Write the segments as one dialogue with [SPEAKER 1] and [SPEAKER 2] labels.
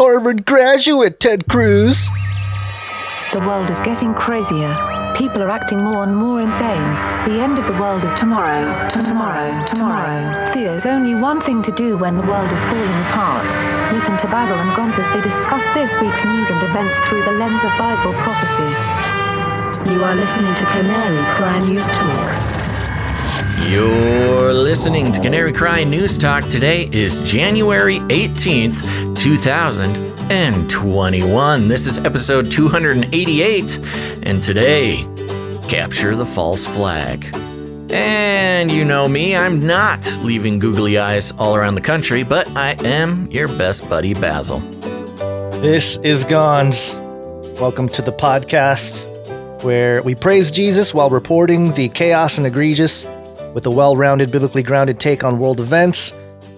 [SPEAKER 1] Harvard graduate, Ted Cruz.
[SPEAKER 2] The world is getting crazier. People are acting more and more insane. The end of the world is tomorrow. Tomorrow. There's only one thing to do when the world is falling apart. Listen to Basil and Gonz as they discuss this week's news and events through the lens of Bible prophecy.
[SPEAKER 3] You are listening to Canary Cry News Talk.
[SPEAKER 4] You're listening to Canary Cry News Talk. Today is January 18th, 2021. This is episode 288, and today, capture the false flag. And you know me, I'm not leaving googly eyes all around the country, but I am your best buddy, Basil.
[SPEAKER 1] This is Gonz. Welcome to the podcast where we praise Jesus while reporting the chaos and egregious with a well-rounded, biblically grounded take on world events.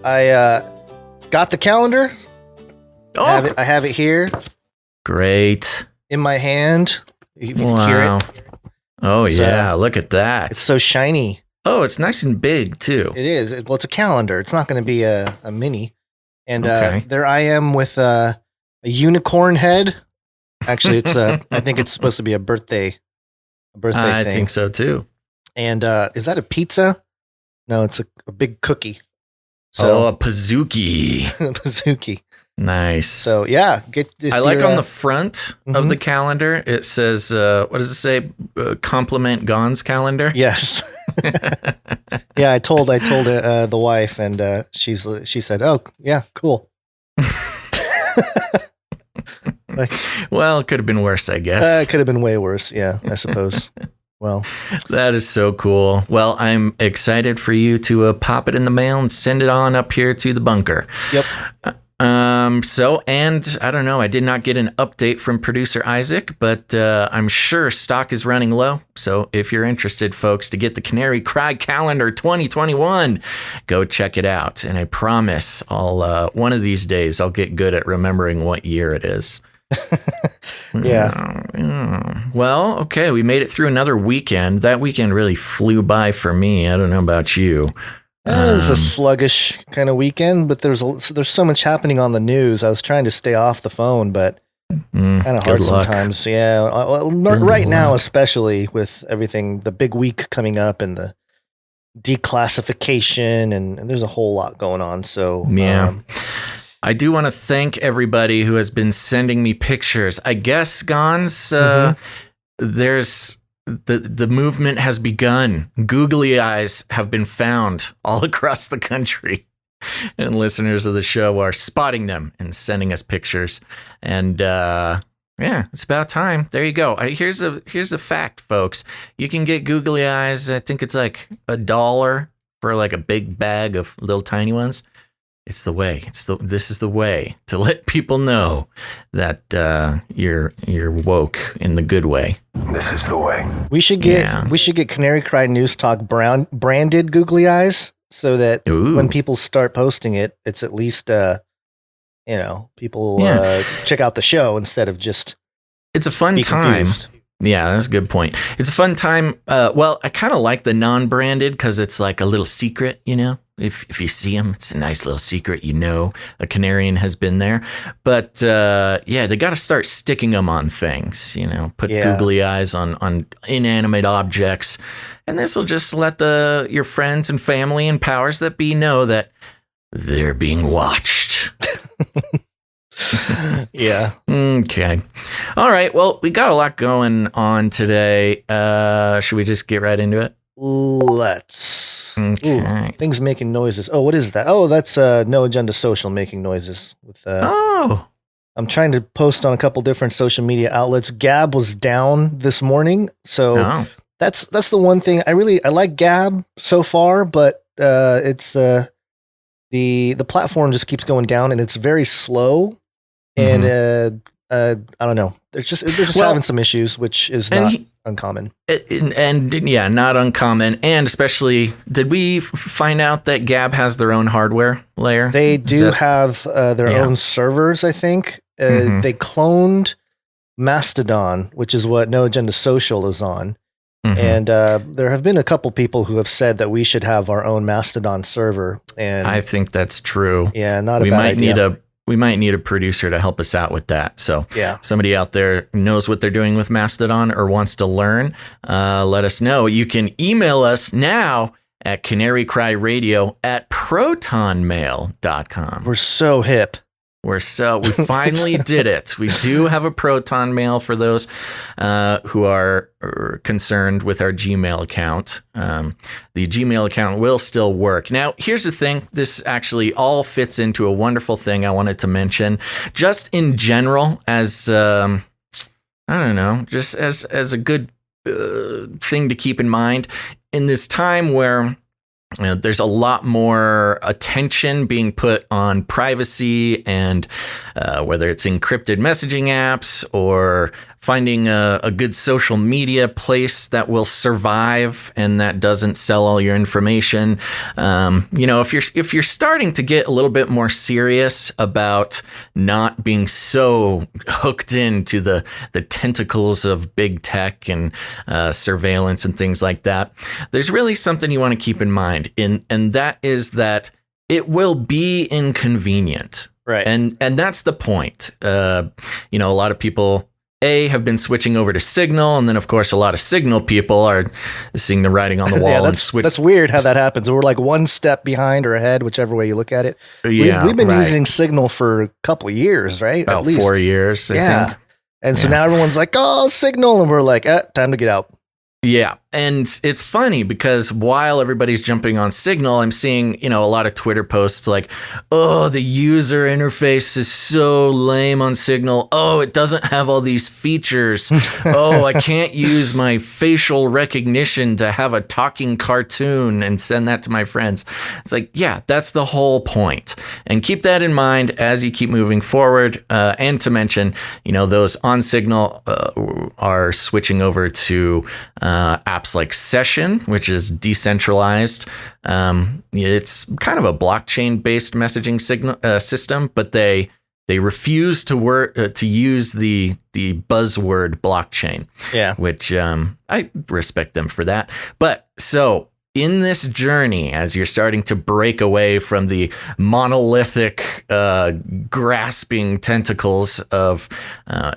[SPEAKER 1] I got the calendar.
[SPEAKER 4] Oh,
[SPEAKER 1] I have it here.
[SPEAKER 4] Great.
[SPEAKER 1] In my hand. You can hear it.
[SPEAKER 4] Oh, yeah. Look at that.
[SPEAKER 1] It's so shiny.
[SPEAKER 4] Oh, it's nice and big, too.
[SPEAKER 1] It is. Well, it's a calendar. It's not going to be a mini. And
[SPEAKER 4] Okay.
[SPEAKER 1] there I am with a unicorn head. Actually, it's I think it's supposed to be a birthday thing.
[SPEAKER 4] I think so, too.
[SPEAKER 1] And is that a pizza? No, it's a big cookie.
[SPEAKER 4] So a Pizookie.
[SPEAKER 1] Pizookie.
[SPEAKER 4] Nice.
[SPEAKER 1] So yeah,
[SPEAKER 4] I like on the front of the calendar, it says, what does it say? Compliment Gonz calendar.
[SPEAKER 1] Yes. Yeah, I told the wife, and she said, "Oh, yeah, cool."
[SPEAKER 4] Well, it could have been worse, I guess.
[SPEAKER 1] It could have been way worse. Yeah, I suppose. Well,
[SPEAKER 4] that is so cool. Well, I'm excited for you to pop it in the mail and send it on up here to the bunker.
[SPEAKER 1] Yep.
[SPEAKER 4] And I don't know, I did not get an update from producer Isaac, but I'm sure stock is running low. So if you're interested, folks, to get the Canary Cry Calendar 2021, go check it out. And I promise I'll one of these days I'll get good at remembering what year it is.
[SPEAKER 1] Yeah.
[SPEAKER 4] Well, okay, we made it through another weekend. That weekend really flew by for me. I don't know about you.
[SPEAKER 1] It was a sluggish kind of weekend, but there's so much happening on the news. I was trying to stay off the phone, but kind of hard sometimes. Yeah, right now, especially with everything, the big week coming up and the declassification, and there's a whole lot going on. So
[SPEAKER 4] yeah. I do want to thank everybody who has been sending me pictures. I guess, Gonz, there's the movement has begun. Googly eyes have been found all across the country, and listeners of the show are spotting them and sending us pictures. And yeah, it's about time. There you go. Here's a fact, folks. You can get googly eyes. I think it's like $1 for like a big bag of little tiny ones. It's the way. This is the way to let people know that you're woke in the good way.
[SPEAKER 5] This is the way.
[SPEAKER 1] We should get Canary Cry News Talk branded googly eyes so that when people start posting it, it's at least people check out the show instead of just.
[SPEAKER 4] It's a fun time.
[SPEAKER 1] Confused.
[SPEAKER 4] Yeah, that's a good point. It's a fun time. Well, I kind of like the non-branded because it's like a little secret, you know. If you see them, it's a nice little secret, you know, a Canarian has been there. But yeah, they got to start sticking them on things, you know, put googly eyes on inanimate objects. And this will just let your friends and family and powers that be know that they're being watched.
[SPEAKER 1] Yeah.
[SPEAKER 4] Okay. All right. Well, we got a lot going on today. Should we just get right into it?
[SPEAKER 1] Let's.
[SPEAKER 4] Okay.
[SPEAKER 1] Ooh, things making noises. Oh, what is that? Oh, that's No Agenda Social making noises. I'm trying to post on a couple different social media outlets. Gab was down this morning, so that's the one thing I like Gab so far, but it's the platform just keeps going down and it's very slow, and I don't know. They're just having some issues, which is not uncommon.
[SPEAKER 4] And yeah, not uncommon. And especially, did we find out that Gab has their own hardware layer?
[SPEAKER 1] They do have their own servers, I think. They cloned Mastodon, which is what No Agenda Social is on. And there have been a couple people who have said that we should have our own Mastodon server. And
[SPEAKER 4] I think that's true.
[SPEAKER 1] Yeah, not a
[SPEAKER 4] we
[SPEAKER 1] bad
[SPEAKER 4] might
[SPEAKER 1] idea.
[SPEAKER 4] need we might need a producer to help us out with that. So somebody out there knows what they're doing with Mastodon or wants to learn, let us know. You can email us now at canarycryradio@protonmail.com.
[SPEAKER 1] We're so hip.
[SPEAKER 4] We finally did it. We do have a Proton Mail for those who are concerned with our Gmail account. The Gmail account will still work. Now, here's the thing. This actually all fits into a wonderful thing I wanted to mention. Just in general, as, I don't know, just as a good thing to keep in mind in this time where there's a lot more attention being put on privacy and whether it's encrypted messaging apps or finding a good social media place that will survive and that doesn't sell all your information. If you're starting to get a little bit more serious about not being so hooked into the tentacles of big tech and surveillance and things like that, there's really something you want to keep in mind. And that is that it will be inconvenient.
[SPEAKER 1] Right.
[SPEAKER 4] And that's the point. A lot of people have been switching over to Signal, and then of course a lot of Signal people are seeing the writing on the wall and switch.
[SPEAKER 1] That's weird how that happens. We're like one step behind or ahead, whichever way you look at it.
[SPEAKER 4] Yeah,
[SPEAKER 1] we've been using Signal for a couple of years, right?
[SPEAKER 4] About 4 years, I think.
[SPEAKER 1] And so now everyone's like, "Oh, Signal," and we're like, "Time to get out."
[SPEAKER 4] Yeah. And it's funny because while everybody's jumping on Signal, I'm seeing, a lot of Twitter posts like, "Oh, the user interface is so lame on Signal. Oh, it doesn't have all these features. Oh, I can't use my facial recognition to have a talking cartoon and send that to my friends." It's like, yeah, that's the whole point. And keep that in mind as you keep moving forward. And to mention, those on Signal are switching over to apps like Session, which is decentralized. It's kind of a blockchain-based messaging system, but they refuse to use the buzzword blockchain. Yeah, which I respect them for that. But so in this journey, as you're starting to break away from the monolithic, grasping tentacles of a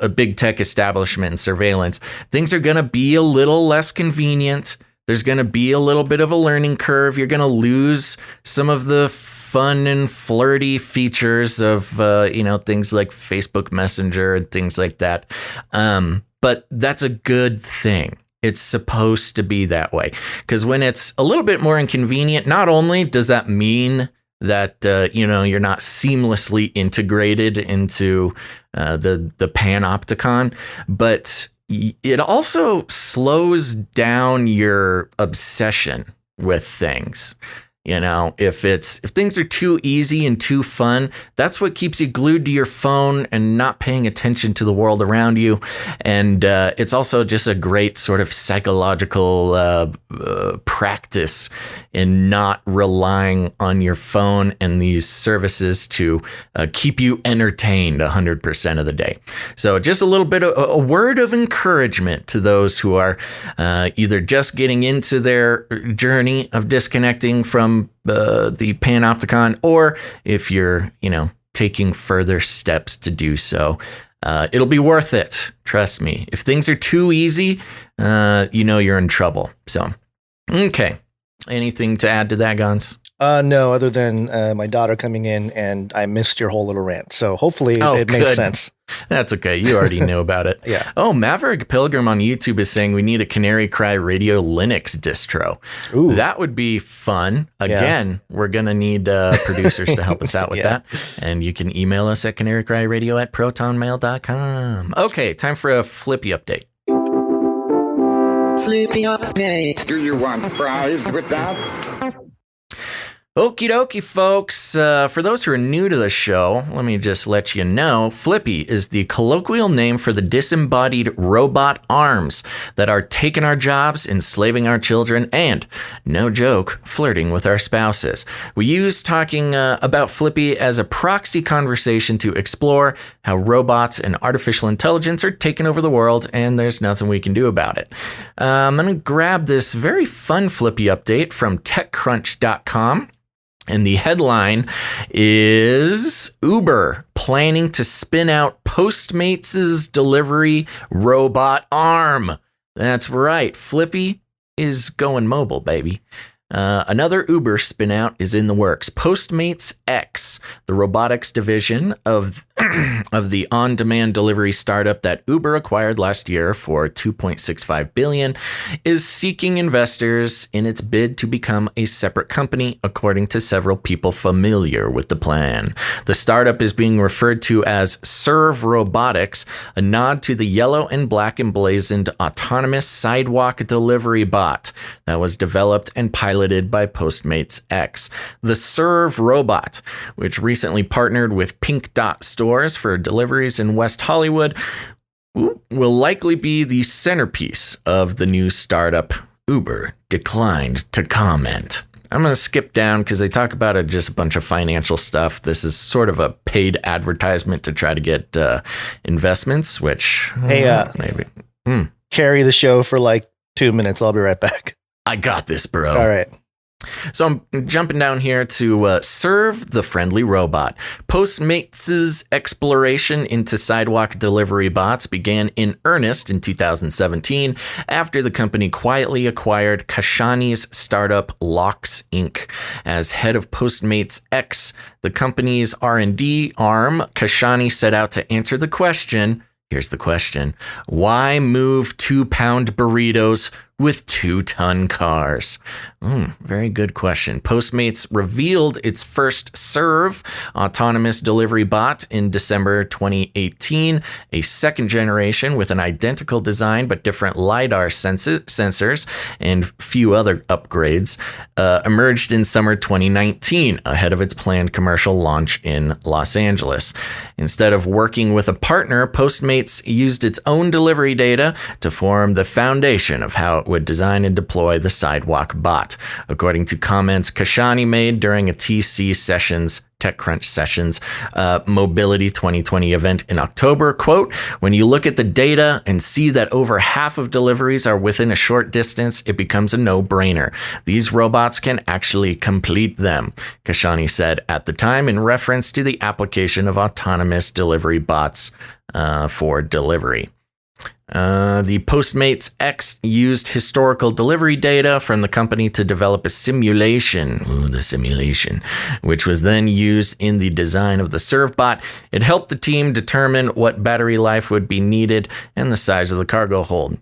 [SPEAKER 4] big tech establishment and surveillance, things are going to be a little less convenient. There's going to be a little bit of a learning curve. You're going to lose some of the fun and flirty features of, things like Facebook Messenger and things like that. But that's a good thing. It's supposed to be that way, because when it's a little bit more inconvenient, not only does that mean that, you're not seamlessly integrated into the panopticon, but it also slows down your obsession with things. If things are too easy and too fun, that's what keeps you glued to your phone and not paying attention to the world around you. And it's also just a great sort of psychological practice in not relying on your phone and these services to keep you entertained 100% of the day. So just a little bit of a word of encouragement to those who are either just getting into their journey of disconnecting from the panopticon, or if you're, taking further steps to do so. It'll be worth it. Trust me. If things are too easy, you're in trouble. So, okay. Anything to add to that, Gons?
[SPEAKER 1] No, other than my daughter coming in, and I missed your whole little rant. So hopefully it makes sense.
[SPEAKER 4] That's okay. You already know about it.
[SPEAKER 1] Yeah.
[SPEAKER 4] Oh, Maverick Pilgrim on YouTube is saying we need a Canary Cry Radio Linux distro.
[SPEAKER 1] Ooh.
[SPEAKER 4] That would be fun. Again, we're going to need producers to help us out with that. And you can email us at canarycryradio@protonmail.com. Okay, time for a Flippy update.
[SPEAKER 5] Flippy update.
[SPEAKER 6] Do you want fries with that?
[SPEAKER 4] Okie dokie, folks. For those who are new to the show, let me just let you know, Flippy is the colloquial name for the disembodied robot arms that are taking our jobs, enslaving our children, and, no joke, flirting with our spouses. We use talking about Flippy as a proxy conversation to explore how robots and artificial intelligence are taking over the world, and there's nothing we can do about it. I'm going to grab this very fun Flippy update from TechCrunch.com. And the headline is Uber planning to spin out Postmates' delivery robot arm. That's right. Flippy is going mobile, baby. Another Uber spin-out is in the works. Postmates X, the robotics division of the on-demand delivery startup that Uber acquired last year for $2.65 billion, is seeking investors in its bid to become a separate company, according to several people familiar with the plan. The startup is being referred to as Serve Robotics, a nod to the yellow and black emblazoned autonomous sidewalk delivery bot that was developed and piloted by Postmates X. The Serve robot, which recently partnered with Pink Dot stores for deliveries in West Hollywood, will likely be the centerpiece of the new startup. Uber declined to comment. I'm going to skip down because they talk about just a bunch of financial stuff. This is sort of a paid advertisement to try to get investments, which maybe.
[SPEAKER 1] Carry the show for like 2 minutes. I'll be right back.
[SPEAKER 4] I got this, bro.
[SPEAKER 1] All right.
[SPEAKER 4] So I'm jumping down here to Serve the Friendly Robot. Postmates' exploration into sidewalk delivery bots began in earnest in 2017 after the company quietly acquired Kashani's startup Locks Inc. As head of Postmates X, the company's R&D arm, Kashani set out to answer the question. Here's the question. Why move 2-pound burritos with 2-ton cars? Very good question. Postmates revealed its first Serve autonomous delivery bot in December 2018. A second generation with an identical design but different LiDAR sensors and few other upgrades emerged in summer 2019 ahead of its planned commercial launch in Los Angeles. Instead of working with a partner, Postmates used its own delivery data to form the foundation of how it would design and deploy the sidewalk bot. According to comments Kashani made during a TechCrunch Sessions Mobility 2020 event in October, quote, "When you look at the data and see that over half of deliveries are within a short distance, it becomes a no-brainer. These robots can actually complete them," Kashani said at the time in reference to the application of autonomous delivery bots for delivery. The Postmates X used historical delivery data from the company to develop a simulation, which was then used in the design of the ServeBot. It helped the team determine what battery life would be needed and the size of the cargo hold.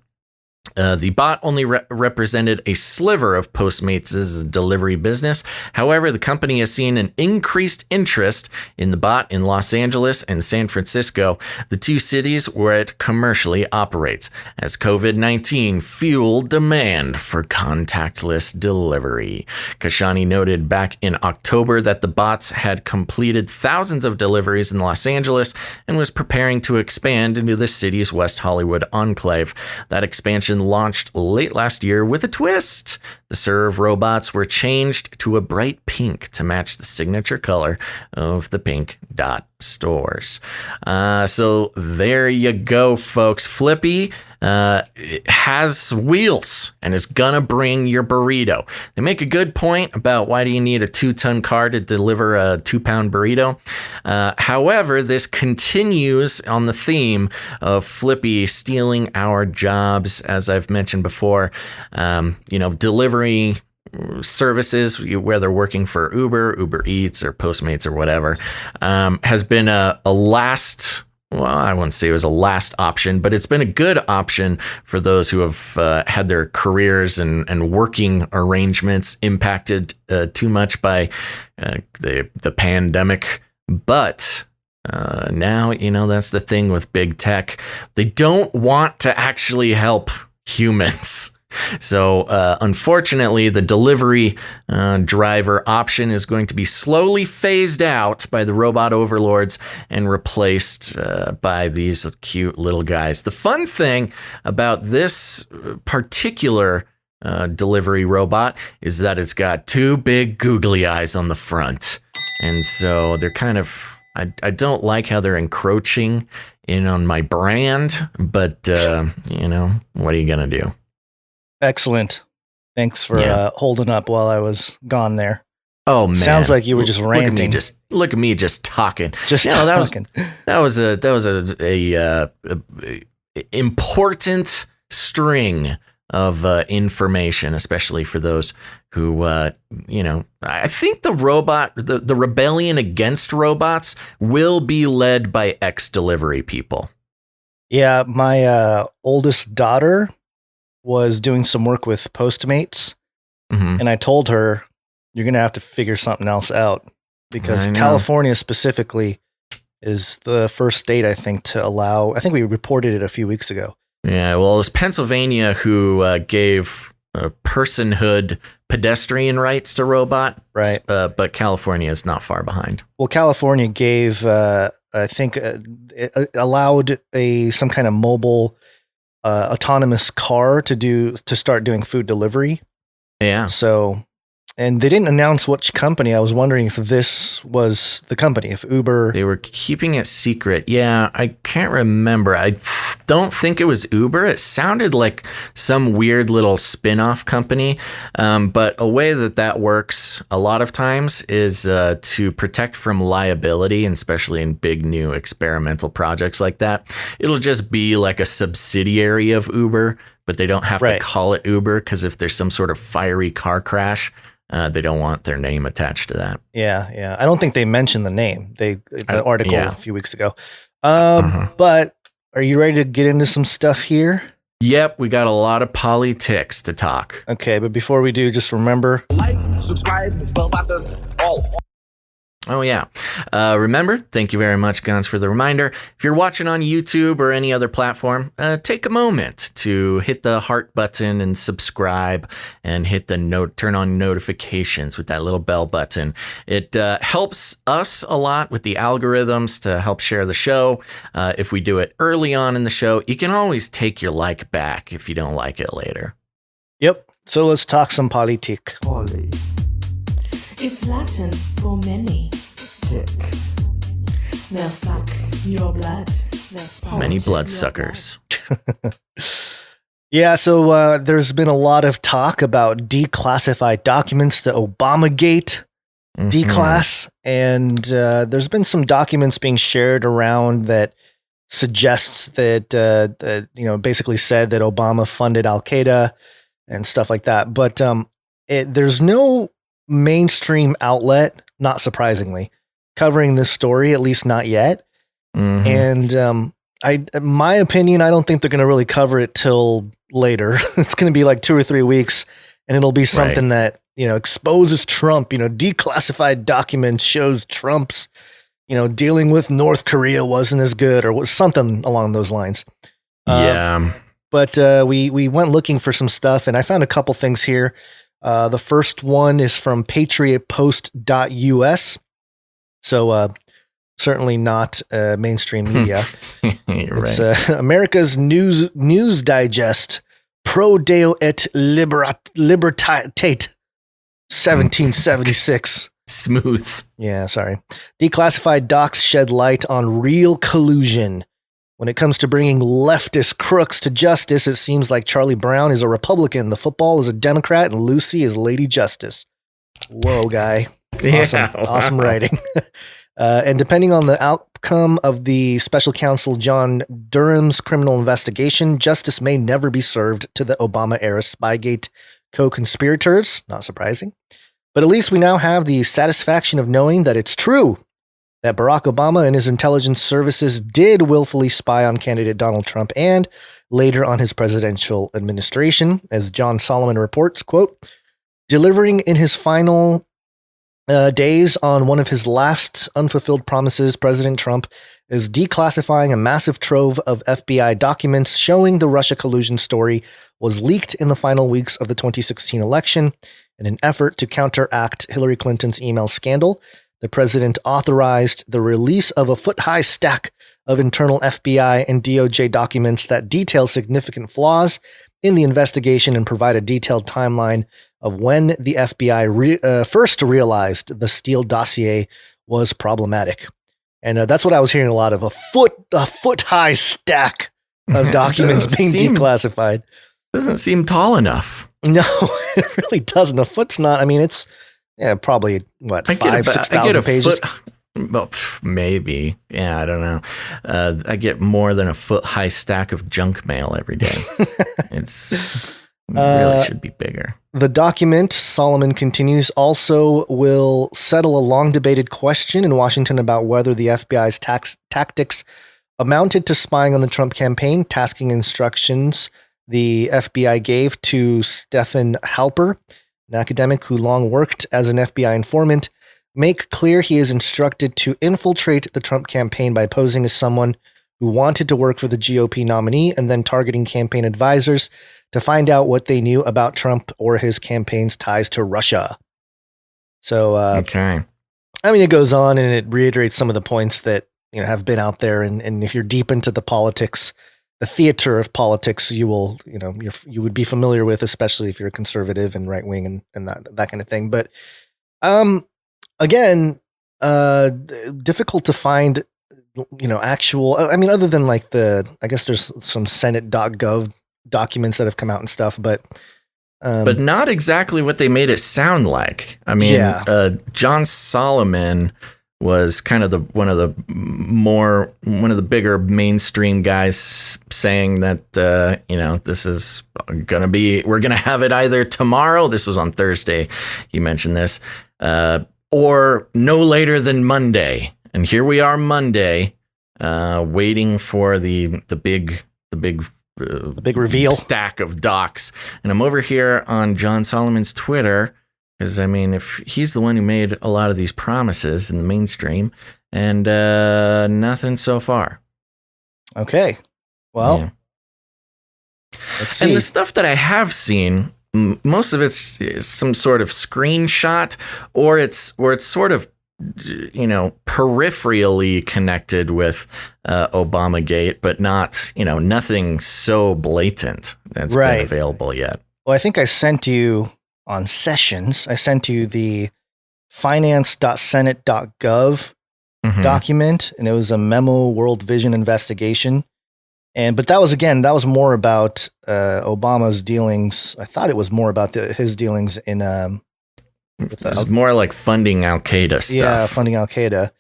[SPEAKER 4] The bot only represented a sliver of Postmates' delivery business. However, the company has seen an increased interest in the bot in Los Angeles and San Francisco, the two cities where it commercially operates, as COVID-19 fueled demand for contactless delivery. Kashani noted back in October that the bots had completed thousands of deliveries in Los Angeles and was preparing to expand into the city's West Hollywood enclave. That expansion launched late last year with a twist. The Serve robots were changed to a bright pink to match the signature color of the Pink Dot stores. So there you go, folks. Flippy has wheels and is gonna bring your burrito. They make a good point about why do you need a 2-ton car to deliver a 2-pound burrito. However, this continues on the theme of Flippy stealing our jobs, as I've mentioned before. Delivery services, whether working for Uber Eats, or Postmates or whatever, has been a last. Well, I wouldn't say it was a last option, but it's been a good option for those who have had their careers and working arrangements impacted too much by the pandemic. But now, that's the thing with big tech. They don't want to actually help humans. So, unfortunately, the delivery driver option is going to be slowly phased out by the robot overlords and replaced by these cute little guys. The fun thing about this particular delivery robot is that it's got 2 big googly eyes on the front. And so they're kind of, I don't like how they're encroaching in on my brand, but, what are you going to do?
[SPEAKER 1] Excellent. Thanks for holding up while I was gone there.
[SPEAKER 4] Oh man!
[SPEAKER 1] Sounds like you were just ranting.
[SPEAKER 4] Look at me just talking.
[SPEAKER 1] Just talking.
[SPEAKER 4] That was a important string of information, especially for those who I think the rebellion against robots will be led by ex-delivery people.
[SPEAKER 1] Yeah, my oldest daughter was doing some work with Postmates, and I told her, you're going to have to figure something else out, because California specifically is the first state, I think, to allow, I think we reported it a few weeks ago.
[SPEAKER 4] Yeah, well, it was Pennsylvania who gave personhood pedestrian rights to robot,
[SPEAKER 1] right?
[SPEAKER 4] But California is not far behind.
[SPEAKER 1] Well, California gave, I think, it allowed some kind of mobile autonomous car to start doing food delivery.
[SPEAKER 4] Yeah.
[SPEAKER 1] So, and they didn't announce which company. I was wondering if this was the company, if Uber.
[SPEAKER 4] They were keeping it secret. Yeah, I can't remember. I don't think it was Uber. It sounded like some weird little spin-off company. But a way that works a lot of times is to protect from liability, and especially in big new experimental projects like that. It'll just be like a subsidiary of Uber, but they don't have to call it Uber, because if there's some sort of fiery car crash, they don't want their name attached to that.
[SPEAKER 1] Yeah. I don't think they mentioned the name. The article a few weeks ago. But are you ready to get into some stuff here?
[SPEAKER 4] Yep, we got a lot of politics to talk.
[SPEAKER 1] Okay, but before we do, just remember,
[SPEAKER 6] Like, subscribe, bell button, all.
[SPEAKER 4] Oh, yeah. Remember, thank you very much, Guns, for the reminder. If you're watching on YouTube or any other platform, take a moment to hit the heart button and subscribe, and hit the turn on notifications with that little bell button. It helps us a lot with the algorithms to help share the show. If we do it early on in the show, you can always take your like back if you don't like it later.
[SPEAKER 1] Yep. So let's talk some politik.
[SPEAKER 3] It's Latin for many. Tick. They'll suck your blood.
[SPEAKER 4] Many bloodsuckers.
[SPEAKER 1] Yeah, so there's been a lot of talk about declassified documents, the Obamagate declass, and there's been some documents being shared around that suggests that, basically said that Obama funded Al-Qaeda and stuff like that. But there's no mainstream outlet, not surprisingly, covering this story, at least not yet. And my opinion, I don't think they're going to really cover it till later. It's going to be like 2 or 3 weeks, and it'll be something that, exposes Trump. Declassified documents shows Trump's, dealing with North Korea wasn't as good, or something along those lines.
[SPEAKER 4] Yeah.
[SPEAKER 1] But we went looking for some stuff, and I found a couple things here. The first one is from patriotpost.us. So certainly not mainstream media. It's America's news digest, Pro Deo et Libertate, 1776.
[SPEAKER 4] Smooth.
[SPEAKER 1] Yeah, sorry. Declassified docs shed light on real collusion. When it comes to bringing leftist crooks to justice, it seems like Charlie Brown is a Republican, the football is a Democrat, and Lucy is Lady Justice. Whoa, guy. Awesome writing. And depending on the outcome of the special counsel John Durham's criminal investigation, justice may never be served to the Obama-era Spygate co-conspirators. Not surprising. But at least we now have the satisfaction of knowing that it's true that Barack Obama and his intelligence services did willfully spy on candidate Donald Trump and later on his presidential administration. As John Solomon reports, quote, delivering in his final days on one of his last unfulfilled promises, President Trump is declassifying a massive trove of FBI documents showing the Russia collusion story was leaked in the final weeks of the 2016 election. In an effort to counteract Hillary Clinton's email scandal, the president authorized the release of a foot-high stack of internal FBI and DOJ documents that detail significant flaws in the investigation and provide a detailed timeline of when the FBI first realized the Steele dossier was problematic. And that's what I was hearing a lot of, a foot-high stack of documents being declassified.
[SPEAKER 4] Doesn't seem tall enough.
[SPEAKER 1] No, it really doesn't. A foot's not, it's Yeah, probably what, 6,000 pages?
[SPEAKER 4] Well, maybe. Yeah, I don't know. I get more than a foot-high stack of junk mail every day. It really should be bigger.
[SPEAKER 1] The document, Solomon continues, also will settle a long-debated question in Washington about whether the FBI's tactics amounted to spying on the Trump campaign. Tasking instructions the FBI gave to Stephen Halper, an academic who long worked as an FBI informant, make clear he is instructed to infiltrate the Trump campaign by posing as someone who wanted to work for the GOP nominee and then targeting campaign advisors to find out what they knew about Trump or his campaign's ties to Russia. So,
[SPEAKER 4] okay.
[SPEAKER 1] I mean, it goes on and it reiterates some of the points that, you know, have been out there. And if you're deep into the politics, the theater of politics, you will, you know, you would be familiar with, especially if you're a conservative and right wing and that kind of thing. But, again, difficult to find, you know, actual, I mean, other than like I guess there's some Senate.gov documents that have come out and stuff, but
[SPEAKER 4] not exactly what they made it sound like. I mean, John Solomon was kind of one of the bigger mainstream guys saying that, you know, this is we're going to have it either tomorrow. This was on Thursday. He mentioned this, or no later than Monday. And here we are Monday, waiting for the big
[SPEAKER 1] reveal
[SPEAKER 4] stack of docs. And I'm over here on John Solomon's Twitter, because, I mean, if he's the one who made a lot of these promises in the mainstream, and nothing so far.
[SPEAKER 1] Okay. Well,
[SPEAKER 4] yeah.
[SPEAKER 1] Let's see.
[SPEAKER 4] And the stuff that I have seen, most of it's some sort of screenshot, or it's sort of, you know, peripherally connected with Obamagate, but not, you know, nothing so blatant that's been available yet.
[SPEAKER 1] Well, I think I sent you on Sessions. I sent you the finance.senate.gov document, and it was a memo World Vision investigation. But that was more about Obama's dealings. I thought it was more about his dealings in
[SPEAKER 4] it's more like funding Al Qaeda stuff.
[SPEAKER 1] Yeah, funding Al Qaeda,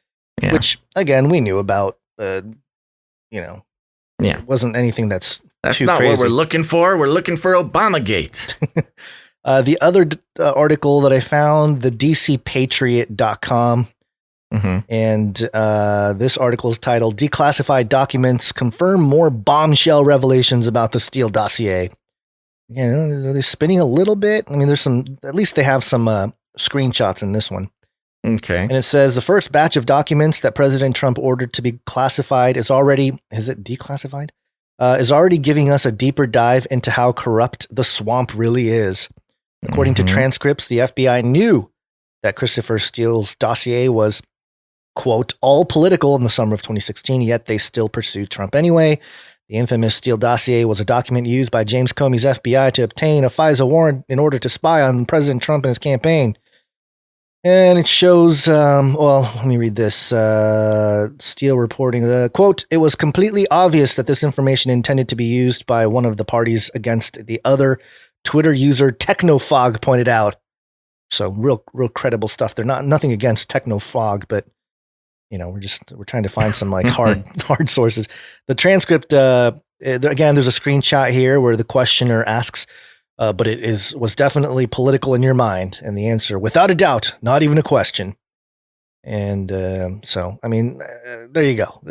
[SPEAKER 1] which again we knew about. You know, it wasn't anything that's too
[SPEAKER 4] not
[SPEAKER 1] crazy.
[SPEAKER 4] What we're looking for. We're looking for Obamagate.
[SPEAKER 1] The other article that I found, the DCPatriot.com, and this article is titled "Declassified Documents Confirm More Bombshell Revelations About the Steele Dossier." You know, are they spinning a little bit? I mean, at least they have some screenshots in this one.
[SPEAKER 4] Okay.
[SPEAKER 1] And it says the first batch of documents that President Trump ordered to be classified is already declassified? Is already giving us a deeper dive into how corrupt the swamp really is. According to transcripts, the FBI knew that Christopher Steele's dossier was, quote, all political in the summer of 2016, yet they still pursued Trump anyway. The infamous Steele dossier was a document used by James Comey's FBI to obtain a FISA warrant in order to spy on President Trump and his campaign. And it shows, let me read this. Steele reporting, quote, it was completely obvious that this information intended to be used by one of the parties against the other, Twitter user Technofog pointed out. So real credible stuff. They're nothing against Technofog, but you know, we're trying to find some like hard sources. The transcript, again, there's a screenshot here where the questioner asks, but it was definitely political in your mind. And the answer, without a doubt, not even a question. And so, I mean, there you go.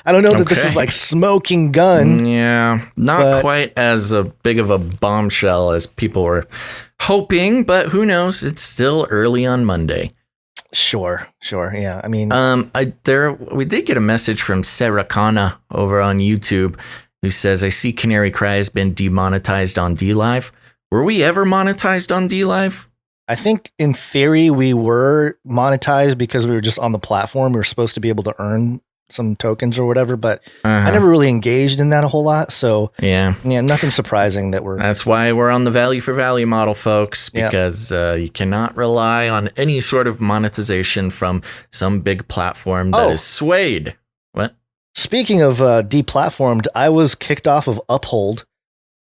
[SPEAKER 1] I don't know that this is like smoking gun.
[SPEAKER 4] Yeah, not quite as big of a bombshell as people were hoping, but who knows? It's still early on Monday.
[SPEAKER 1] Sure. Yeah, I mean,
[SPEAKER 4] we did get a message from Sarah Khanna over on YouTube who says, I see Canary Cry has been demonetized on DLive. Were we ever monetized on DLive?
[SPEAKER 1] I think in theory we were monetized because we were just on the platform. We were supposed to be able to earn some tokens or whatever, but I never really engaged in that a whole lot. So yeah, nothing surprising that
[SPEAKER 4] That's why we're on the value for value model, folks, because you cannot rely on any sort of monetization from some big platform that is swayed. What?
[SPEAKER 1] Speaking of deplatformed, I was kicked off of Uphold,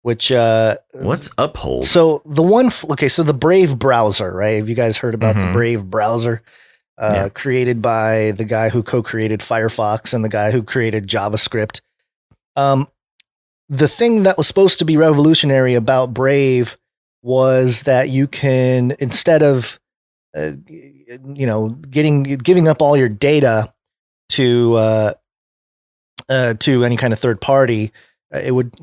[SPEAKER 1] which
[SPEAKER 4] what's Uphold?
[SPEAKER 1] So the one, so the Brave browser, right? Have you guys heard about the Brave browser? Created by the guy who co-created Firefox and the guy who created JavaScript. The thing that was supposed to be revolutionary about Brave was that you can, instead of giving up all your data to any kind of third party, it would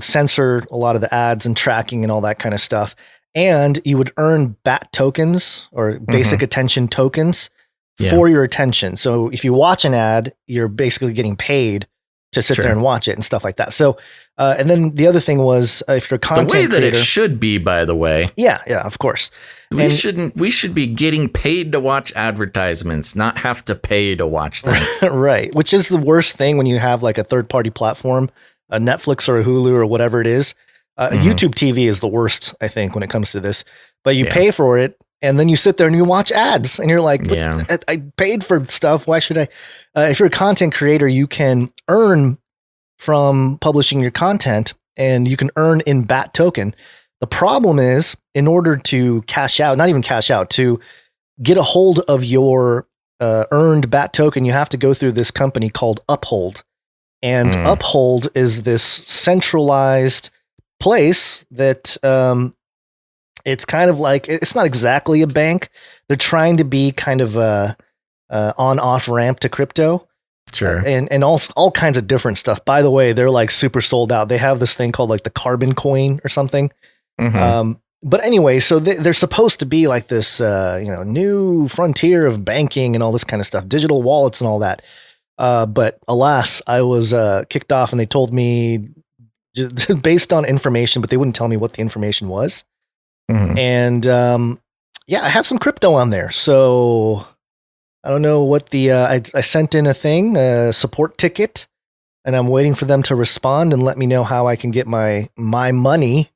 [SPEAKER 1] censor a lot of the ads and tracking and all that kind of stuff. And you would earn BAT tokens or basic attention tokens for your attention. So if you watch an ad, you're basically getting paid to sit there and watch it and stuff like that. So, and then the other thing was if you're a content creator,
[SPEAKER 4] the way that it should be, by the way.
[SPEAKER 1] Yeah, of course.
[SPEAKER 4] We should be getting paid to watch advertisements, not have to pay to watch them.
[SPEAKER 1] Right. Which is the worst thing when you have like a third party platform, a Netflix or a Hulu or whatever it is. YouTube TV is the worst, I think, when it comes to this. But you pay for it, and then you sit there and you watch ads, and you're like, I paid for stuff. Why should I? If you're a content creator, you can earn from publishing your content, and you can earn in BAT token. The problem is, in order to cash out, not even cash out, to get a hold of your earned BAT token, you have to go through this company called Uphold. And Uphold is this centralized place that it's kind of like, it's not exactly a bank. They're trying to be kind of a on-off ramp to crypto.
[SPEAKER 4] Sure.
[SPEAKER 1] And all kinds of different stuff. By the way, they're like super sold out. They have this thing called like the Carbon Coin or something. But anyway, so they're supposed to be like this, new frontier of banking and all this kind of stuff, digital wallets and all that. But alas, I was kicked off, and they told me based on information, but they wouldn't tell me what the information was. And I have some crypto on there. So I don't know what I sent in a support ticket, and I'm waiting for them to respond and let me know how I can get my money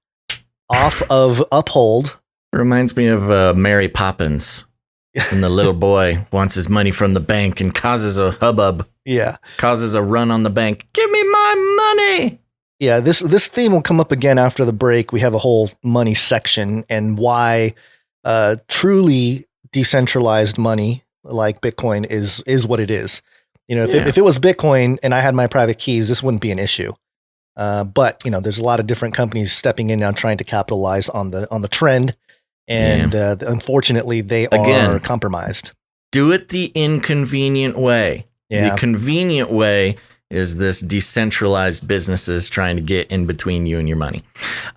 [SPEAKER 1] off of Uphold.
[SPEAKER 4] Reminds me of Mary Poppins. And the little boy wants his money from the bank and causes a hubbub.
[SPEAKER 1] Yeah.
[SPEAKER 4] Causes a run on the bank. Give me my money.
[SPEAKER 1] Yeah, this theme will come up again after the break. We have a whole money section and why truly decentralized money like Bitcoin is what it is. If it was Bitcoin and I had my private keys, this wouldn't be an issue. But there's a lot of different companies stepping in now trying to capitalize on the trend. And unfortunately, they are compromised. Do
[SPEAKER 4] it the inconvenient way.
[SPEAKER 1] Yeah.
[SPEAKER 4] The convenient way is this decentralized businesses trying to get in between you and your money.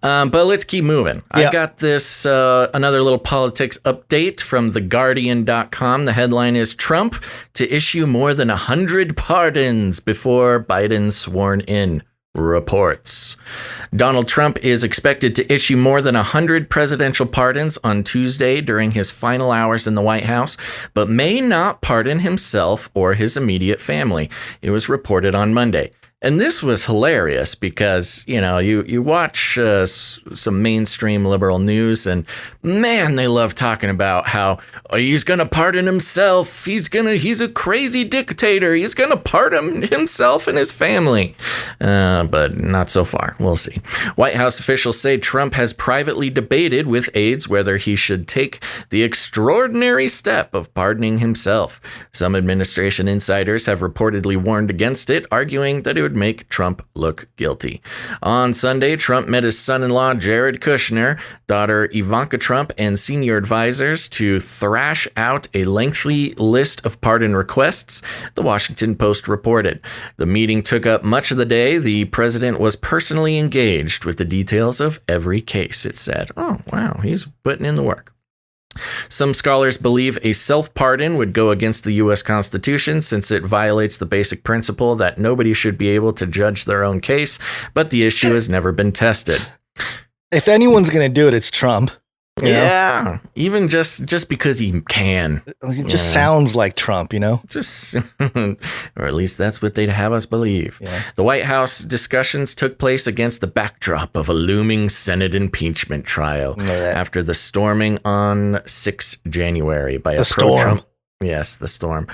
[SPEAKER 4] But let's keep moving. I got this another little politics update from theguardian.com. The headline is Trump to issue more than 100 pardons before Biden sworn in. Reports. Donald Trump is expected to issue more than 100 presidential pardons on Tuesday during his final hours in the White House, but may not pardon himself or his immediate family. It was reported on Monday. And this was hilarious because, you watch some mainstream liberal news and man, they love talking about how he's going to pardon himself. He's a crazy dictator. He's going to pardon himself and his family. But not so far. We'll see. White House officials say Trump has privately debated with aides whether he should take the extraordinary step of pardoning himself. Some administration insiders have reportedly warned against it, arguing that it would make Trump look guilty. On Sunday, Trump met his son-in-law Jared Kushner, daughter Ivanka Trump, and senior advisors to thrash out a lengthy list of pardon requests, the Washington Post reported. The meeting took up much of the day. The president was personally engaged with the details of every case, it said. Oh, wow, he's putting in the work. Some scholars believe a self-pardon would go against the U.S. Constitution since it violates the basic principle that nobody should be able to judge their own case, but the issue has never been tested.
[SPEAKER 1] If anyone's going to do it, it's Trump.
[SPEAKER 4] Yeah, even just because he can.
[SPEAKER 1] It just sounds like Trump,
[SPEAKER 4] Just, or at least that's what they'd have us believe.
[SPEAKER 1] Yeah.
[SPEAKER 4] The White House discussions took place against the backdrop of a looming Senate impeachment trial after the storming on 6 January by a pro-Trump Yes, the storm.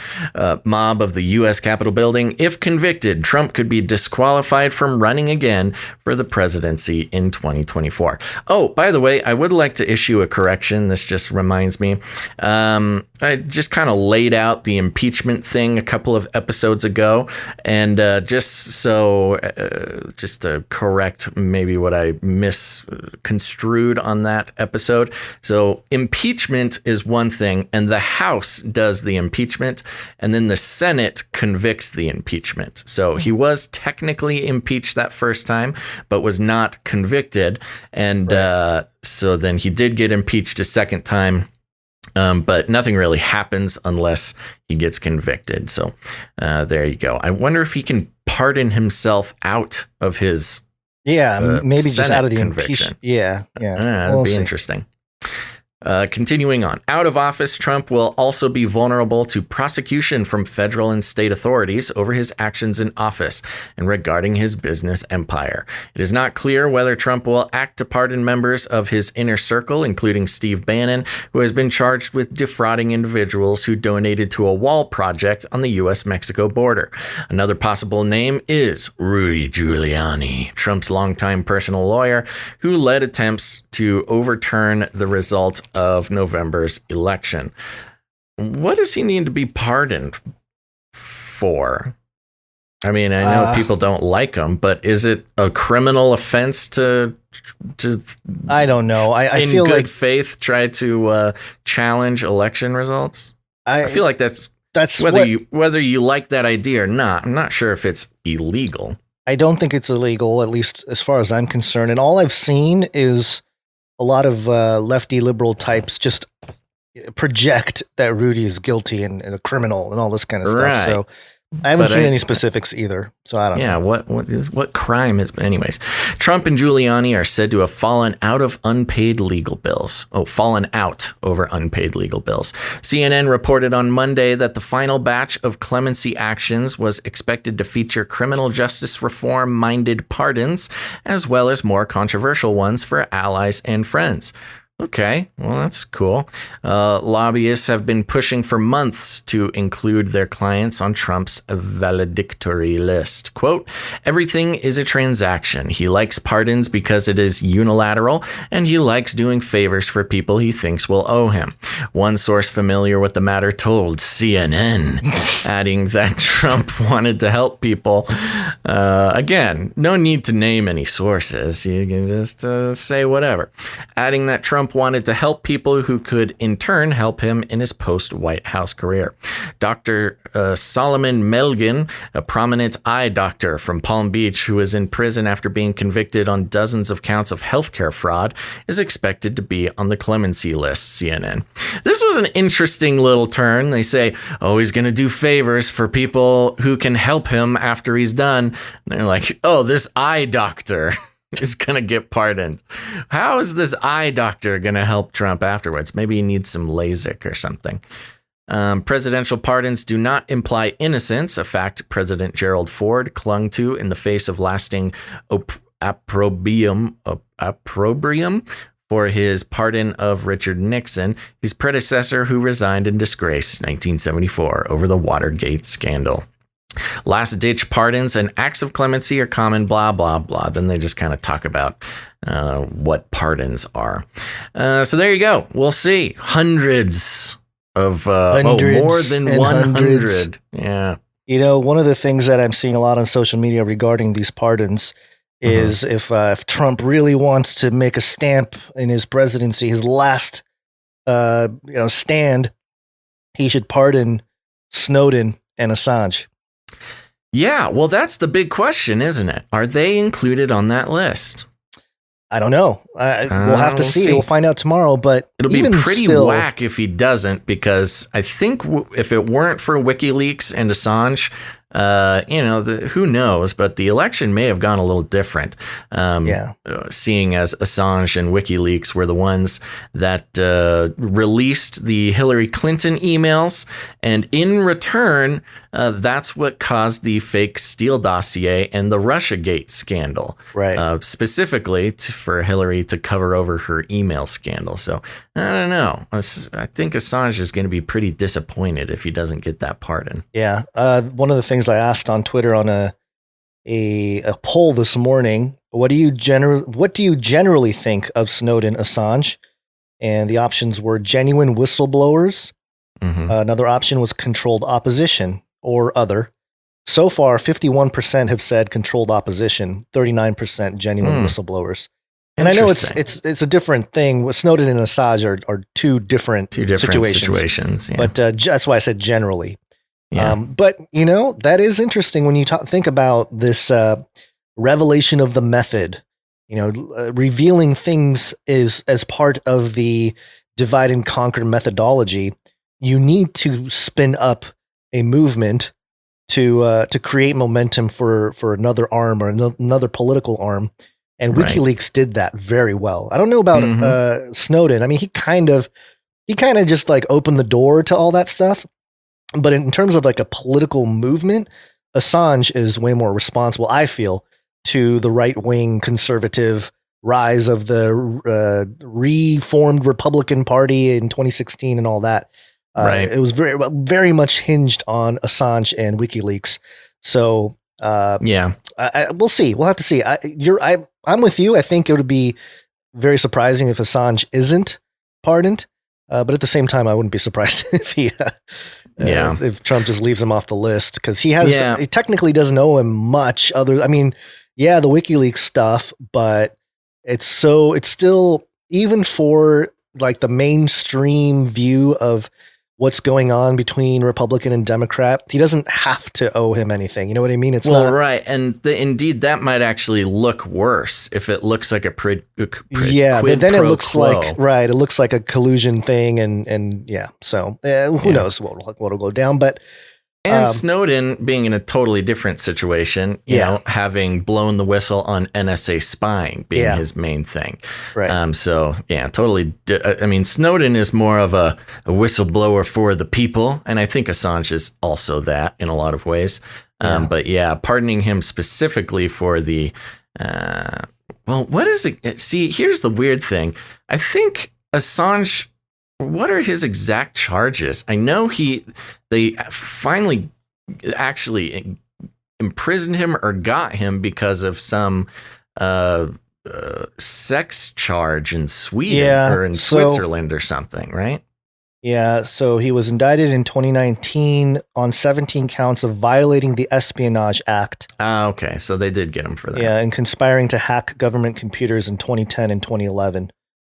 [SPEAKER 4] Mob of the U.S. Capitol building. If convicted, Trump could be disqualified from running again for the presidency in 2024. Oh, by the way, I would like to issue a correction. This just reminds me. I just kind of laid out the impeachment thing a couple of episodes ago. And just to correct maybe what I misconstrued on that episode. So impeachment is one thing, and the House does the impeachment, and then the Senate convicts the impeachment. So he was technically impeached that first time, but was not convicted. And so then he did get impeached a second time. But nothing really happens unless he gets convicted. So there you go. I wonder if he can pardon himself out of his
[SPEAKER 1] maybe just
[SPEAKER 4] Senate
[SPEAKER 1] out of the
[SPEAKER 4] conviction.
[SPEAKER 1] impeachment. Yeah.
[SPEAKER 4] That'd be interesting. Continuing on. Out of office, Trump will also be vulnerable to prosecution from federal and state authorities over his actions in office and regarding his business empire. It is not clear whether Trump will act to pardon members of his inner circle, including Steve Bannon, who has been charged with defrauding individuals who donated to a wall project on the U.S.-Mexico border. Another possible name is Rudy Giuliani, Trump's longtime personal lawyer, who led attempts to overturn the result of November's election. What does he need to be pardoned for? I mean, I know people don't like him, but is it a criminal offense to
[SPEAKER 1] I don't know. I
[SPEAKER 4] in
[SPEAKER 1] feel
[SPEAKER 4] good
[SPEAKER 1] like
[SPEAKER 4] faith try to challenge election results? I feel like that's whether you like that idea or not. I'm not sure if it's illegal.
[SPEAKER 1] I don't think it's illegal, at least as far as I'm concerned. And all I've seen is a lot of lefty liberal types just project that Rudy is guilty and a criminal and all this kind of stuff.
[SPEAKER 4] Right.
[SPEAKER 1] So I haven't seen any specifics either. So I don't know.
[SPEAKER 4] Yeah, what crime is... Anyways, Trump and Giuliani are said to have fallen out over unpaid legal bills. CNN reported on Monday that the final batch of clemency actions was expected to feature criminal justice reform-minded pardons, as well as more controversial ones for allies and friends. Okay, well, that's cool. Lobbyists have been pushing for months to include their clients on Trump's valedictory list. Quote, everything is a transaction. He likes pardons because it is unilateral, and he likes doing favors for people he thinks will owe him. One source familiar with the matter told CNN, adding that Trump wanted to help people. Again, no need to name any sources. You can just say whatever. Adding that Trump wanted to help people who could in turn help him in his post-White House career. Dr. Solomon Melgen, a prominent eye doctor from Palm Beach who is in prison after being convicted on dozens of counts of healthcare fraud, is expected to be on the clemency list, CNN. This was an interesting little turn. They say, oh, he's going to do favors for people who can help him after he's done. And they're like, oh, this eye doctor is going to get pardoned. How is this eye doctor going to help Trump afterwards? Maybe he needs some LASIK or something. Presidential pardons do not imply innocence, a fact President Gerald Ford clung to in the face of lasting opprobrium for his pardon of Richard Nixon, his predecessor who resigned in disgrace in 1974 over the Watergate scandal. Last-ditch pardons and acts of clemency are common, blah, blah, blah. Then they just kind of talk about what pardons are. So there you go. We'll see. Hundreds of, more than 100. Yeah.
[SPEAKER 1] You know, one of the things that I'm seeing a lot on social media regarding these pardons is if Trump really wants to make a stamp in his presidency, his last stand, he should pardon Snowden and Assange.
[SPEAKER 4] Yeah, well, that's the big question, isn't it? Are they included on that list?
[SPEAKER 1] I don't know. We'll have to see. We'll find out tomorrow. But
[SPEAKER 4] it'll be pretty whack if he doesn't, because I think if it weren't for WikiLeaks and Assange, who knows? But the election may have gone a little different. Seeing as Assange and WikiLeaks were the ones that released the Hillary Clinton emails, and in return, that's what caused the fake Steele dossier and the Russiagate scandal.
[SPEAKER 1] Right.
[SPEAKER 4] Specifically for Hillary to cover over her email scandal. So I don't know. I think Assange is going to be pretty disappointed if he doesn't get that pardon.
[SPEAKER 1] Yeah. One of the things I asked on Twitter on a poll this morning, what do you generally think of Snowden, Assange? And the options were genuine whistleblowers. Mm-hmm. Another option was controlled opposition or other. So far, 51% have said controlled opposition, 39% genuine whistleblowers. And I know it's a different thing. Snowden and Assange are two different situations.
[SPEAKER 4] Yeah.
[SPEAKER 1] But that's why I said generally.
[SPEAKER 4] Yeah.
[SPEAKER 1] But that is interesting when you think about this revelation of the method. Revealing things is as part of the divide and conquer methodology. You need to spin up a movement to create momentum for another arm or another political arm. And WikiLeaks did that very well. I don't know about Snowden. I mean, he kind of just like opened the door to all that stuff. But in terms of like a political movement, Assange is way more responsible, I feel, to the right-wing conservative rise of the reformed Republican Party in 2016 and all that. It was very much hinged on Assange and WikiLeaks. So we'll see. We'll have to see. I'm with you. I think it would be very surprising if Assange isn't pardoned. But at the same time, I wouldn't be surprised if if Trump just leaves him off the list, because he technically doesn't owe him much other. I mean, the WikiLeaks stuff, but it's still, even for like the mainstream view of what's going on between Republican and Democrat, he doesn't have to owe him anything. You know what I mean? It's not
[SPEAKER 4] right. And indeed, that might actually look worse if it looks like a then
[SPEAKER 1] it looks like it looks like a collusion thing, and So who knows what'll go down, but.
[SPEAKER 4] And Snowden being in a totally different situation, having blown the whistle on NSA spying being his main thing.
[SPEAKER 1] Right.
[SPEAKER 4] Totally. I mean, Snowden is more of a whistleblower for the people. And I think Assange is also that in a lot of ways. But pardoning him specifically for the, what is it? See, here's the weird thing. I think Assange, what are his exact charges? I know they finally actually imprisoned him or got him because of some sex charge in Sweden or in Switzerland or something, right?
[SPEAKER 1] Yeah, so he was indicted in 2019 on 17 counts of violating the Espionage Act.
[SPEAKER 4] Okay, so they did get him for that.
[SPEAKER 1] Yeah, and conspiring to hack government computers in 2010 and 2011.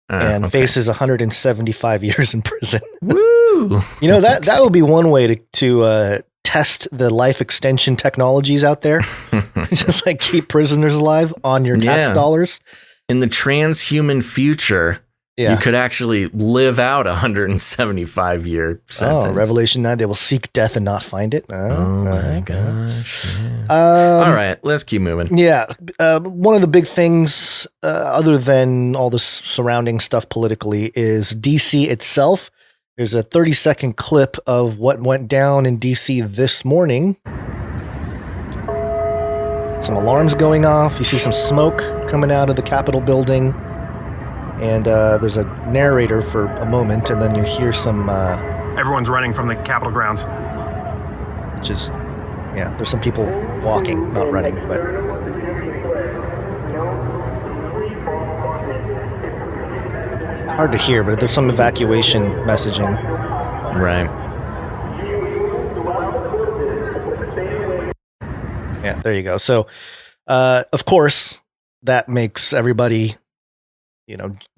[SPEAKER 1] And faces 175 years in prison.
[SPEAKER 4] Woo!
[SPEAKER 1] That would be one way to test the life extension technologies out there. Just like keep prisoners alive on your tax dollars.
[SPEAKER 4] In the transhuman future, you could actually live out 175-year sentence.
[SPEAKER 1] Oh, Revelation 9, they will seek death and not find it.
[SPEAKER 4] Oh my gosh. All right, let's keep moving.
[SPEAKER 1] Yeah. One of the big things, other than all the surrounding stuff politically, is DC itself. There's a 30-second clip of what went down in DC this morning. Some alarms going off. You see some smoke coming out of the Capitol building. And there's a narrator for a moment, and then you hear some...
[SPEAKER 5] Everyone's running from the Capitol grounds.
[SPEAKER 1] Which is... there's some people walking, not running, but... Hard to hear, but there's some evacuation messaging.
[SPEAKER 4] Right.
[SPEAKER 1] Yeah, there you go. So, of course, that makes everybody...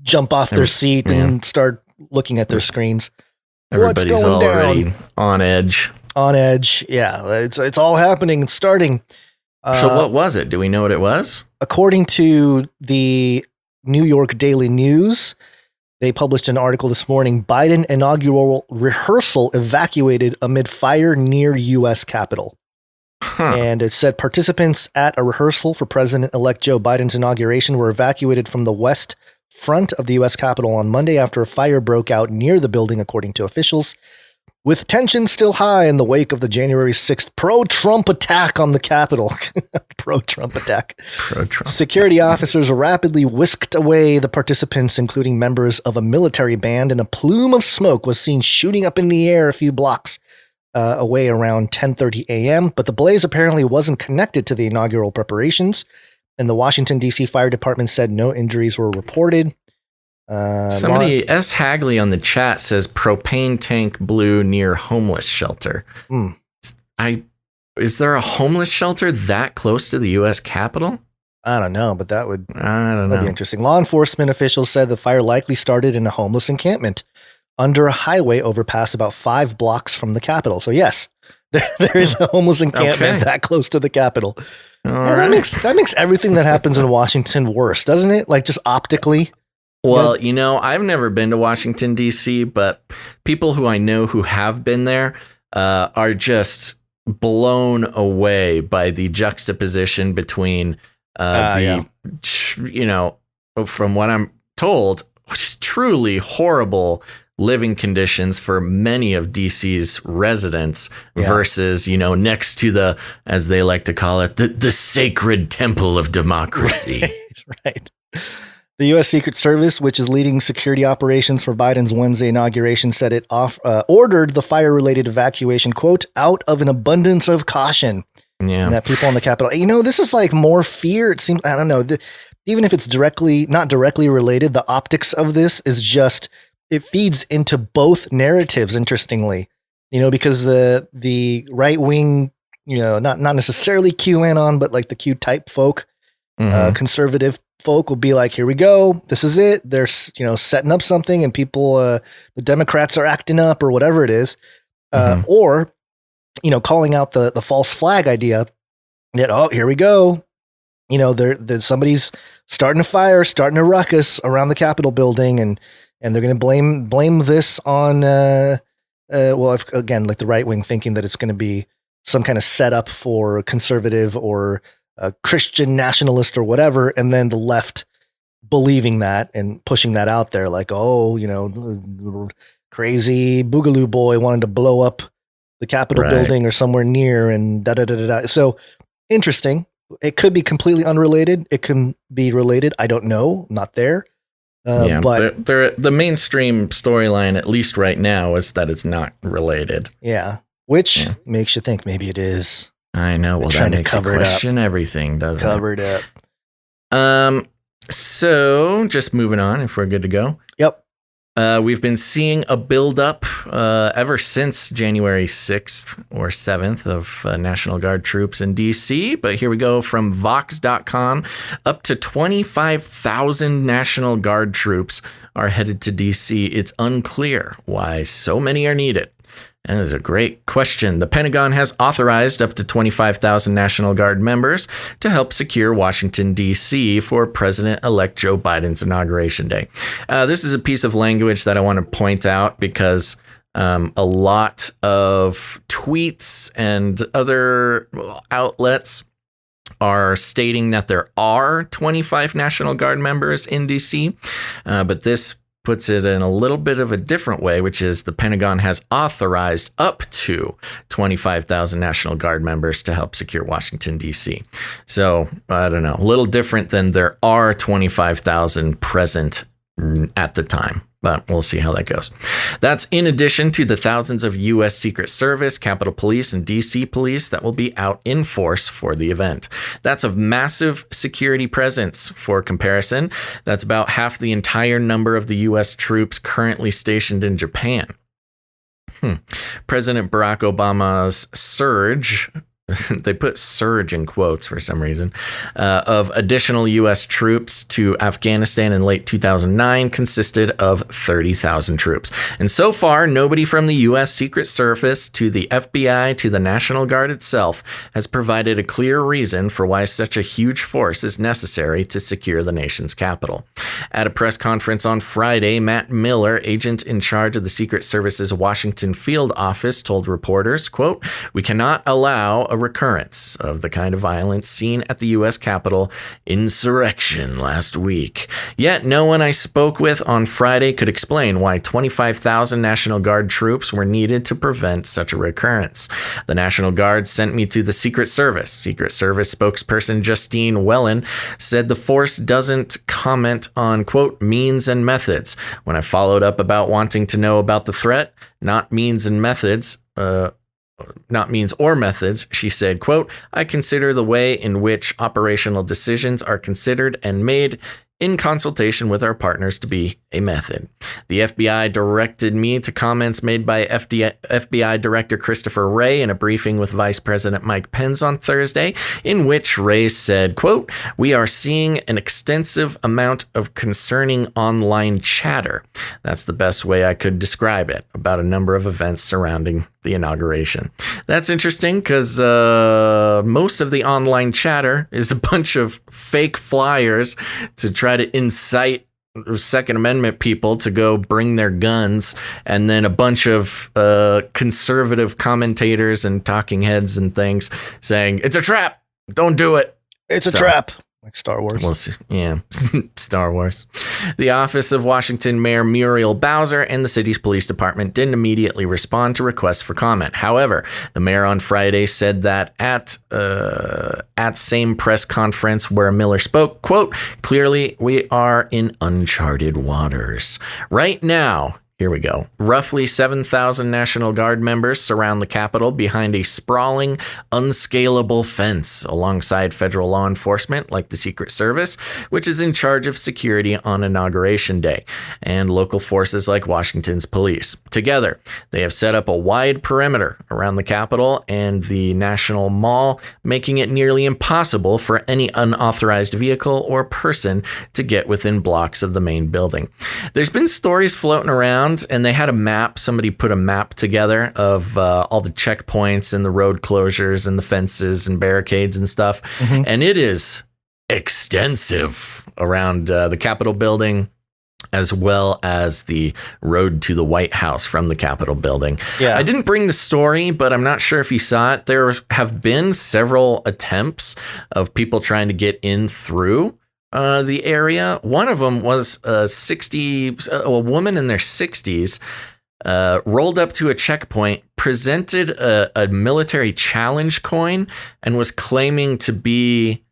[SPEAKER 1] jump off their seat and start looking at their screens.
[SPEAKER 4] Everybody's
[SPEAKER 1] What's going
[SPEAKER 4] already
[SPEAKER 1] down?
[SPEAKER 4] On edge.
[SPEAKER 1] On edge. Yeah, it's all happening and starting.
[SPEAKER 4] So what was it? Do we know what it was?
[SPEAKER 1] According to the New York Daily News, they published an article this morning. Biden inaugural rehearsal evacuated amid fire near U.S. Capitol. And it said participants at a rehearsal for President-elect Joe Biden's inauguration were evacuated from the west front of the U.S. Capitol on Monday after a fire broke out near the building, according to officials. With tension still high in the wake of the January 6th pro-Trump attack on the Capitol. Pro-Trump attack.
[SPEAKER 4] Pro-Trump.
[SPEAKER 1] Security officers rapidly whisked away the participants, including members of a military band, and a plume of smoke was seen shooting up in the air a few blocks away around 10:30 a.m. But the blaze apparently wasn't connected to the inaugural preparations, and the Washington, D.C. Fire Department said no injuries were reported.
[SPEAKER 4] Somebody, S. Hagley on the chat says propane tank blew near homeless shelter. Is there a homeless shelter that close to the U.S. Capitol?
[SPEAKER 1] I don't know, but that'd be interesting. Law enforcement officials said the fire likely started in a homeless encampment under a highway overpass about 5 blocks from the Capitol. So yes, there is a homeless encampment that close to the Capitol. And that makes everything that happens in Washington worse, doesn't it? Like just optically.
[SPEAKER 4] Well, I've never been to Washington, D.C., but people who I know who have been there are just blown away by the juxtaposition between from what I'm told, truly horrible living conditions for many of DC's residents versus, next to the, as they like to call it, the sacred temple of democracy.
[SPEAKER 1] Right. The U.S. Secret Service, which is leading security operations for Biden's Wednesday inauguration, said it ordered the fire-related evacuation, quote, out of an abundance of caution.
[SPEAKER 4] Yeah.
[SPEAKER 1] And that people on the Capitol, this is like more fear. It seems, I don't know, even if it's not directly related, the optics of this is just, it feeds into both narratives, interestingly, because the right wing, not necessarily QAnon, but like the Q type folk, conservative folk will be like, here we go. This is it. They're, setting up something and people, the Democrats are acting up or whatever it is. Or, calling out the false flag idea that, oh, here we go. Somebody's starting a fire, starting a ruckus around the Capitol building and they're going to blame this on, like the right wing thinking that it's going to be some kind of setup for conservative or Christian nationalist or whatever, and then the left believing that and pushing that out there like, oh, crazy Boogaloo boy wanted to blow up the Capitol building or somewhere near and da-da-da-da-da. So interesting. It could be completely unrelated. It can be related. I don't know. Not there. But
[SPEAKER 4] the mainstream storyline, at least right now, is that it's not related.
[SPEAKER 1] Yeah. Which makes you think maybe it is.
[SPEAKER 4] I know. Well, that makes you question everything, doesn't it?
[SPEAKER 1] Cover it up.
[SPEAKER 4] So just moving on, if we're good to go.
[SPEAKER 1] Yep.
[SPEAKER 4] We've been seeing a buildup ever since January 6th or 7th of National Guard troops in D.C. But here we go from Vox.com. Up to 25,000 National Guard troops are headed to D.C. It's unclear why so many are needed. That is a great question. The Pentagon has authorized up to 25,000 National Guard members to help secure Washington, D.C. for President-elect Joe Biden's inauguration day. This is a piece of language that I want to point out because a lot of tweets and other outlets are stating that there are 25 National Guard members in D.C., but this puts it in a little bit of a different way, which is the Pentagon has authorized up to 25,000 National Guard members to help secure Washington, D.C. So, I don't know, a little different than there are 25,000 present at the time. But we'll see how that goes. That's in addition to the thousands of U.S. Secret Service, Capitol Police, and D.C. Police that will be out in force for the event. That's a massive security presence. For comparison, that's about half the entire number of the U.S. troops currently stationed in Japan. President Barack Obama's surge, they put surge in quotes for some reason, of additional U.S. troops to Afghanistan in late 2009 consisted of 30,000 troops. And so far, nobody from the U.S. Secret Service to the FBI to the National Guard itself has provided a clear reason for why such a huge force is necessary to secure the nation's capital. At a press conference on Friday, Matt Miller, agent in charge of the Secret Service's Washington field office, told reporters, quote, "We cannot allow a recurrence of the kind of violence seen at the U.S. Capitol insurrection last week. Yet no one I spoke with on Friday could explain why 25,000 National Guard troops were needed to prevent such a recurrence. The National Guard sent me to the Secret Service. Secret Service spokesperson Justine Wellen said the force doesn't comment on, quote, means and methods. When I followed up about wanting to know about the threat, not means or methods, she said, quote, I consider the way in which operational decisions are considered and made in consultation with our partners to be a method. The FBI directed me to comments made by FBI Director Christopher Wray in a briefing with Vice President Mike Pence on Thursday, in which Wray said, quote, we are seeing an extensive amount of concerning online chatter. That's the best way I could describe it, about a number of events surrounding the inauguration. That's interesting because most of the online chatter is a bunch of fake flyers to try to incite Second Amendment people to go bring their guns, and then a bunch of conservative commentators and talking heads and things saying, it's a trap, don't do it.
[SPEAKER 1] It's a trap. Like Star Wars.
[SPEAKER 4] We'll see. Yeah, Star Wars. The office of Washington Mayor Muriel Bowser and the city's police department didn't immediately respond to requests for comment. However, the mayor on Friday said that at same press conference where Miller spoke, quote, clearly we are in uncharted waters. Right now, here we go. Roughly 7,000 National Guard members surround the Capitol behind a sprawling, unscalable fence alongside federal law enforcement like the Secret Service, which is in charge of security on Inauguration Day, and local forces like Washington's police. Together, they have set up a wide perimeter around the Capitol and the National Mall, making it nearly impossible for any unauthorized vehicle or person to get within blocks of the main building. There's been stories floating around, and they had a map. Somebody put a map together of all the checkpoints and the road closures and the fences and barricades and stuff. Mm-hmm. And it is extensive around the Capitol building, as well as the road to the White House from the Capitol building. Yeah. I didn't bring the story, but I'm not sure if you saw it. There have been several attempts of people trying to get in through the area. One of them was a woman in their 60s, rolled up to a checkpoint, presented a military challenge coin, and was claiming to be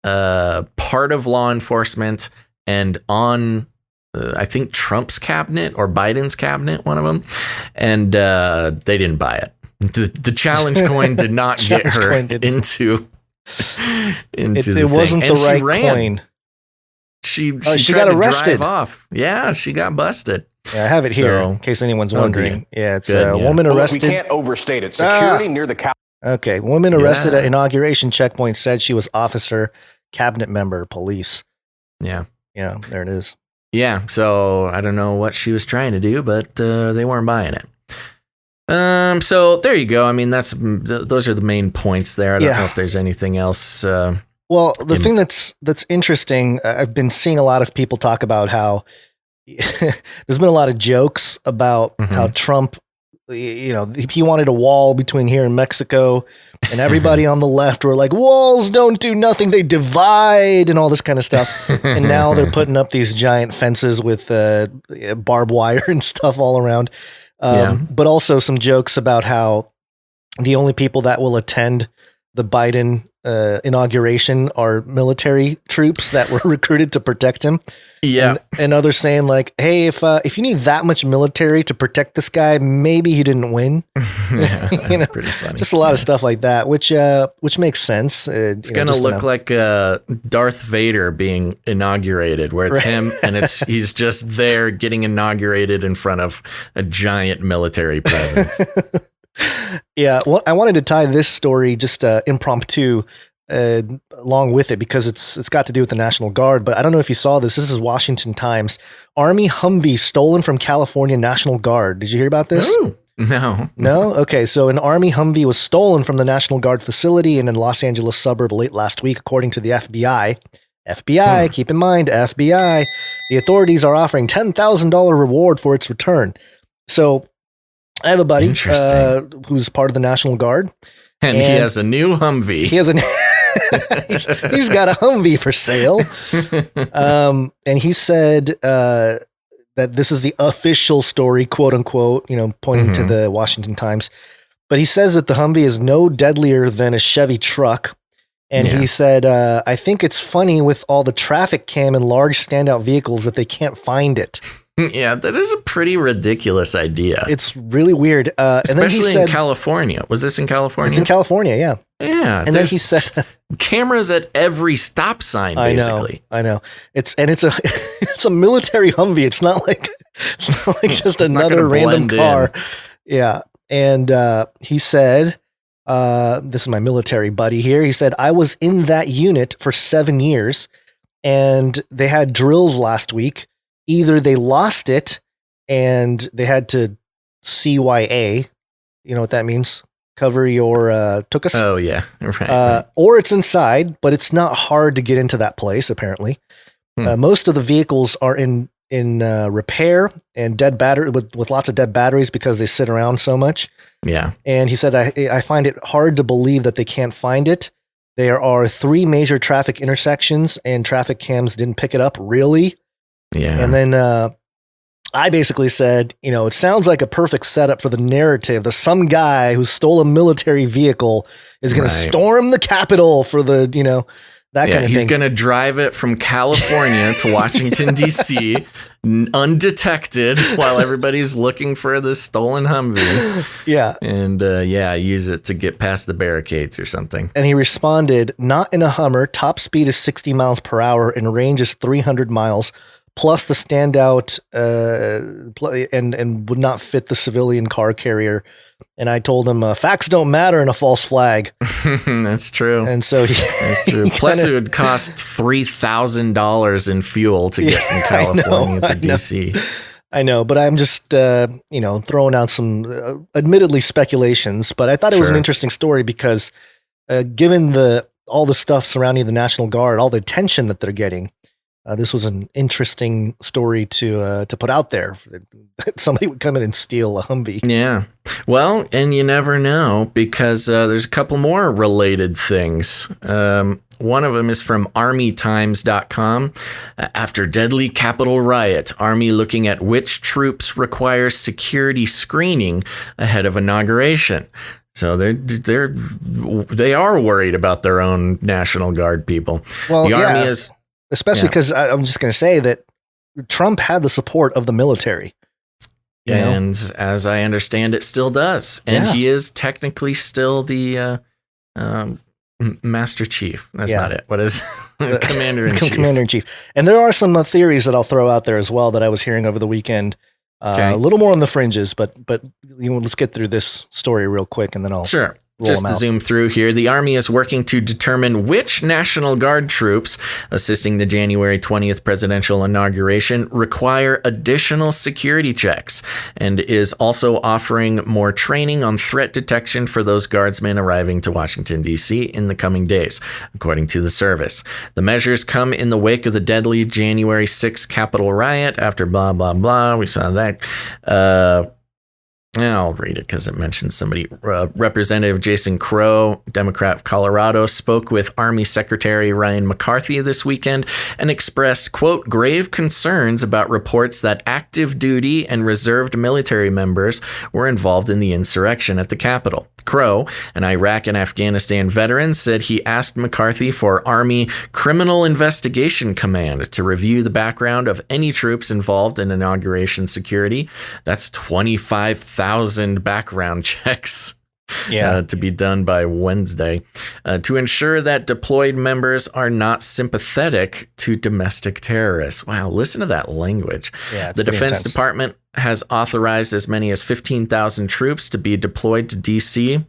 [SPEAKER 4] part of law enforcement and on, I think, Trump's cabinet or Biden's cabinet, one of them. And they didn't buy it. The challenge coin did not get her into
[SPEAKER 1] it wasn't the right coin.
[SPEAKER 4] She got arrested. Drive off. Yeah, she got busted.
[SPEAKER 1] Yeah, I have it here in case anyone's wondering. Yeah, it's a woman arrested.
[SPEAKER 6] We can't overstate it. Security near the Capitol.
[SPEAKER 1] Okay, woman arrested at inauguration checkpoint said she was officer, cabinet member, police.
[SPEAKER 4] Yeah.
[SPEAKER 1] Yeah, there it is.
[SPEAKER 4] Yeah, so I don't know what she was trying to do, but they weren't buying it. So there you go. I mean, those are the main points there. I don't know if there's anything else.
[SPEAKER 1] Well, the thing that's interesting, I've been seeing a lot of people talk about how there's been a lot of jokes about how Trump, he wanted a wall between here and Mexico, and everybody on the left were like, walls don't do nothing, they divide, and all this kind of stuff. And now they're putting up these giant fences with barbed wire and stuff all around. But also some jokes about how the only people that will attend the Biden inauguration are military troops that were recruited to protect him.
[SPEAKER 4] Yeah.
[SPEAKER 1] And others saying like, hey, if you need that much military to protect this guy, maybe he didn't win.
[SPEAKER 4] That's pretty funny.
[SPEAKER 1] Just a lot of stuff like that, which makes sense.
[SPEAKER 4] It's going to look like Darth Vader being inaugurated, where it's him and he's just there getting inaugurated in front of a giant military presence.
[SPEAKER 1] Yeah, well, I wanted to tie this story just impromptu along with it because it's got to do with the National Guard. But I don't know if you saw this. This is Washington Times. Army Humvee stolen from California National Guard. Did you hear about this?
[SPEAKER 4] Ooh, no.
[SPEAKER 1] No? Okay, so an Army Humvee was stolen from the National Guard facility in a Los Angeles suburb late last week, according to the FBI. FBI, keep in mind, FBI. The authorities are offering $10,000 reward for its return. So I have a buddy who's part of the National Guard.
[SPEAKER 4] And he has a new Humvee.
[SPEAKER 1] He has he's got a Humvee for sale. And he said that this is the official story, quote unquote, pointing to the Washington Times. But he says that the Humvee is no deadlier than a Chevy truck. And he said, I think it's funny with all the traffic cam and large standout vehicles that they can't find it.
[SPEAKER 4] Yeah, that is a pretty ridiculous idea.
[SPEAKER 1] It's really weird.
[SPEAKER 4] Especially in California. Was this in California?
[SPEAKER 1] It's in California, yeah.
[SPEAKER 4] Yeah.
[SPEAKER 1] And then he said
[SPEAKER 4] cameras at every stop sign, basically.
[SPEAKER 1] I know. It's a military Humvee. It's not like just another random car. Yeah. And he said, this is my military buddy here. He said, I was in that unit for 7 years and they had drills last week. Either they lost it and they had to CYA, you know what that means? Cover your tuchus.
[SPEAKER 4] Oh, yeah. Right.
[SPEAKER 1] Or it's inside, but it's not hard to get into that place, apparently. Most of the vehicles are in repair and dead battery with lots of dead batteries because they sit around so much.
[SPEAKER 4] Yeah.
[SPEAKER 1] And he said, I find it hard to believe that they can't find it. There are 3 major traffic intersections and traffic cams didn't pick it up. Really?
[SPEAKER 4] Yeah.
[SPEAKER 1] And then I basically said, it sounds like a perfect setup for the narrative that some guy who stole a military vehicle is going to storm the Capitol for the, that kind of thing.
[SPEAKER 4] He's going to drive it from California to Washington, D.C. undetected while everybody's looking for this stolen Humvee.
[SPEAKER 1] Yeah.
[SPEAKER 4] And use it to get past the barricades or something.
[SPEAKER 1] And he responded, not in a Hummer. Top speed is 60 miles per hour and range is 300 miles. Plus the standout and would not fit the civilian car carrier. And I told him facts don't matter in a false flag.
[SPEAKER 4] That's true.
[SPEAKER 1] And so
[SPEAKER 4] that's true. Plus it would cost $3,000 in fuel to get from California to DC.
[SPEAKER 1] I know, but I'm just throwing out some admittedly speculations. But I thought it was an interesting story because given all the stuff surrounding the National Guard, all the attention that they're getting. This was an interesting story to put out there. Somebody would come in and steal a Humvee.
[SPEAKER 4] Yeah. Well, and you never know because there's a couple more related things. One of them is from armytimes.com. After deadly Capitol riot, Army looking at which troops require security screening ahead of inauguration. So they are worried about their own National Guard people.
[SPEAKER 1] Well,
[SPEAKER 4] the Army is.
[SPEAKER 1] Especially because I'm just going to say that Trump had the support of the military.
[SPEAKER 4] And as I understand it, still does. And he is technically still the Master Chief. That's not it. What is Commander-in-Chief?
[SPEAKER 1] Commander-in-Chief. And there are some theories that I'll throw out there as well that I was hearing over the weekend. A little more on the fringes, but let's get through this story real quick and then I'll...
[SPEAKER 4] Sure. Just to zoom through here, the Army is working to determine which National Guard troops assisting the January 20th presidential inauguration require additional security checks and is also offering more training on threat detection for those guardsmen arriving to Washington, D.C. in the coming days, according to the service. The measures come in the wake of the deadly January 6th Capitol riot after blah, blah, blah. We saw that. I'll read it because it mentions somebody. Representative Jason Crow, Democrat of Colorado, spoke with Army Secretary Ryan McCarthy this weekend and expressed, quote, grave concerns about reports that active duty and reserved military members were involved in the insurrection at the Capitol. Crow, an Iraq and Afghanistan veteran, said he asked McCarthy for Army Criminal Investigation Command to review the background of any troops involved in inauguration security. That's 25,000 background checks to be done by Wednesday to ensure that deployed members are not sympathetic to domestic terrorists. Wow, listen to that language.
[SPEAKER 1] Yeah,
[SPEAKER 4] the Defense Department has authorized as many as 15,000 troops to be deployed to D.C.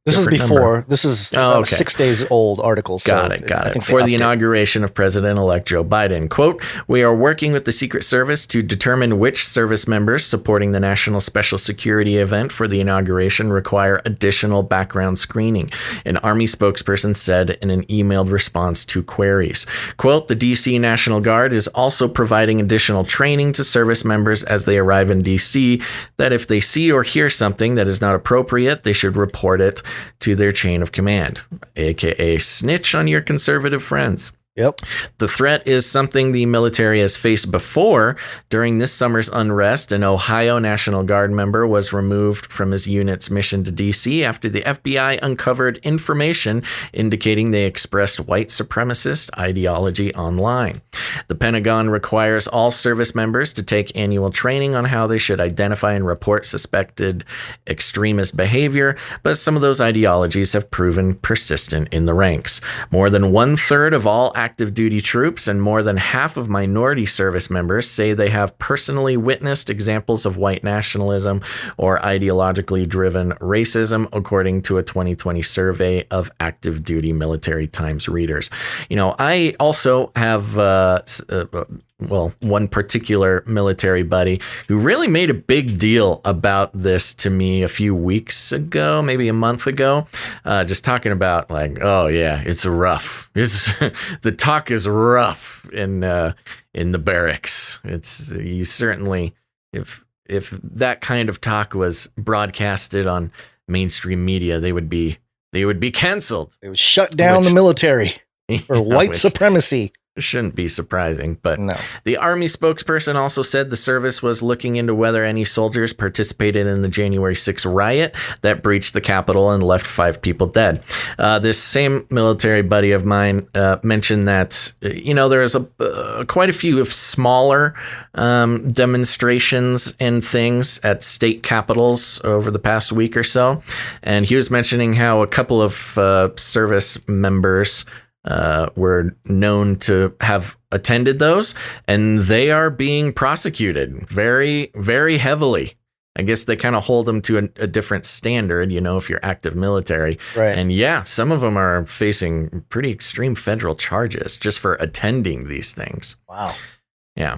[SPEAKER 1] This is before. Number. This is a 6 days old article. So
[SPEAKER 4] got it. For the inauguration of President-elect Joe Biden. Quote, we are working with the Secret Service to determine which service members supporting the National Special Security event for the inauguration require additional background screening, an Army spokesperson said in an emailed response to queries. Quote, the D.C. National Guard is also providing additional training to service members as they arrive in D.C. that if they see or hear something that is not appropriate, they should report it to their chain of command, aka snitch on your conservative friends.
[SPEAKER 1] Yep.
[SPEAKER 4] The threat is something the military has faced before. During this summer's unrest, an Ohio National Guard member was removed from his unit's mission to D.C. after the FBI uncovered information indicating they expressed white supremacist ideology online. The Pentagon requires all service members to take annual training on how they should identify and report suspected extremist behavior, but some of those ideologies have proven persistent in the ranks. More than 1/3 of all active duty troops and more than half of minority service members say they have personally witnessed examples of white nationalism or ideologically driven racism, according to a 2020 survey of active duty Military Times readers. You know, I also have one particular military buddy who really made a big deal about this to me a few weeks ago, maybe a month ago, just talking about like, oh yeah, it's rough. The talk is rough in the barracks. It's you certainly, if that kind of talk was broadcasted on mainstream media, they would be canceled.
[SPEAKER 1] It would shut down the military for white supremacy.
[SPEAKER 4] Shouldn't be surprising, but
[SPEAKER 1] no.
[SPEAKER 4] The Army spokesperson also said the service was looking into whether any soldiers participated in the January 6th riot that breached the Capitol and left 5 people dead. This same military buddy of mine mentioned that, there's quite a few of smaller demonstrations and things at state capitals over the past week or so. And he was mentioning how a couple of service members were known to have attended those, and they are being prosecuted very, very heavily. I guess they kind of hold them to a different standard, if you're active military.
[SPEAKER 1] Right.
[SPEAKER 4] And yeah, some of them are facing pretty extreme federal charges just for attending these things.
[SPEAKER 1] Wow.
[SPEAKER 4] Yeah.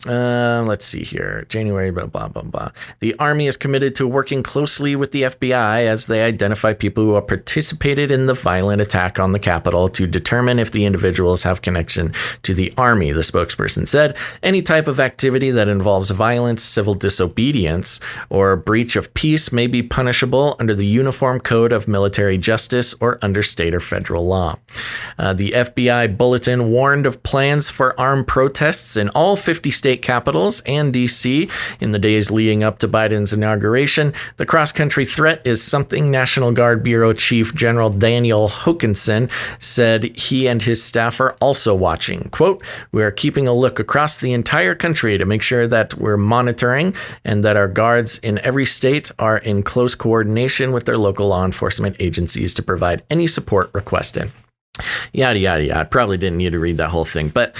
[SPEAKER 4] Let's see here. January, blah, blah, blah, blah. The Army is committed to working closely with the FBI as they identify people who have participated in the violent attack on the Capitol to determine if the individuals have connection to the Army, the spokesperson said. Any type of activity that involves violence, civil disobedience, or breach of peace may be punishable under the Uniform Code of Military Justice or under state or federal law. The FBI bulletin warned of plans for armed protests in all 50 state capitals and D.C. in the days leading up to Biden's inauguration. The cross-country threat is something National Guard Bureau Chief General Daniel Hokanson said he and his staff are also watching. Quote, "We are keeping a look across the entire country to make sure that we're monitoring and that our guards in every state are in close coordination with their local law enforcement agencies to provide any support requested." Yada, yada, yada. I probably didn't need to read that whole thing, but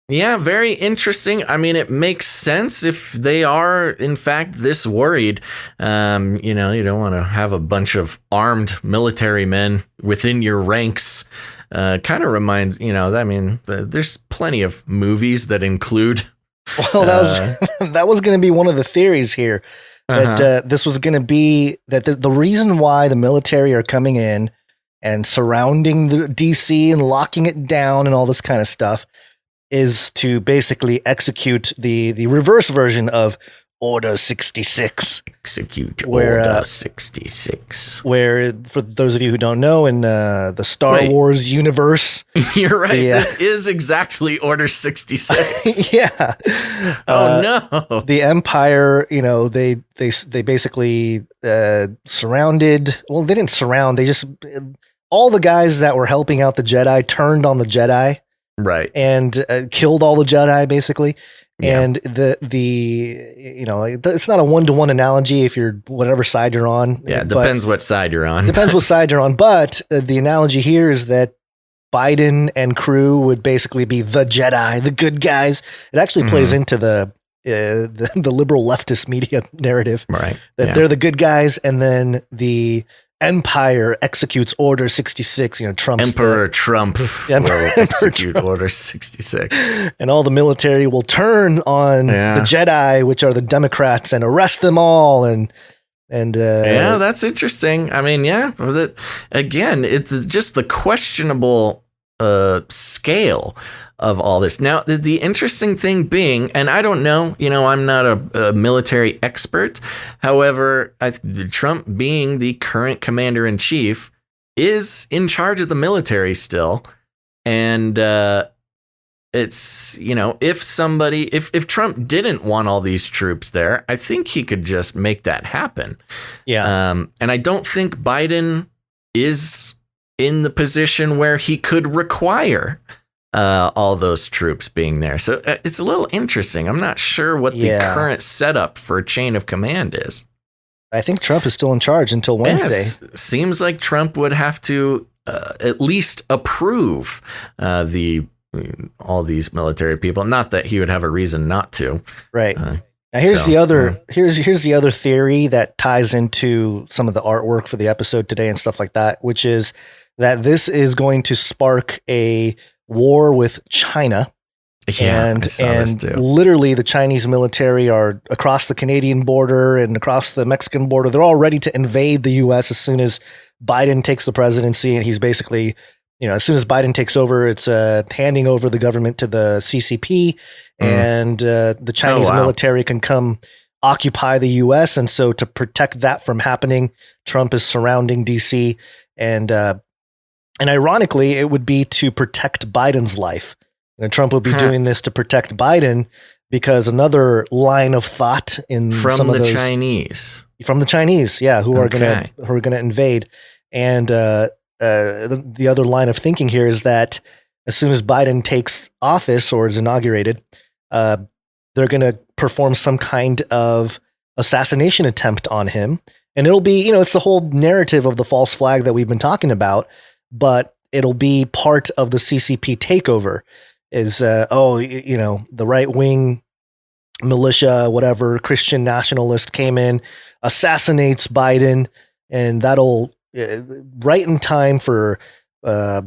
[SPEAKER 4] yeah, very interesting. I mean, it makes sense if they are, in fact, this worried. You don't want to have a bunch of armed military men within your ranks. Kind of reminds, there's plenty of movies that include.
[SPEAKER 1] Well, that was going to be one of the theories here. That this was going to be that the reason why the military are coming in and surrounding the DC and locking it down and all this kind of stuff is to basically execute the reverse version of Order 66.
[SPEAKER 4] Execute Order 66.
[SPEAKER 1] Where, for those of you who don't know, in the Star Wars universe.
[SPEAKER 4] You're right. This is exactly Order 66.
[SPEAKER 1] Yeah.
[SPEAKER 4] Oh, no.
[SPEAKER 1] The Empire, they basically surrounded. Well, they didn't surround. They just, all the guys that were helping out the Jedi turned on the Jedi.
[SPEAKER 4] Right.
[SPEAKER 1] And killed all the Jedi, basically.
[SPEAKER 4] Yeah.
[SPEAKER 1] And it's not a one-to-one analogy if you're whatever side you're on.
[SPEAKER 4] Yeah, it depends what side you're on.
[SPEAKER 1] Depends what side you're on. But the analogy here is that Biden and crew would basically be the Jedi, the good guys. It actually plays into the liberal leftist media narrative.
[SPEAKER 4] Right.
[SPEAKER 1] That they're the good guys, and then the Empire executes Order 66. Trump's
[SPEAKER 4] Emperor Trump will execute
[SPEAKER 1] Trump.
[SPEAKER 4] Order 66.
[SPEAKER 1] And all the military will turn on the Jedi, which are the Democrats, and arrest them all. And
[SPEAKER 4] that's interesting. I mean, again, it's just the questionable scale of all this. Now, the interesting thing being, and I don't know, I'm not a military expert. However, Trump being the current commander in chief is in charge of the military still. And it's, if Trump didn't want all these troops there, I think he could just make that happen.
[SPEAKER 1] Yeah.
[SPEAKER 4] And I don't think Biden is in the position where he could require all those troops being there. So it's a little interesting. I'm not sure what the current setup for chain of command is.
[SPEAKER 1] I think Trump is still in charge until Wednesday.
[SPEAKER 4] Yes. Seems like Trump would have to at least approve all these military people. Not that he would have a reason not to.
[SPEAKER 1] Right. Now here's the other theory that ties into some of the artwork for the episode today and stuff like that, which is that this is going to spark a war with China.
[SPEAKER 4] Yeah,
[SPEAKER 1] and literally the Chinese military are across the Canadian border and across the Mexican border. They're all ready to invade the U.S. as soon as Biden takes the presidency. And he's basically, as soon as Biden takes over, it's handing over the government to the CCP and the Chinese military can come occupy the U.S. And so to protect that from happening, Trump is surrounding D.C. And ironically, it would be to protect Biden's life. Trump would be doing this to protect Biden because another line of thought from the Chinese, who are going to invade. And the other line of thinking here is that as soon as Biden takes office or is inaugurated, they're going to perform some kind of assassination attempt on him. And it'll be, it's the whole narrative of the false flag that we've been talking about, but it'll be part of the CCP takeover. Is the right wing militia, whatever, Christian nationalist came in, assassinates Biden, and that'll right in time for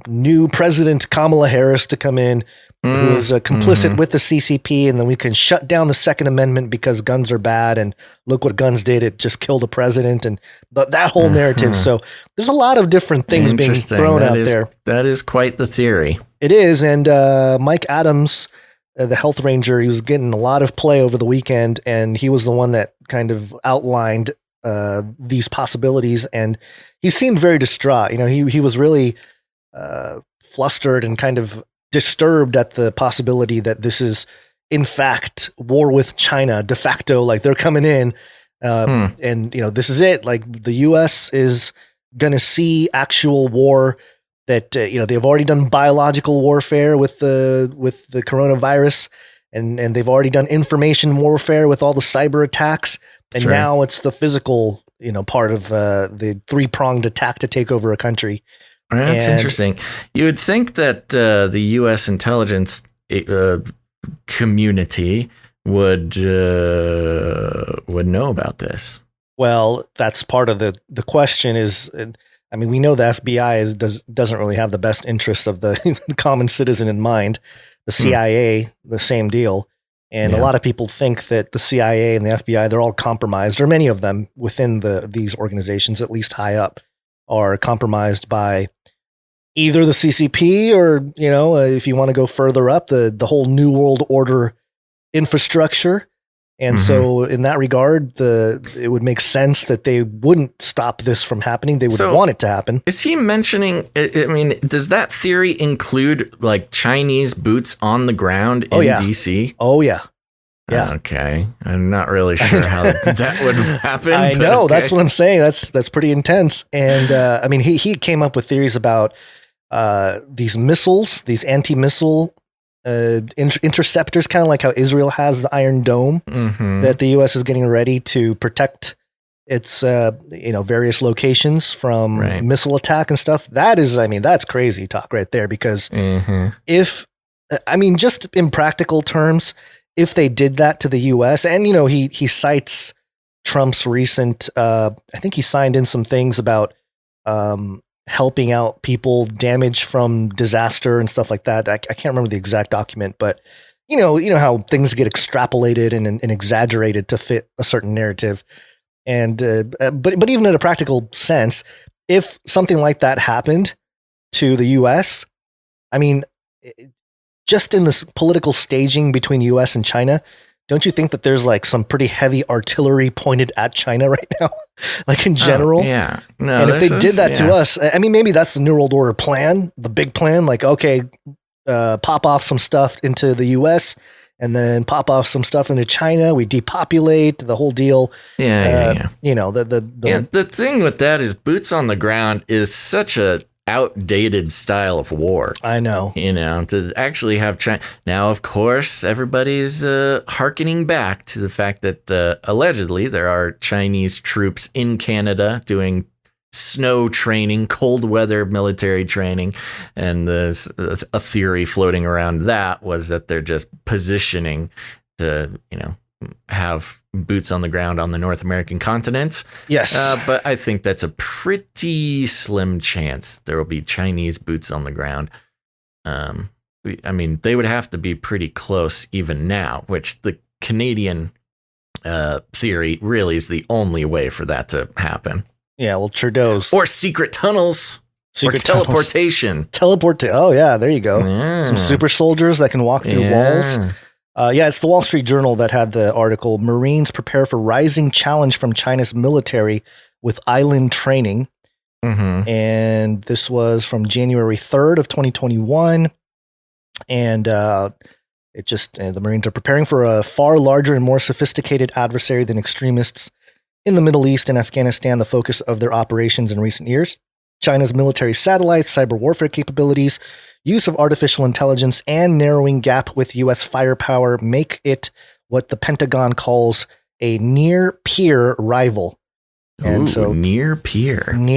[SPEAKER 1] new President Kamala Harris to come in, who is complicit with the CCP, and then we can shut down the Second Amendment because guns are bad, and look what guns did, it just killed a president, and that whole narrative. So there's a lot of different things being thrown out there.
[SPEAKER 4] That is quite the theory.
[SPEAKER 1] It is, and Mike Adams, the health ranger, he was getting a lot of play over the weekend, and he was the one that kind of outlined these possibilities, and he seemed very distraught. He was really flustered and kind of disturbed at the possibility that this is, in fact, war with China de facto, like they're coming in, and this is it. Like the U.S. is going to see actual war. That they've already done biological warfare with the coronavirus, and they've already done information warfare with all the cyber attacks, and now it's the physical part of the 3-pronged attack to take over a country.
[SPEAKER 4] That's interesting. You would think that the U.S. intelligence community would know about this.
[SPEAKER 1] Well, that's part of the question is. I mean, we know the FBI doesn't really have the best interest of the common citizen in mind. The CIA, the same deal. And a lot of people think that the CIA and the FBI, they're all compromised, or many of them within these organizations, at least high up, are compromised by either the CCP or, if you want to go further up, the whole New World Order infrastructure. And so in that regard, it would make sense that they wouldn't stop this from happening. They would want it to happen.
[SPEAKER 4] Is he mentioning, does that theory include like Chinese boots on the ground in DC?
[SPEAKER 1] Oh, yeah. Yeah.
[SPEAKER 4] Okay. I'm not really sure how that would happen.
[SPEAKER 1] I know. Okay. That's what I'm saying. That's pretty intense. And he came up with theories about these missiles, these anti-missile interceptors, kind of like how Israel has the Iron Dome, that the U.S. is getting ready to protect its various locations from missile attack and stuff. That's crazy talk right there, because just in practical terms, if they did that to the U.S. and he cites Trump's recent I think he signed in some things about helping out people damaged from disaster and stuff like that. I can't remember the exact document, but you know how things get extrapolated and exaggerated to fit a certain narrative. And but even in a practical sense, if something like that happened to the U.S., I mean, just in this political staging between U.S. and China, don't you think that there's like some pretty heavy artillery pointed at China right now? Like in general?
[SPEAKER 4] Yeah. No,
[SPEAKER 1] and if they did that to us, I mean, maybe that's the New World Order plan, the big plan. Like, okay, pop off some stuff into the U.S. and then pop off some stuff into China. We depopulate the whole deal.
[SPEAKER 4] Yeah.
[SPEAKER 1] You know,
[SPEAKER 4] the thing with that is boots on the ground is such a outdated style of war.
[SPEAKER 1] I know.
[SPEAKER 4] You know, to actually have China. Now, of course, everybody's hearkening back to the fact that allegedly there are Chinese troops in Canada doing snow training, cold weather military training. And there's a theory floating around that was that they're just positioning to, you know, have boots on the ground on the North American continent.
[SPEAKER 1] Yes.
[SPEAKER 4] But I think that's a pretty slim chance there will be Chinese boots on the ground. I mean, they would have to be pretty close even now, which the Canadian theory really is the only way for that to happen.
[SPEAKER 1] Yeah, well, Trudeau's.
[SPEAKER 4] Or secret tunnels. Or teleportation.
[SPEAKER 1] Oh, yeah, there you go.
[SPEAKER 4] Yeah.
[SPEAKER 1] Some super soldiers that can walk through walls. Yeah, it's the Wall Street Journal that had the article, Marines prepare for rising challenge from China's military with island training.
[SPEAKER 4] Mm-hmm.
[SPEAKER 1] And this was from January 3rd of 2021. And the Marines are preparing for a far larger and more sophisticated adversary than extremists in the Middle East and Afghanistan, the focus of their operations in recent years. China's military satellites, cyber warfare capabilities, use of artificial intelligence, and narrowing gap with U.S. firepower make it what the Pentagon calls a near-peer rival. And so
[SPEAKER 4] near peer.
[SPEAKER 1] And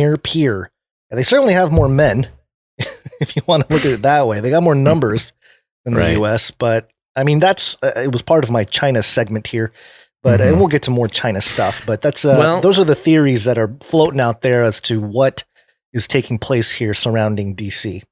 [SPEAKER 1] they certainly have more men, if you want to look at it that way. They got more numbers than the U.S., but I mean, that's it was part of my China segment here. But and we'll get to more China stuff. But that's those are the theories that are floating out there as to what is taking place here surrounding DC.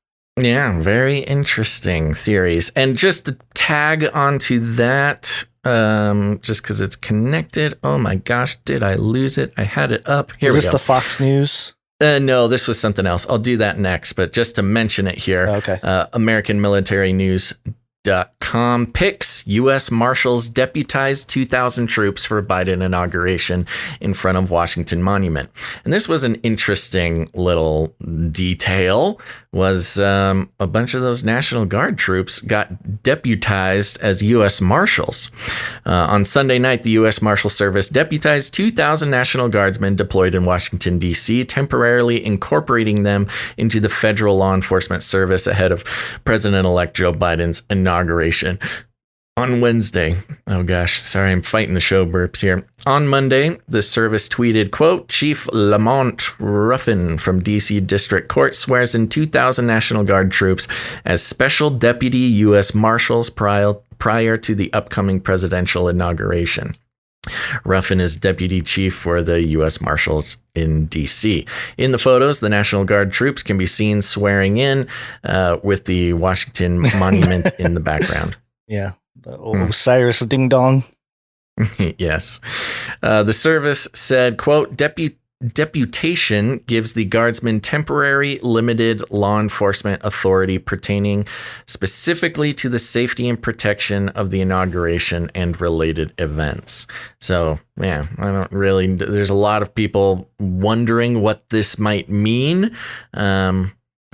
[SPEAKER 4] Yeah, very interesting theories. And just to tag onto that, just because it's connected. Oh my gosh, did I lose it? I had it up. Here we go.
[SPEAKER 1] Is this the Fox News?
[SPEAKER 4] No, this was something else. I'll do that next. But just to mention it here,
[SPEAKER 1] okay.
[SPEAKER 4] American Military News.com picks U.S. Marshals deputized 2,000 troops for Biden inauguration in front of Washington Monument. And this was an interesting little detail, was a bunch of those National Guard troops got deputized as U.S. Marshals. On Sunday night, the U.S. Marshal Service deputized 2,000 National Guardsmen deployed in Washington, D.C., temporarily incorporating them into the federal law enforcement service ahead of President-elect Joe Biden's inauguration. On Wednesday, oh gosh, sorry, I'm fighting the show burps here. On Monday, the service tweeted, quote, Chief Lamont Ruffin from D.C. District Court swears in 2,000 National Guard troops as special deputy U.S. Marshals prior to the upcoming presidential inauguration. Ruffin is deputy chief for the U.S. Marshals in D.C. In the photos, the National Guard troops can be seen swearing in with the Washington Monument in the background.
[SPEAKER 1] Yeah. Osiris Ding Dong.
[SPEAKER 4] Yes. The service said, quote, deputation gives the guardsmen temporary limited law enforcement authority pertaining specifically to the safety and protection of the inauguration and related events. So, yeah, there's a lot of people wondering what this might mean.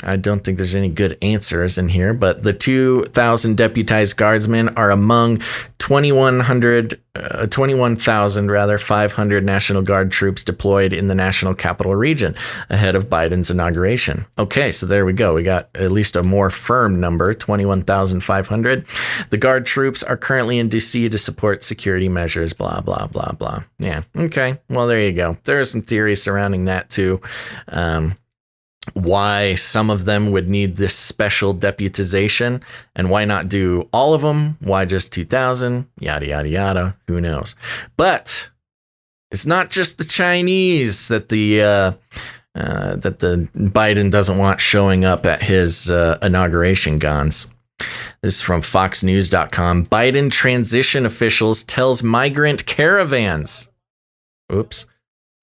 [SPEAKER 4] I don't think there's any good answers in here, but the 2,000 deputized guardsmen are among 21,500 National Guard troops deployed in the National Capital Region ahead of Biden's inauguration. Okay, so there we go. We got at least a more firm number, 21,500. The Guard troops are currently in D.C. to support security measures, blah, blah, blah, blah. Yeah, okay. Well, there you go. There are some theories surrounding that, too. Why some of them would need this special deputization and why not do all of them? Why just 2,000? Yada, yada, yada. Who knows? But it's not just the Chinese that the Biden doesn't want showing up at his inauguration, Gons. This is from FoxNews.com. Biden transition officials tells migrant caravans. Oops.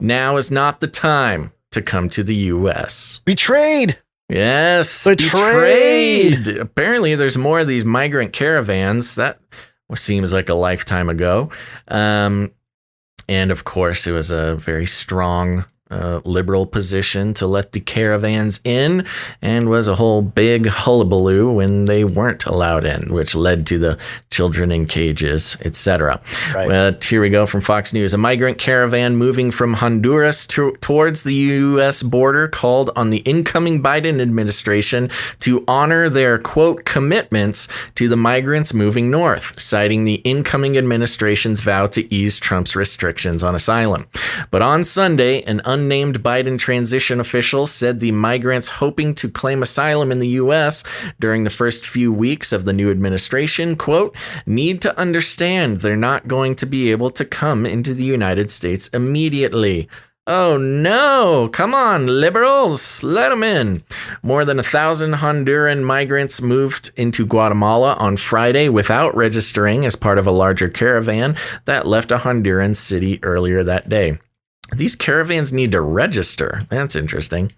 [SPEAKER 4] Now is not the time to come to the U.S.
[SPEAKER 1] Betrayed.
[SPEAKER 4] Yes.
[SPEAKER 1] Betrayed.
[SPEAKER 4] Apparently, there's more of these migrant caravans. That seems like a lifetime ago. And of course, it was a very strong liberal position to let the caravans in, and was a whole big hullabaloo when they weren't allowed in, which led to the children in cages, etc.
[SPEAKER 1] Right.
[SPEAKER 4] Here we go from Fox News. A migrant caravan moving from Honduras towards the U.S. border called on the incoming Biden administration to honor their, quote, commitments to the migrants moving north, citing the incoming administration's vow to ease Trump's restrictions on asylum. But on Sunday, an unnamed Biden transition official said the migrants hoping to claim asylum in the U.S. during the first few weeks of the new administration, quote, need to understand they're not going to be able to come into the United States immediately. Oh no, come on, liberals, let them in. More than 1,000 Honduran migrants moved into Guatemala on Friday without registering as part of a larger caravan that left a Honduran city earlier that day. These caravans need to register. That's interesting.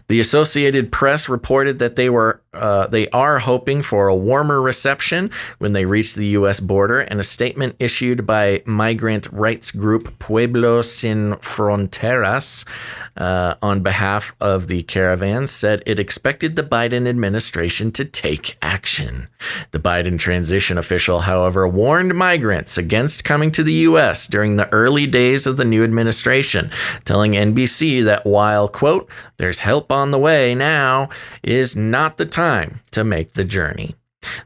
[SPEAKER 4] The Associated Press reported that they are hoping for a warmer reception when they reach the U.S. border, and a statement issued by migrant rights group Pueblos Sin Fronteras on behalf of the caravans said it expected the Biden administration to take action. The Biden transition official, however, warned migrants against coming to the U.S. during the early days of the new administration, telling NBC that while, quote, there's help on the way now, is not the time to make the journey.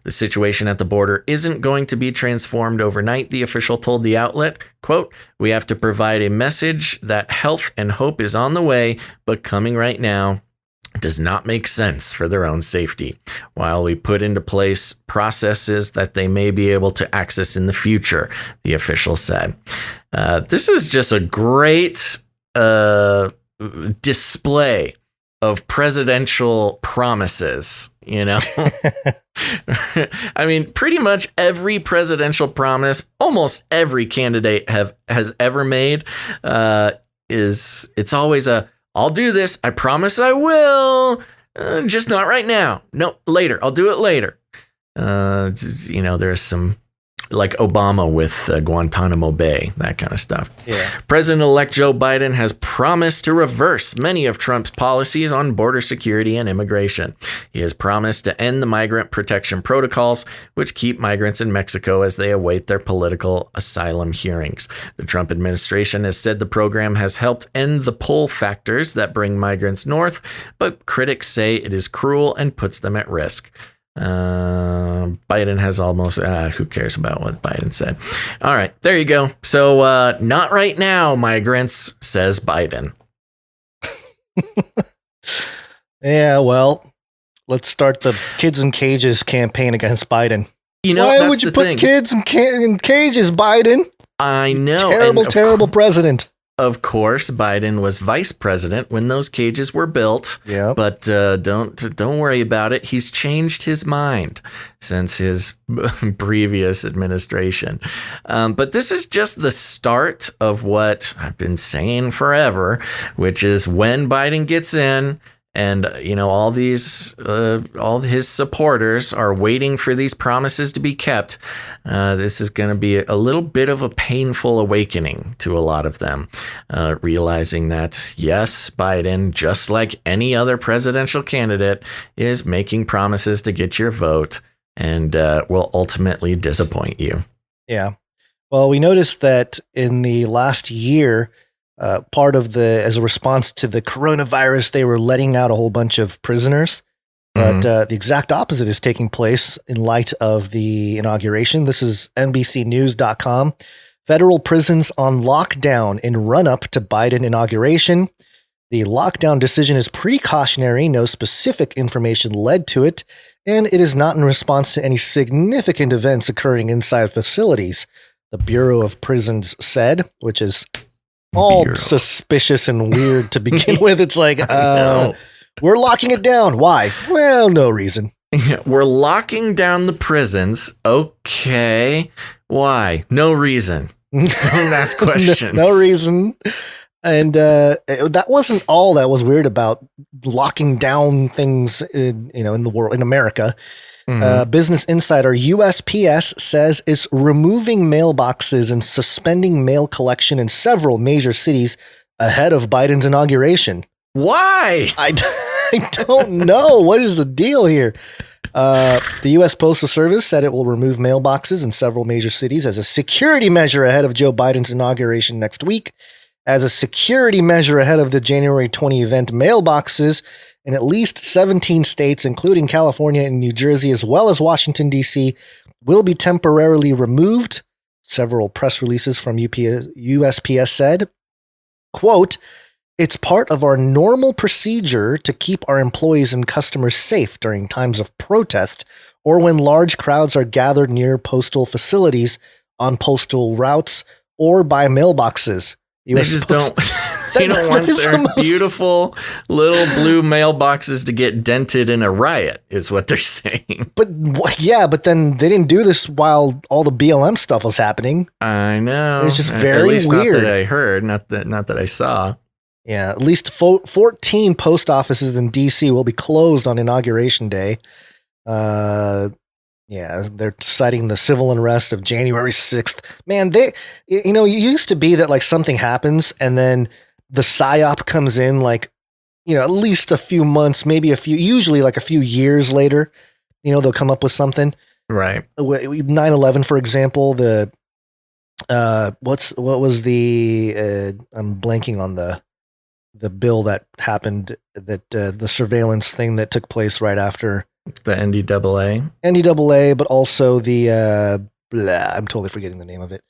[SPEAKER 4] The situation at the border isn't going to be transformed overnight, the official told the outlet. Quote, we have to provide a message that health and hope is on the way, but coming right now does not make sense for their own safety, while we put into place processes that they may be able to access in the future, the official said. This is just a great display of presidential promises, you know? I mean, pretty much every presidential promise almost every candidate has ever made it's always I'll do this, I promise I will, just not right now. No, later, I'll do it later. You know, there's some, like Obama with Guantanamo Bay, that kind of stuff.
[SPEAKER 1] Yeah.
[SPEAKER 4] President-elect Joe Biden has promised to reverse many of Trump's policies on border security and immigration. He has promised to end the migrant protection protocols, which keep migrants in Mexico as they await their political asylum hearings. The Trump administration has said the program has helped end the pull factors that bring migrants north, but critics say it is cruel and puts them at risk. Biden has almost, who cares about what Biden said? All right, there you go. So, not right now, migrants, says Biden.
[SPEAKER 1] Yeah, well, let's start the Kids in Cages campaign against Biden.
[SPEAKER 4] You know,
[SPEAKER 1] why would you put kids in cages, Biden?
[SPEAKER 4] I know.
[SPEAKER 1] Terrible president.
[SPEAKER 4] Of course, Biden was vice president when those cages were built.
[SPEAKER 1] Yeah.
[SPEAKER 4] But don't worry about it. He's changed his mind since his previous administration. But this is just the start of what I've been saying forever, which is when Biden gets in, and, you know, all his supporters are waiting for these promises to be kept. This is going to be a little bit of a painful awakening to a lot of them, realizing that, yes, Biden, just like any other presidential candidate, is making promises to get your vote and will ultimately disappoint you.
[SPEAKER 1] Yeah. Well, we noticed that in the last year, as a response to the coronavirus, they were letting out a whole bunch of prisoners. But the exact opposite is taking place in light of the inauguration. This is NBCnews.com. Federal prisons on lockdown in run-up to Biden inauguration. The lockdown decision is precautionary. No specific information led to it, and it is not in response to any significant events occurring inside facilities, the Bureau of Prisons said, which is all suspicious and weird to begin with. It's like, we're locking it down. Why? Well, no reason.
[SPEAKER 4] We're locking down the prisons. Okay. Why? No reason. Don't ask questions.
[SPEAKER 1] No reason. And that wasn't all that was weird about locking down things in the world, in America. Business Insider USPS says it's removing mailboxes and suspending mail collection in several major cities ahead of Biden's inauguration.
[SPEAKER 4] Why?
[SPEAKER 1] I don't know. What is the deal here? The U.S. Postal Service said it will remove mailboxes in several major cities as a security measure ahead of Joe Biden's inauguration next week. As a security measure ahead of the January 20 event, mailboxes in at least 17 states, including California and New Jersey, as well as Washington, D.C., will be temporarily removed. Several press releases from USPS said, quote, "It's part of our normal procedure to keep our employees and customers safe during times of protest or when large crowds are gathered near postal facilities, on postal routes, or by mailboxes."
[SPEAKER 4] They just don't. They don't want their beautiful little blue mailboxes to get dented in a riot, is what they're saying.
[SPEAKER 1] But then they didn't do this while all the BLM stuff was happening.
[SPEAKER 4] I know.
[SPEAKER 1] It's just very
[SPEAKER 4] At least
[SPEAKER 1] weird.
[SPEAKER 4] Not that I heard, not that I saw.
[SPEAKER 1] Yeah, at least 14 post offices in D.C. will be closed on Inauguration Day. Yeah, they're citing the civil unrest of January 6th. Man, it used to be that like something happens and then the PSYOP comes in like, at least a few months, usually like a few years later, they'll come up with something.
[SPEAKER 4] Right.
[SPEAKER 1] 9/11, for example, what was the, I'm blanking on the bill that happened, that the surveillance thing that took place right after.
[SPEAKER 4] The
[SPEAKER 1] NDAA, but also the I'm totally forgetting the name of it.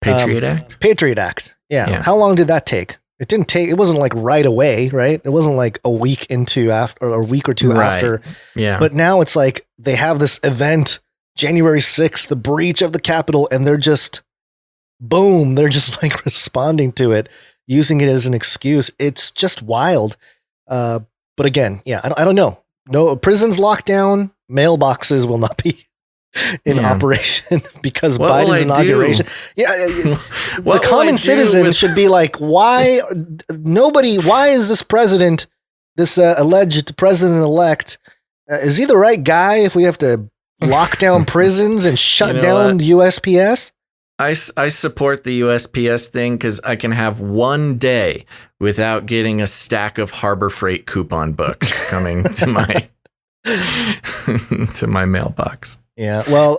[SPEAKER 4] Patriot Act.
[SPEAKER 1] Patriot Act. Yeah. How long did that take? It wasn't like right away, right? It wasn't like a week into after, or a week or two after.
[SPEAKER 4] Yeah.
[SPEAKER 1] But now it's like they have this event, January 6th, the breach of the Capitol, and they're just boom, they're just like responding to it, using it as an excuse. It's just wild. But again, I don't know. No, prisons locked down, mailboxes will not be in operation because Biden's inauguration. Yeah, the common citizen should be like, why is this president, this alleged president-elect, is he the right guy if we have to lock down prisons and shut down the USPS?
[SPEAKER 4] I support the USPS thing because I can have one day without getting a stack of Harbor Freight coupon books coming to my mailbox.
[SPEAKER 1] Yeah, well,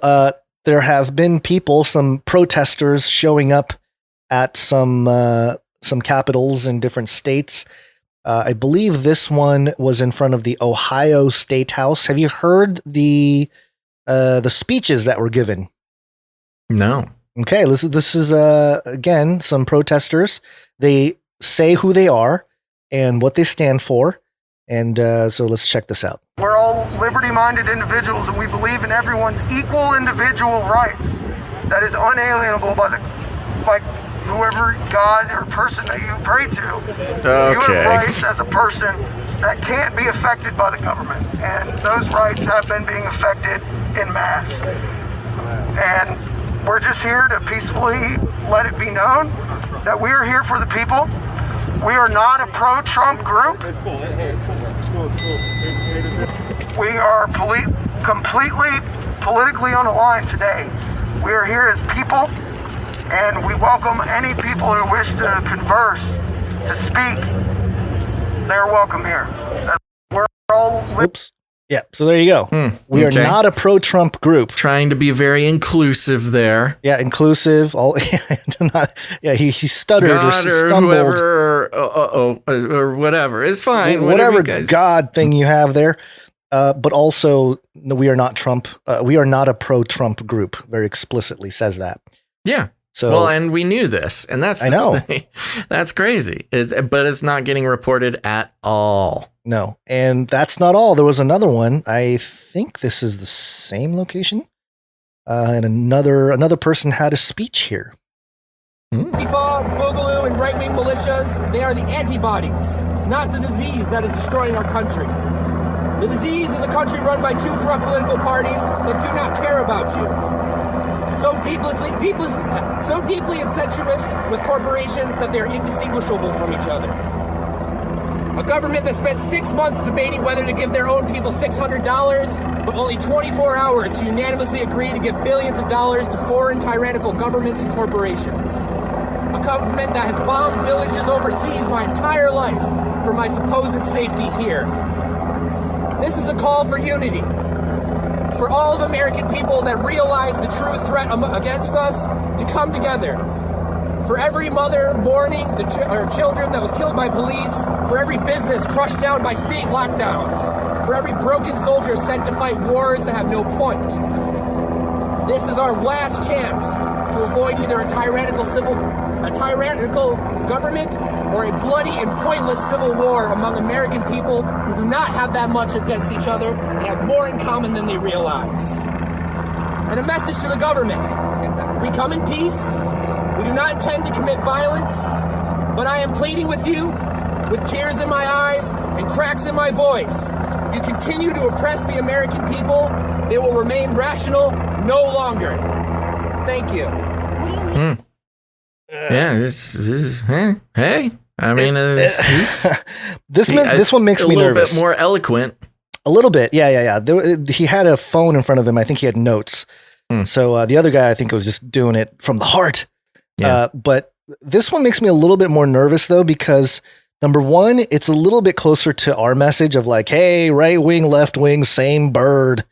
[SPEAKER 1] there have been some protesters showing up at some capitals in different states. I believe this one was in front of the Ohio State House. Have you heard the speeches that were given?
[SPEAKER 4] No.
[SPEAKER 1] Okay, this is again some protesters. They say who they are and what they stand for, and so let's check this out.
[SPEAKER 7] We're all liberty-minded individuals, and we believe in everyone's equal individual rights. That is unalienable by whoever God or person that you pray to.
[SPEAKER 4] Okay.
[SPEAKER 7] You have rights as a person that can't be affected by the government, and those rights have been being affected in mass. And we're just here to peacefully let it be known that we are here for the people. We are not a pro-Trump group. We are completely politically on the line today. We are here as people, and we welcome any people who wish to converse, to speak. They're welcome here. We're all...
[SPEAKER 1] Oops. Yeah, so there you go. We are not a pro-Trump group.
[SPEAKER 4] Trying to be very inclusive there.
[SPEAKER 1] Yeah, inclusive. He stuttered
[SPEAKER 4] God
[SPEAKER 1] or stumbled.
[SPEAKER 4] Or whatever. It's fine.
[SPEAKER 1] Whatever God thing you have there. But also, no, we are not Trump. We are not a pro-Trump group. Very explicitly says that.
[SPEAKER 4] Yeah.
[SPEAKER 1] So,
[SPEAKER 4] and we knew this, and that's that's crazy. But it's not getting reported at all.
[SPEAKER 1] No, and that's not all. There was another one. I think this is the same location, and another person had a speech here.
[SPEAKER 8] Antifa, Boogaloo, and right-wing militias—they are the antibodies, not the disease that is destroying our country. The disease is a country run by two corrupt political parties that do not care about you. so deeply incestuous with corporations that they're indistinguishable from each other. A government that spent 6 months debating whether to give their own people $600, but only 24 hours to unanimously agree to give billions of dollars to foreign tyrannical governments and corporations. A government that has bombed villages overseas my entire life for my supposed safety here. This is a call for unity. For all of American people that realize the true threat against us to come together. For every mother mourning her children that was killed by police. For every business crushed down by state lockdowns. For every broken soldier sent to fight wars that have no point. This is our last chance to avoid either a tyrannical government or a bloody and pointless civil war among American people who do not have that much against each other and have more in common than they realize. And a message to the government. We come in peace. We do not intend to commit violence, but I am pleading with you with tears in my eyes and cracks in my voice. If you continue to oppress the American people, they will remain rational no longer. Thank you.
[SPEAKER 4] Yeah, hey. I mean,
[SPEAKER 1] this one makes me nervous.
[SPEAKER 4] A little bit more eloquent.
[SPEAKER 1] A little bit, yeah. He had a phone in front of him. I think he had notes. So the other guy, I think, was just doing it from the heart. Yeah. But this one makes me a little bit more nervous, though, because number one, it's a little bit closer to our message of like, hey, right wing, left wing, same bird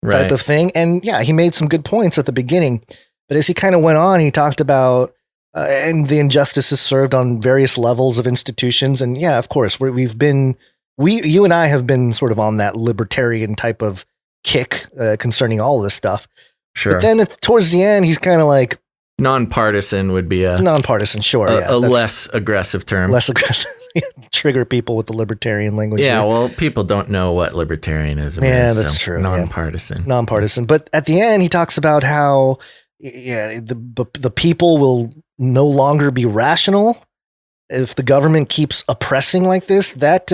[SPEAKER 1] type of thing. And yeah, he made some good points at the beginning. But as he kind of went on, he talked about and the injustices served on various levels of institutions. And yeah, of course, you and I have been sort of on that libertarian type of kick concerning all this stuff.
[SPEAKER 4] Sure.
[SPEAKER 1] But then towards the end, he's kind of like,
[SPEAKER 4] nonpartisan would be
[SPEAKER 1] nonpartisan, sure.
[SPEAKER 4] A less aggressive term.
[SPEAKER 1] Less aggressive. Trigger people with the libertarian language.
[SPEAKER 4] Yeah, well, people don't know what libertarianism is.
[SPEAKER 1] Yeah, that's true.
[SPEAKER 4] Nonpartisan.
[SPEAKER 1] Yeah. Nonpartisan. But at the end, he talks about how the people will no longer be rational if the government keeps oppressing like this. That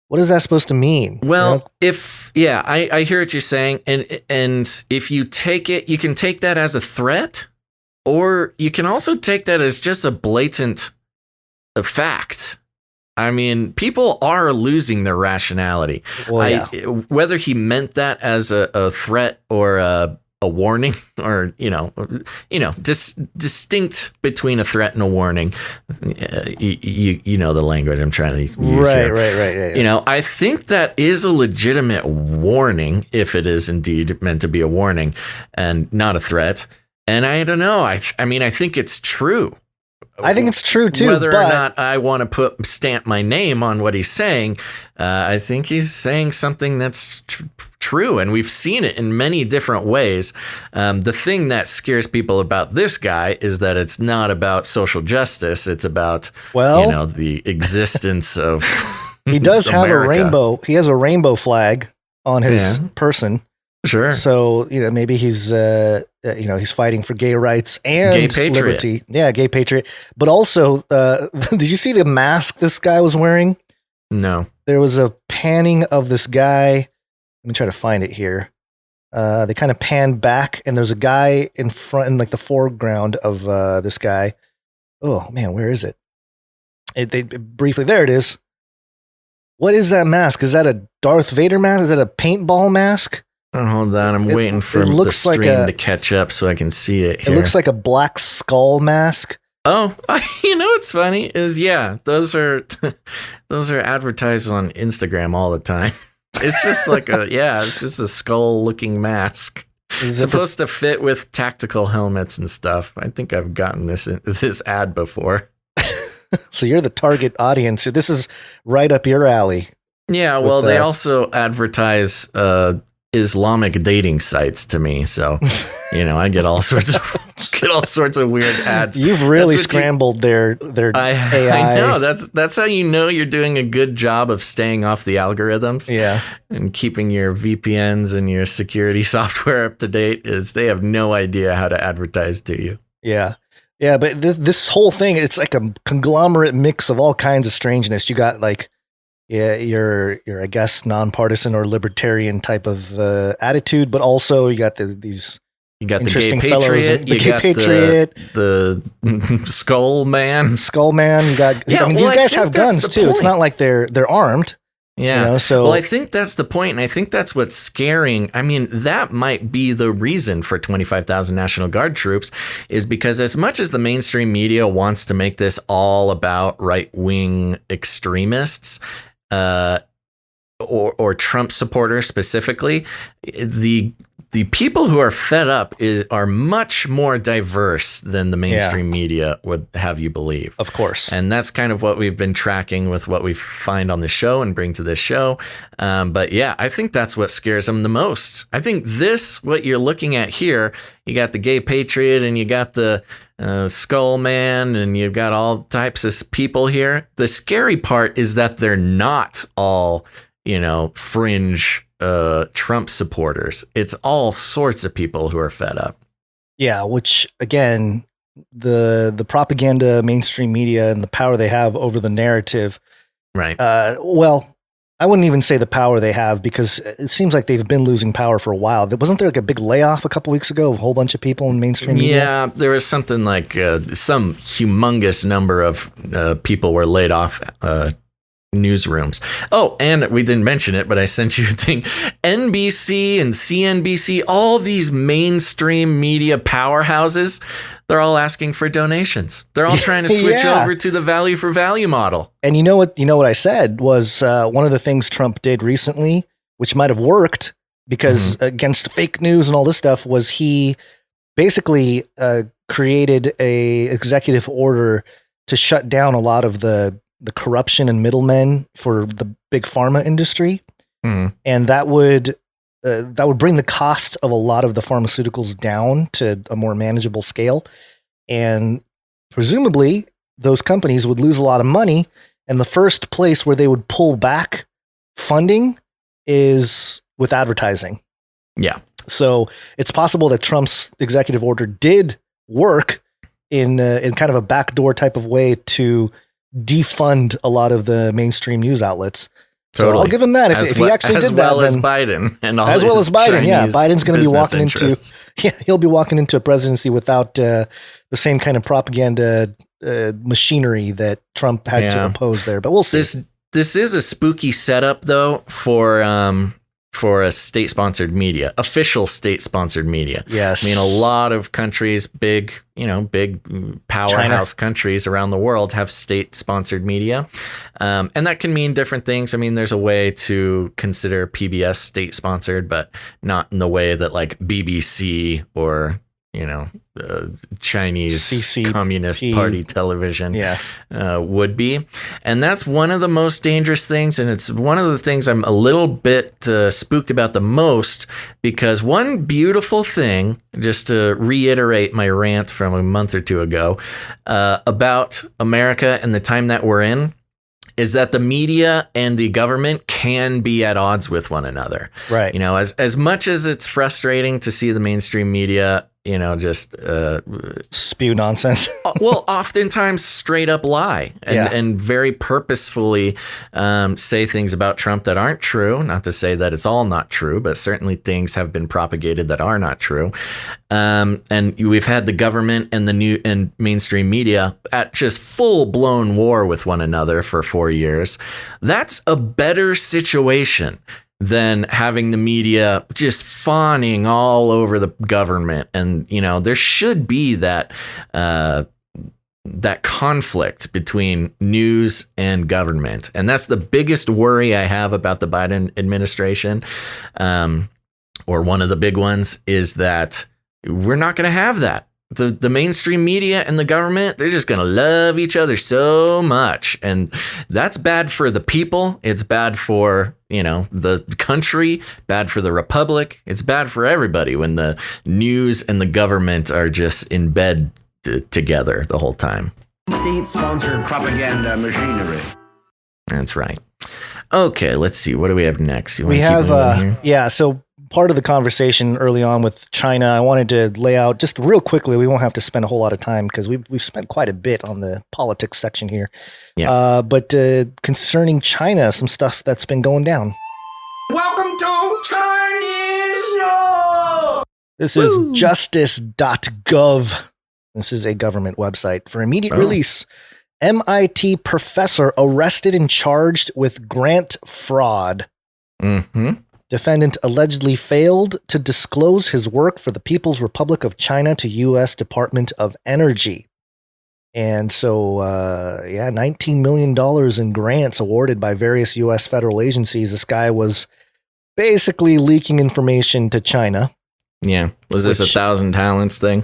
[SPEAKER 1] what is that supposed to mean?
[SPEAKER 4] Well, I hear what you're saying, and if you take it, you can take that as a threat. Or you can also take that as just a blatant fact. I mean, people are losing their rationality.
[SPEAKER 1] Well,
[SPEAKER 4] whether he meant that as a threat or a warning, or distinct between a threat and a warning. You know the language I'm trying to use here.
[SPEAKER 1] Right.
[SPEAKER 4] Yeah. I think that is a legitimate warning if it is indeed meant to be a warning and not a threat. And I don't know. I think it's true.
[SPEAKER 1] I think it's true too.
[SPEAKER 4] Whether or not I want to stamp my name on what he's saying, I think he's saying something that's true, and we've seen it in many different ways. The thing that scares people about this guy is that it's not about social justice; it's about the existence of.
[SPEAKER 1] He does have
[SPEAKER 4] America.
[SPEAKER 1] a rainbow. He has a rainbow flag on his person.
[SPEAKER 4] Sure.
[SPEAKER 1] So maybe he's he's fighting for gay rights and
[SPEAKER 4] gay patriot.
[SPEAKER 1] Liberty. Yeah, gay patriot. But also, did you see the mask this guy was wearing?
[SPEAKER 4] No.
[SPEAKER 1] There was a panning of this guy. Let me try to find it here. They kind of panned back, and there's a guy in front, in like the foreground of this guy. Oh man, where is it? Briefly, there it is. What is that mask? Is that a Darth Vader mask? Is that a paintball mask?
[SPEAKER 4] Oh, hold on, I'm waiting for the stream to catch up so I can see it here.
[SPEAKER 1] It looks like a black skull mask.
[SPEAKER 4] Oh, what's funny is, those are advertised on Instagram all the time. It's just like it's just a skull looking mask. It's supposed to fit with tactical helmets and stuff. I think I've gotten this ad before.
[SPEAKER 1] So you're the target audience. This is right up your alley.
[SPEAKER 4] Yeah, well, they also advertise Islamic dating sites to me, so I get all sorts of weird ads.
[SPEAKER 1] You've really scrambled their AI.
[SPEAKER 4] I know that's how you're doing a good job of staying off the algorithms.
[SPEAKER 1] Yeah,
[SPEAKER 4] and keeping your VPNs and your security software up to date. Is they have no idea how to advertise to you.
[SPEAKER 1] Yeah, but this whole thing, it's like a conglomerate mix of all kinds of strangeness. You got like. Yeah, you're I guess nonpartisan or libertarian type of attitude, but also you got these
[SPEAKER 4] You got the Gay
[SPEAKER 1] interesting fellows.
[SPEAKER 4] Patriot.
[SPEAKER 1] The
[SPEAKER 4] you
[SPEAKER 1] Gay
[SPEAKER 4] got
[SPEAKER 1] Patriot.
[SPEAKER 4] The Skull Man.
[SPEAKER 1] Skull Man. You got.
[SPEAKER 4] Yeah,
[SPEAKER 1] I mean,
[SPEAKER 4] well,
[SPEAKER 1] these guys
[SPEAKER 4] I think
[SPEAKER 1] have
[SPEAKER 4] that's
[SPEAKER 1] guns
[SPEAKER 4] the
[SPEAKER 1] too. It's
[SPEAKER 4] point.
[SPEAKER 1] not like they're armed.
[SPEAKER 4] Yeah.
[SPEAKER 1] You know, so
[SPEAKER 4] well, I think that's the point, and I think that's what's scaring. I mean, that might be the reason for 25,000 National Guard troops, is because as much as the mainstream media wants to make this all about right-wing extremists, or Trump supporters specifically, the people who are fed up are much more diverse than the mainstream media would have you believe.
[SPEAKER 1] Of course.
[SPEAKER 4] And that's kind of what we've been tracking with what we find on the show and bring to this show. But yeah, I think that's what scares them the most. I think what you're looking at here, you got the Gay Patriot and you got the Skull Man and you've got all types of people here. The scary part is that they're not all, fringe Trump supporters. It's all sorts of people who are fed up.
[SPEAKER 1] Yeah, which again, the propaganda, mainstream media, and the power they have over the narrative.
[SPEAKER 4] Right.
[SPEAKER 1] Well, I wouldn't even say the power they have, because it seems like they've been losing power for a while. Wasn't there like a big layoff a couple weeks ago of a whole bunch of people in mainstream media?
[SPEAKER 4] Yeah, there was something like some humongous number of people were laid off. Newsrooms. Oh, and we didn't mention it, but I sent you a thing. NBC and CNBC, all these mainstream media powerhouses, they're all asking for donations. They're all trying to switch over to the value for value model.
[SPEAKER 1] And you know what I said was one of the things Trump did recently, which might have worked because against fake news and all this stuff, was he basically created a executive order to shut down a lot of the corruption and middlemen for the big pharma industry. And that would bring the cost of a lot of the pharmaceuticals down to a more manageable scale. And presumably those companies would lose a lot of money. And the first place where they would pull back funding is with advertising.
[SPEAKER 4] Yeah.
[SPEAKER 1] So it's possible that Trump's executive order did work in kind of a backdoor type of way to defund a lot of the mainstream news outlets. So I'll give him that. If he actually did that,
[SPEAKER 4] as Biden and all
[SPEAKER 1] as well as Biden,
[SPEAKER 4] Chinese
[SPEAKER 1] Biden's going to be walking
[SPEAKER 4] interests.
[SPEAKER 1] he'll be walking into a presidency without the same kind of propaganda machinery that Trump had to impose there. But we'll see.
[SPEAKER 4] This is a spooky setup, though, for a state-sponsored media, official state-sponsored media.
[SPEAKER 1] Yes.
[SPEAKER 4] I mean, a lot of countries, big powerhouse countries around the world have state-sponsored media. And that can mean different things. I mean, there's a way to consider PBS state-sponsored, but not in the way that like BBC or, Chinese
[SPEAKER 1] CCP.
[SPEAKER 4] Communist Party television would be. And that's one of the most dangerous things. And it's one of the things I'm a little bit spooked about the most, because one beautiful thing, just to reiterate my rant from a month or two ago about America and the time that we're in, is that the media and the government can be at odds with one another.
[SPEAKER 1] Right.
[SPEAKER 4] As much as it's frustrating to see the mainstream media, just
[SPEAKER 1] spew nonsense.
[SPEAKER 4] Well, oftentimes straight up lie and very purposefully say things about Trump that aren't true. Not to say that it's all not true, but certainly things have been propagated that are not true. And we've had the government and the mainstream media at just full blown war with one another for 4 years. That's a better situation than having the media just fawning all over the government. And, there should be that conflict between news and government. And that's the biggest worry I have about the Biden administration. Or one of the big ones is that we're not going to have that. The mainstream media and the government, they're just going to love each other so much. And that's bad for the people. It's bad for, the country, bad for the republic. It's bad for everybody when the news and the government are just in bed together the whole time.
[SPEAKER 6] State-sponsored propaganda machinery.
[SPEAKER 4] That's right. Okay, let's see. What do we have next?
[SPEAKER 1] We have, so part of the conversation early on with China, I wanted to lay out just real quickly. We won't have to spend a whole lot of time because we've spent quite a bit on the politics section here. Yeah. But concerning China, some stuff that's been going down.
[SPEAKER 8] Welcome to Chinese News.
[SPEAKER 1] This is justice.gov. This is a government website for immediate release. MIT professor arrested and charged with grant fraud.
[SPEAKER 4] Mm-hmm.
[SPEAKER 1] Defendant allegedly failed to disclose his work for the People's Republic of China to U.S. Department of Energy. And so, $19 million in grants awarded by various U.S. federal agencies. This guy was basically leaking information to China.
[SPEAKER 4] Yeah. Was this 1,000 Talents thing?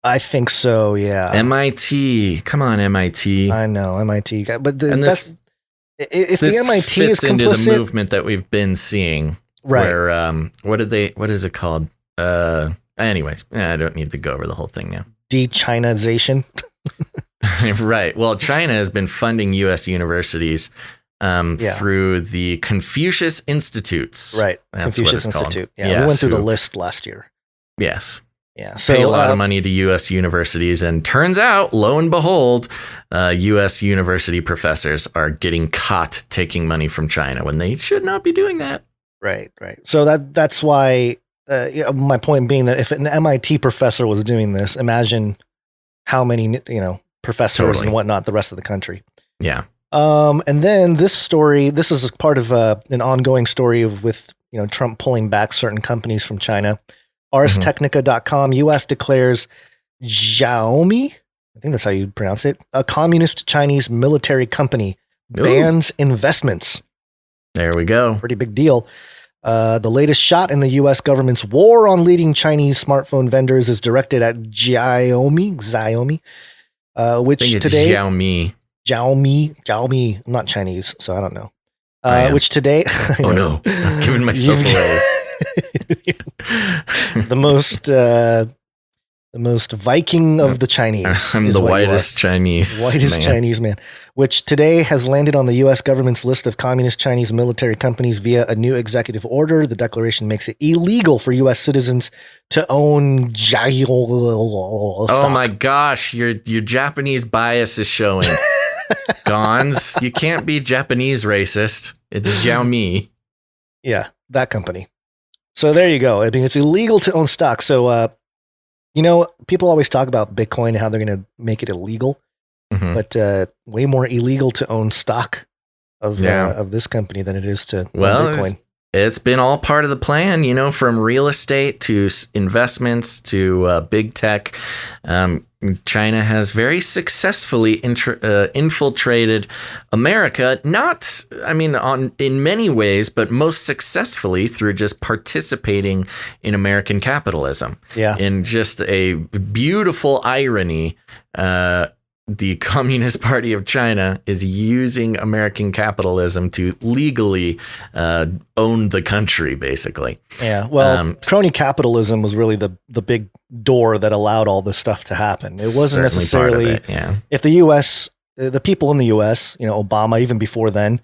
[SPEAKER 1] I think so, yeah.
[SPEAKER 4] MIT. Come on, MIT.
[SPEAKER 1] I know, MIT. But
[SPEAKER 4] this
[SPEAKER 1] the MIT is
[SPEAKER 4] fits into
[SPEAKER 1] complicit,
[SPEAKER 4] the movement that we've been seeing.
[SPEAKER 1] right?
[SPEAKER 4] Where, what is it called? Anyways, I don't need to go over the whole thing now.
[SPEAKER 1] De-Chinization.
[SPEAKER 4] Right. Well, China has been funding U.S. universities through the Confucius Institutes.
[SPEAKER 1] Right.
[SPEAKER 4] That's
[SPEAKER 1] Confucius
[SPEAKER 4] what it's
[SPEAKER 1] Institute.
[SPEAKER 4] called.
[SPEAKER 1] Yeah, we went through the list last year.
[SPEAKER 4] Yes.
[SPEAKER 1] Yeah. So
[SPEAKER 4] Pay a lot of money to U.S. universities, and turns out, lo and behold, U.S. university professors are getting caught taking money from China when they should not be doing that.
[SPEAKER 1] Right. So that's why my point being that if an MIT professor was doing this, imagine how many professors and whatnot the rest of the country.
[SPEAKER 4] Yeah.
[SPEAKER 1] And then this story, this is part of an ongoing story with Trump pulling back certain companies from China. ArsTechnica.com, U.S. declares Xiaomi, I think that's how you pronounce it, a communist Chinese military company, bans investments.
[SPEAKER 4] There we go.
[SPEAKER 1] Pretty big deal. The latest shot in the U.S. government's war on leading Chinese smartphone vendors is directed at Xiaomi, which today... Xiaomi. I'm not Chinese, so I don't know. Which today...
[SPEAKER 4] Oh, no. I've given myself away.
[SPEAKER 1] the most Viking of the Chinese.
[SPEAKER 4] I'm the whitest Chinese man.
[SPEAKER 1] Which today has landed on the U.S. government's list of communist Chinese military companies via a new executive order. The declaration makes it illegal for U.S. citizens to own stock.
[SPEAKER 4] Oh my gosh, your Japanese bias is showing. Gons, you can't be Japanese racist. It's Xiaomi.
[SPEAKER 1] Yeah, that company. So there you go. I mean, it's illegal to own stock. So, people always talk about Bitcoin and how they're going to make it illegal, but way more illegal to own stock of this company than it is to own Bitcoin.
[SPEAKER 4] It's been all part of the plan, from real estate to investments to big tech. China has very successfully infiltrated America, in many ways, but most successfully through just participating in American capitalism.
[SPEAKER 1] Yeah.
[SPEAKER 4] In just a beautiful irony, the Communist Party of China is using American capitalism to legally own the country, basically.
[SPEAKER 1] Yeah, well, crony capitalism was really the big door that allowed all this stuff to happen. It wasn't necessarily if the U.S., the people in the U.S., Obama, even before then,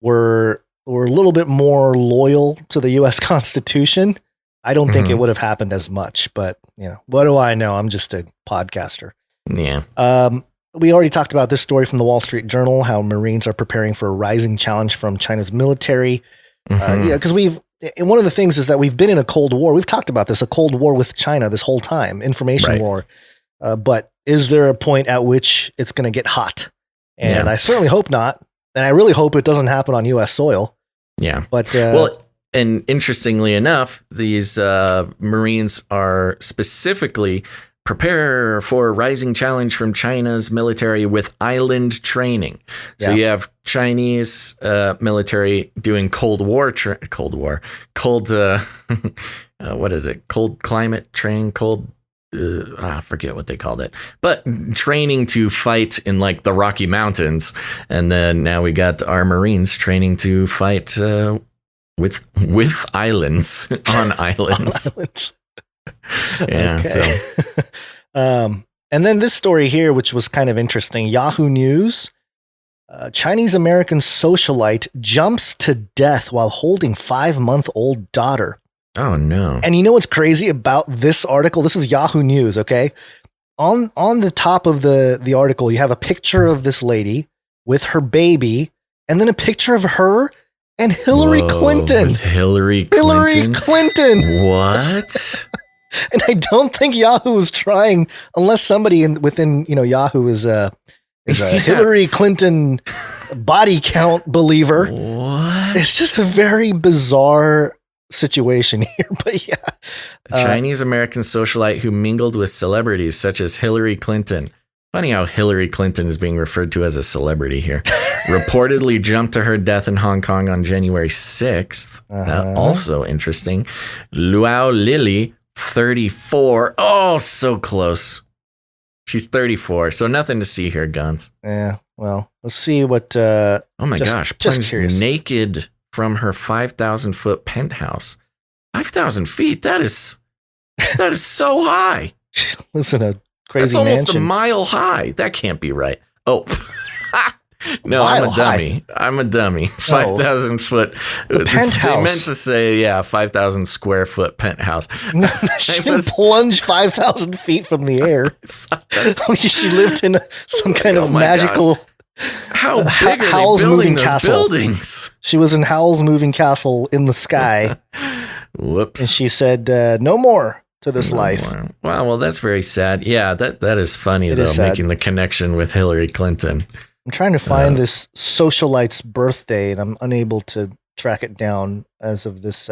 [SPEAKER 1] were a little bit more loyal to the U.S. Constitution. I don't think it would have happened as much, but what do I know? I'm just a podcaster.
[SPEAKER 4] Yeah.
[SPEAKER 1] We already talked about this story from the Wall Street Journal, how Marines are preparing for a rising challenge from China's military. Because one of the things is that we've been in a Cold War. We've talked about this, a Cold War with China this whole time, information war. But is there a point at which it's going to get hot? And I certainly hope not. And I really hope it doesn't happen on U.S. soil.
[SPEAKER 4] Yeah.
[SPEAKER 1] But
[SPEAKER 4] and interestingly enough, these Marines are specifically prepare for a rising challenge from China's military with island training. So you have Chinese military doing Cold climate training, I forget what they called it, but training to fight in like the Rocky Mountains. And then now we got our Marines training to fight with islands on islands. Yeah.
[SPEAKER 1] Okay. So, and then this story here, which was kind of interesting, Yahoo News, Chinese American socialite jumps to death while holding 5-month-old daughter.
[SPEAKER 4] Oh no.
[SPEAKER 1] And you know what's crazy about this article? This is Yahoo News. Okay. On the top of the article, you have a picture of this lady with her baby, and then a picture of her and Hillary Clinton.
[SPEAKER 4] With Hillary
[SPEAKER 1] Clinton.
[SPEAKER 4] What?
[SPEAKER 1] And I don't think Yahoo was trying, unless somebody within Yahoo is a Hillary Clinton body count believer.
[SPEAKER 4] What?
[SPEAKER 1] It's just a very bizarre situation here. But yeah,
[SPEAKER 4] A Chinese American socialite who mingled with celebrities such as Hillary Clinton. Funny how Hillary Clinton is being referred to as a celebrity here. Reportedly jumped to her death in Hong Kong on January 6th. Also interesting. Luau Lily, 34. Oh, so close. She's 34, so nothing to see here, Guns.
[SPEAKER 1] Yeah, well, let's see what...
[SPEAKER 4] oh my gosh,
[SPEAKER 1] just
[SPEAKER 4] plunged
[SPEAKER 1] curious.
[SPEAKER 4] naked from her 5,000-foot penthouse. 5,000 feet, that is so high.
[SPEAKER 1] She lives in a crazy
[SPEAKER 4] That's almost
[SPEAKER 1] mansion.
[SPEAKER 4] a mile high. That can't be right. Oh, no,
[SPEAKER 1] Mile
[SPEAKER 4] I'm a dummy. I'm a dummy. 5,000 foot.
[SPEAKER 1] penthouse.
[SPEAKER 4] They meant to say, 5,000 square foot penthouse.
[SPEAKER 1] No, she didn't plunge 5,000 feet from the air. She lived in some kind of
[SPEAKER 4] oh my
[SPEAKER 1] magical...
[SPEAKER 4] How big are
[SPEAKER 1] Howl's
[SPEAKER 4] they building
[SPEAKER 1] Moving
[SPEAKER 4] those
[SPEAKER 1] Castle.
[SPEAKER 4] buildings?
[SPEAKER 1] She was in Howl's Moving Castle in the sky,
[SPEAKER 4] Whoops.
[SPEAKER 1] and she said, no more to this life.
[SPEAKER 4] Wow, well, that's very sad. Yeah, that is funny,
[SPEAKER 1] It
[SPEAKER 4] though,
[SPEAKER 1] is sad.
[SPEAKER 4] making the connection with Hillary Clinton.
[SPEAKER 1] I'm trying to find this socialite's birthday, and I'm unable to track it down as of this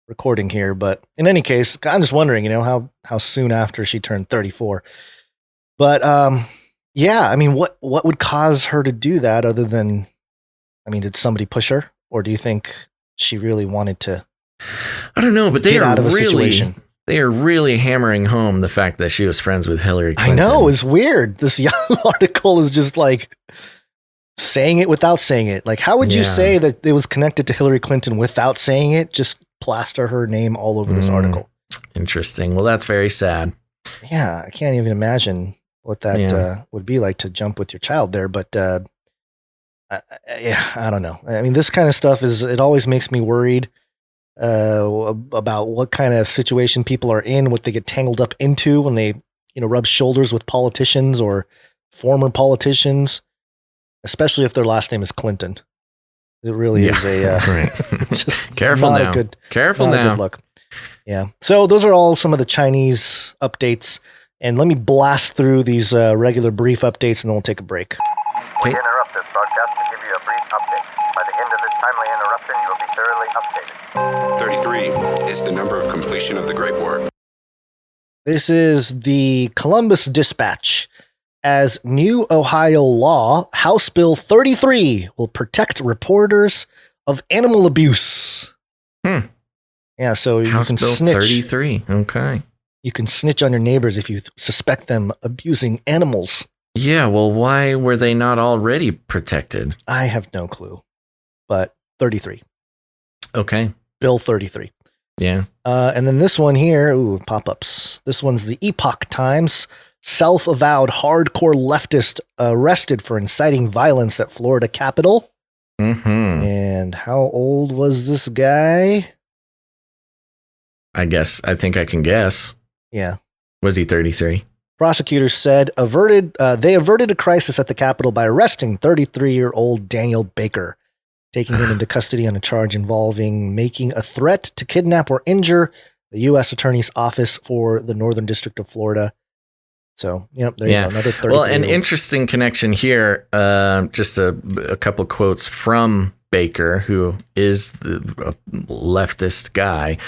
[SPEAKER 1] recording here. But in any case, I'm just wondering, how soon after she turned 34. But yeah, I mean, what would cause her to do that other than, did somebody push her, or do you think she really wanted to?
[SPEAKER 4] I don't know, but they
[SPEAKER 1] get
[SPEAKER 4] are
[SPEAKER 1] out of a
[SPEAKER 4] really,
[SPEAKER 1] situation?
[SPEAKER 4] they are really hammering home the fact that she was friends with Hillary Clinton.
[SPEAKER 1] I know, it's weird. This Yahoo article is just like saying it without saying it. Like, how would you say that it was connected to Hillary Clinton without saying it? Just plaster her name all over this article.
[SPEAKER 4] Interesting. Well, that's very sad.
[SPEAKER 1] Yeah, I can't even imagine what that would be like to jump with your child there. But I don't know. I mean, this kind of stuff it always makes me worried about what kind of situation people are in, what they get tangled up into when they, rub shoulders with politicians or former politicians, especially if their last name is Clinton. It really is a
[SPEAKER 4] right.
[SPEAKER 1] just
[SPEAKER 4] Careful
[SPEAKER 1] not
[SPEAKER 4] now.
[SPEAKER 1] a good,
[SPEAKER 4] Careful
[SPEAKER 1] not a
[SPEAKER 4] now.
[SPEAKER 1] good look. Yeah. So those are all some of the Chinese updates. And let me blast through these regular brief updates, and then we'll take a break.
[SPEAKER 9] We interrupt this broadcast to give you a brief update. By the end of this timely interruption, you will be thoroughly updated.
[SPEAKER 10] 33 is the number of completion of the Great War.
[SPEAKER 1] This is the Columbus Dispatch. As new Ohio law, House Bill 33 will protect reporters of animal abuse. Yeah, so you
[SPEAKER 4] House
[SPEAKER 1] can
[SPEAKER 4] Bill
[SPEAKER 1] snitch.
[SPEAKER 4] 33. Okay.
[SPEAKER 1] You can snitch on your neighbors if you suspect them abusing animals.
[SPEAKER 4] Yeah, well, why were they not already protected?
[SPEAKER 1] I have no clue. But 33.
[SPEAKER 4] Okay.
[SPEAKER 1] Bill 33.
[SPEAKER 4] Yeah.
[SPEAKER 1] And then this one here, pop-ups. This one's the Epoch Times. Self-avowed hardcore leftist arrested for inciting violence at Florida Capitol.
[SPEAKER 4] Mm-hmm.
[SPEAKER 1] And how old was this guy?
[SPEAKER 4] I think I can guess.
[SPEAKER 1] Yeah.
[SPEAKER 4] Was he 33?
[SPEAKER 1] Prosecutors said they averted a crisis at the Capitol by arresting 33-year-old Daniel Baker, taking him into custody on a charge involving making a threat to kidnap or injure the U.S. Attorney's Office for the Northern District of Florida. So, there you go, another 33-year-old.
[SPEAKER 4] Well, an interesting connection here, just a couple quotes from Baker, who is the leftist guy.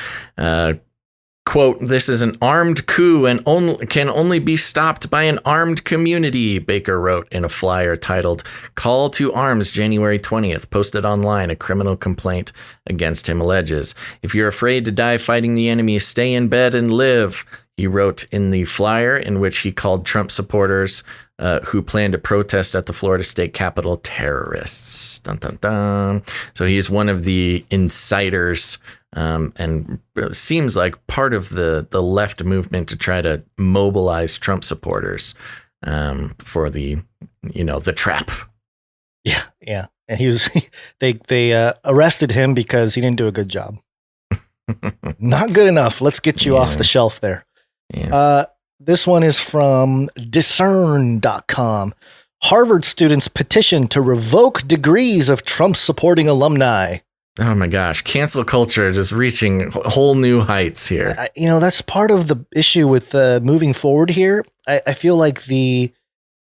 [SPEAKER 4] Quote, "This is an armed coup and can only be stopped by an armed community," Baker wrote in a flyer titled "Call to Arms January 20th," posted online. A criminal complaint against him alleges. "If you're afraid to die fighting the enemy, stay in bed and live," he wrote in the flyer, in which he called Trump supporters who plan to protest at the Florida state capitol terrorists. Dun, dun, dun. So he's one of the inciters, and seems like part of the left movement to try to mobilize Trump supporters for the trap.
[SPEAKER 1] Yeah. And he was they arrested him because he didn't do a good job. Not good enough. Let's get you off the shelf there.
[SPEAKER 4] Yeah.
[SPEAKER 1] This one is from discern.com. Harvard students petition to revoke degrees of Trump supporting alumni.
[SPEAKER 4] Oh my gosh, cancel culture just reaching whole new heights here.
[SPEAKER 1] That's part of the issue with moving forward here. I feel like the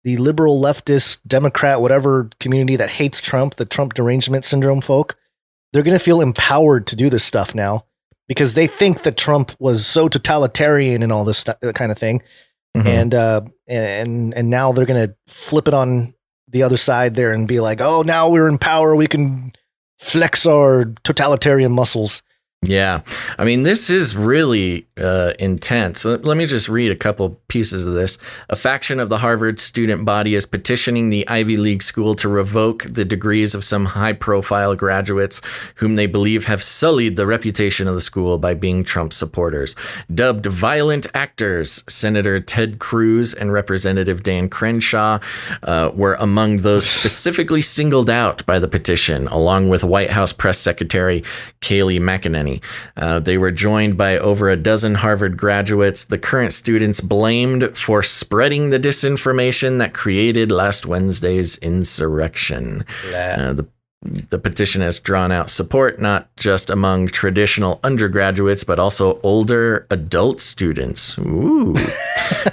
[SPEAKER 1] liberal, leftist, Democrat, whatever community that hates Trump, the Trump derangement syndrome folk, they're going to feel empowered to do this stuff now because they think that Trump was so totalitarian and all this kind of thing. And now they're going to flip it on the other side there and be like, oh, now we're in power. We can flex our totalitarian muscles.
[SPEAKER 4] Yeah. I mean, this is really intense. Let me just read a couple pieces of this. A faction of the Harvard student body is petitioning the Ivy League school to revoke the degrees of some high-profile graduates whom they believe have sullied the reputation of the school by being Trump supporters. Dubbed violent actors, Senator Ted Cruz and Representative Dan Crenshaw were among those specifically singled out by the petition, along with White House Press Secretary Kayleigh McEnany. They were joined by over a dozen Harvard graduates, the current students blamed for spreading the disinformation that created last Wednesday's insurrection. The petition has drawn out support not just among traditional undergraduates, but also older adult students. Ooh.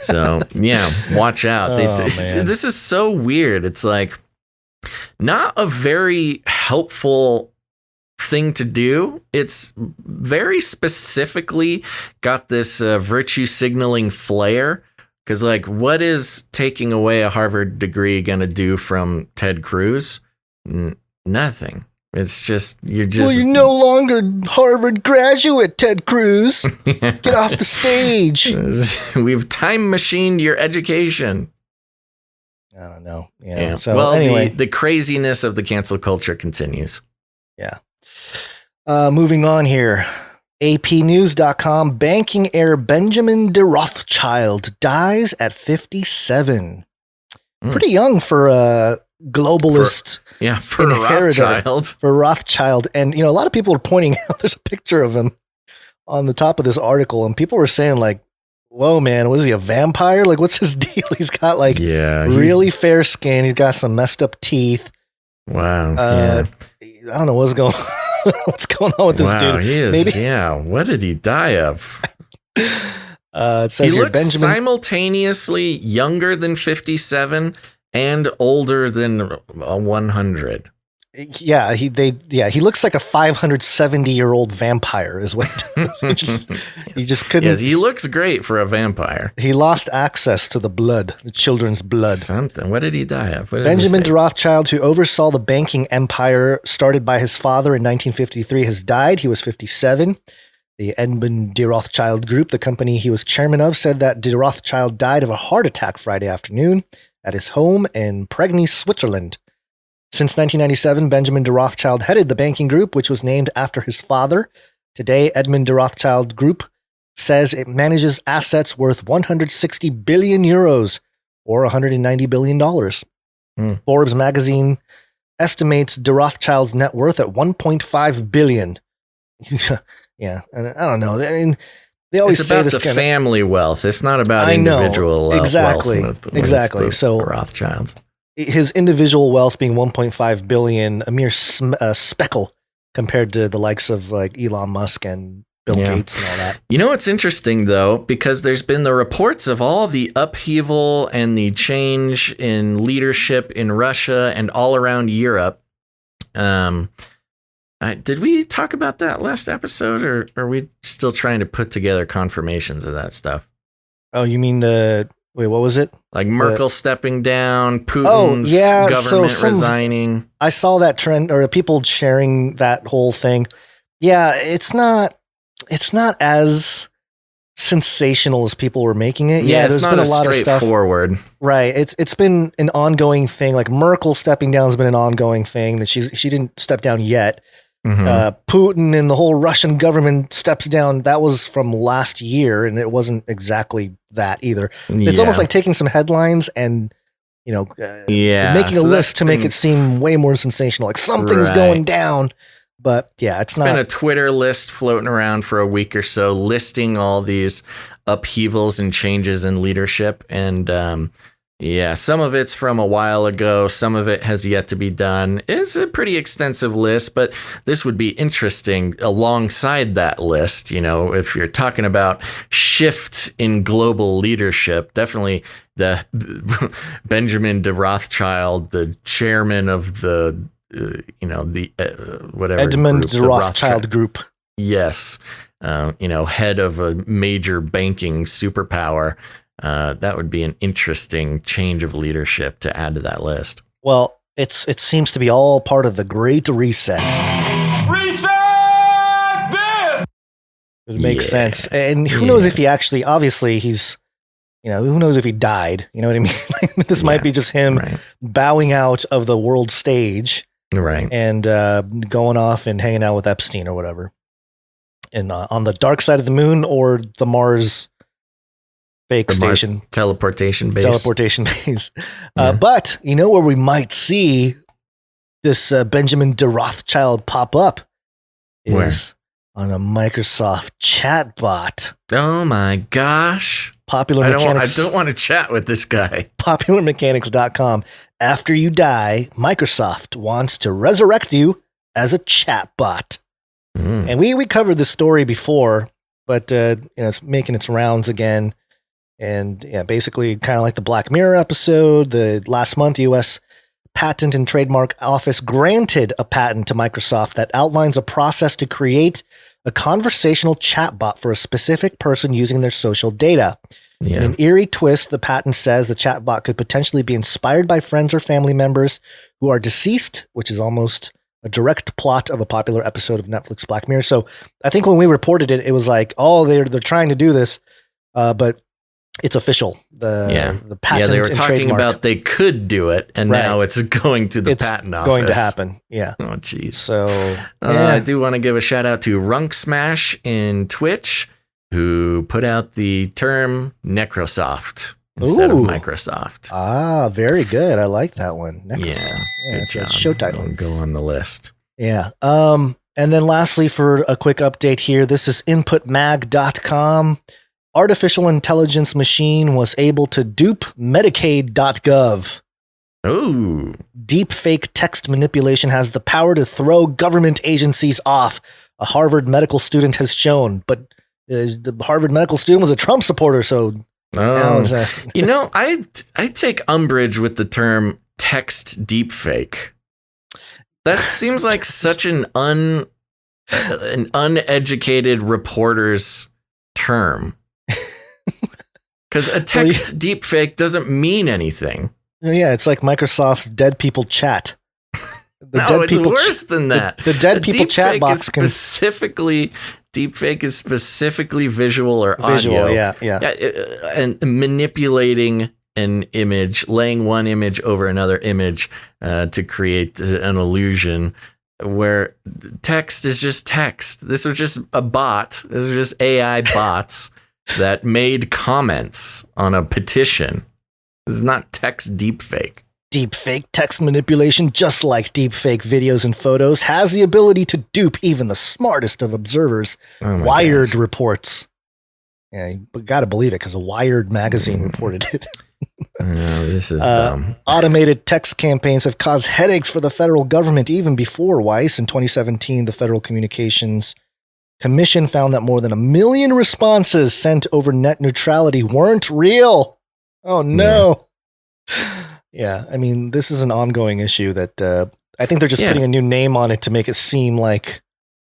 [SPEAKER 4] So, yeah, watch out. This is so weird. It's like not a very helpful thing to do. It's very specifically got this virtue signaling flair. Because, like, what is taking away a Harvard degree going to do from Ted Cruz? Nothing. It's just, you're
[SPEAKER 1] no longer Harvard graduate, Ted Cruz. Get off the stage.
[SPEAKER 4] We've time machined your education.
[SPEAKER 1] I don't know. Yeah. So
[SPEAKER 4] well,
[SPEAKER 1] anyway,
[SPEAKER 4] the craziness of the cancel culture continues.
[SPEAKER 1] Yeah. Moving on here. APnews.com, banking heir Benjamin de Rothschild dies at 57. Pretty young for a globalist.
[SPEAKER 4] For Rothschild.
[SPEAKER 1] For Rothschild. And, a lot of people are pointing out, there's a picture of him on the top of this article, and people were saying, like, whoa, man, was he a vampire? Like, what's his deal? He's got, like, really fair skin. He's got some messed up teeth.
[SPEAKER 4] Wow.
[SPEAKER 1] I don't know what's going on. What's going on with this dude?
[SPEAKER 4] He is. What did he die of?
[SPEAKER 1] It says
[SPEAKER 4] he
[SPEAKER 1] here,
[SPEAKER 4] looks simultaneously younger than 57 and older than 100.
[SPEAKER 1] Yeah, he looks like a 570-year-old vampire is what he just couldn't.
[SPEAKER 4] Yes, he looks great for a vampire.
[SPEAKER 1] He lost access to the blood, the children's blood.
[SPEAKER 4] Something. What did he die of?
[SPEAKER 1] Benjamin de Rothschild, who oversaw the banking empire started by his father in 1953, has died. He was 57. The Edmund de Rothschild Group, the company he was chairman of, said that de Rothschild died of a heart attack Friday afternoon at his home in Pregny, Switzerland. Since 1997, Benjamin de Rothschild headed the banking group, which was named after his father. Today, Edmund de Rothschild Group says it manages assets worth 160 billion euros or $190 billion. Forbes magazine estimates de Rothschild's net worth at 1.5 billion. Yeah, and I don't know. I mean, they always say this
[SPEAKER 4] the family wealth. It's not about individual wealth.
[SPEAKER 1] Exactly. So
[SPEAKER 4] Rothschilds.
[SPEAKER 1] His individual wealth being 1.5 billion, a mere speckle compared to the likes of like Elon Musk and Bill Gates and all that.
[SPEAKER 4] You know what's interesting though, because there's been the reports of all the upheaval and the change in leadership in Russia and all around Europe. Did we talk about that last episode, or are we still trying to put together confirmations of that stuff?
[SPEAKER 1] Oh, you mean wait, what was it?
[SPEAKER 4] Like Merkel stepping down, Putin's government resigning.
[SPEAKER 1] I saw that trend, or people sharing that whole thing. Yeah, it's not as sensational as people were making it.
[SPEAKER 4] Yeah,
[SPEAKER 1] there's been a lot of stuff.
[SPEAKER 4] Straightforward.
[SPEAKER 1] Right. It's been an ongoing thing. Like Merkel stepping down has been an ongoing thing that she didn't step down yet. Putin and the whole Russian government steps down. That was from last year, and it wasn't exactly that either. It's almost like taking some headlines and making a list to make it seem way more sensational. Like something's going down, but it's not.
[SPEAKER 4] Been a Twitter list floating around for a week or so, listing all these upheavals and changes in leadership, and Yeah, some of it's from a while ago. Some of it has yet to be done. It's a pretty extensive list, but this would be interesting alongside that list. You know, if you're talking about shift in global leadership, definitely the Benjamin de Rothschild, the chairman of the, whatever.
[SPEAKER 1] Edmund
[SPEAKER 4] group,
[SPEAKER 1] de Rothschild Group.
[SPEAKER 4] Yes. Head of a major banking superpower. That would be an interesting change of leadership to add to that list.
[SPEAKER 1] Well, it seems to be all part of the Great Reset.
[SPEAKER 11] Reset this!
[SPEAKER 1] It makes sense. And who knows if he actually, obviously he's, who knows if he died? You know what I mean? This might be just him bowing out of the world stage.
[SPEAKER 4] Right.
[SPEAKER 1] And going off and hanging out with Epstein or whatever. And on the dark side of the moon or the Mars fake station.
[SPEAKER 4] Mars teleportation base.
[SPEAKER 1] But where we might see this Benjamin de Rothschild pop up is on a Microsoft chatbot.
[SPEAKER 4] Oh my gosh.
[SPEAKER 1] Popular Mechanics.
[SPEAKER 4] I don't want to chat with this guy.
[SPEAKER 1] Popularmechanics.com. After you die, Microsoft wants to resurrect you as a chatbot. And we covered this story before, but it's making its rounds again. And yeah, basically kind of like the Black Mirror episode, the last month, U.S. Patent and Trademark Office granted a patent to Microsoft that outlines a process to create a conversational chatbot for a specific person using their social data. Yeah. In an eerie twist, the patent says the chatbot could potentially be inspired by friends or family members who are deceased, which is almost a direct plot of a popular episode of Netflix Black Mirror. So I think when we reported it, it was like, oh, they're trying to do this, but it's official. The patent.
[SPEAKER 4] Yeah, they were
[SPEAKER 1] and
[SPEAKER 4] talking
[SPEAKER 1] trademark.
[SPEAKER 4] about they could do it, and now it's going to the patent office.
[SPEAKER 1] Going to happen. Yeah.
[SPEAKER 4] Oh, geez.
[SPEAKER 1] So
[SPEAKER 4] I do want to give a shout out to Runk Smash in Twitch, who put out the term Necrosoft instead of Microsoft.
[SPEAKER 1] Ah, very good. I like that one.
[SPEAKER 4] Necrosoft.
[SPEAKER 1] Yeah, it's a show title.
[SPEAKER 4] It'll go on the list.
[SPEAKER 1] Yeah. And then lastly, for a quick update here, this is inputmag.com. Artificial intelligence machine was able to dupe Medicaid.gov.
[SPEAKER 4] Oh.
[SPEAKER 1] Deepfake text manipulation has the power to throw government agencies off, a Harvard medical student has shown. But the Harvard medical student was a Trump supporter, so now it's
[SPEAKER 4] I take umbrage with the term text deepfake. That seems like such an uneducated reporter's term. Because a text deepfake doesn't mean anything.
[SPEAKER 1] Yeah, it's like Microsoft's dead people chat.
[SPEAKER 4] It's worse than that.
[SPEAKER 1] The dead people chat box
[SPEAKER 4] deepfake is specifically visual or audio.
[SPEAKER 1] Yeah.
[SPEAKER 4] And manipulating an image, laying one image over another image to create an illusion. Where text is just text. This was just a bot. This was just AI bots that made comments on a petition. This is not text deepfake.
[SPEAKER 1] Deepfake text manipulation, just like deepfake videos and photos, has the ability to dupe even the smartest of observers. Wired reports. Yeah, you got to believe it because a Wired magazine reported it.
[SPEAKER 4] This is dumb.
[SPEAKER 1] Automated text campaigns have caused headaches for the federal government even before Weiss. In 2017, the Federal Communications Commission found that more than 1 million responses sent over net neutrality weren't real. Oh, no. Yeah, I mean, this is an ongoing issue that I think they're just putting a new name on it to make it seem like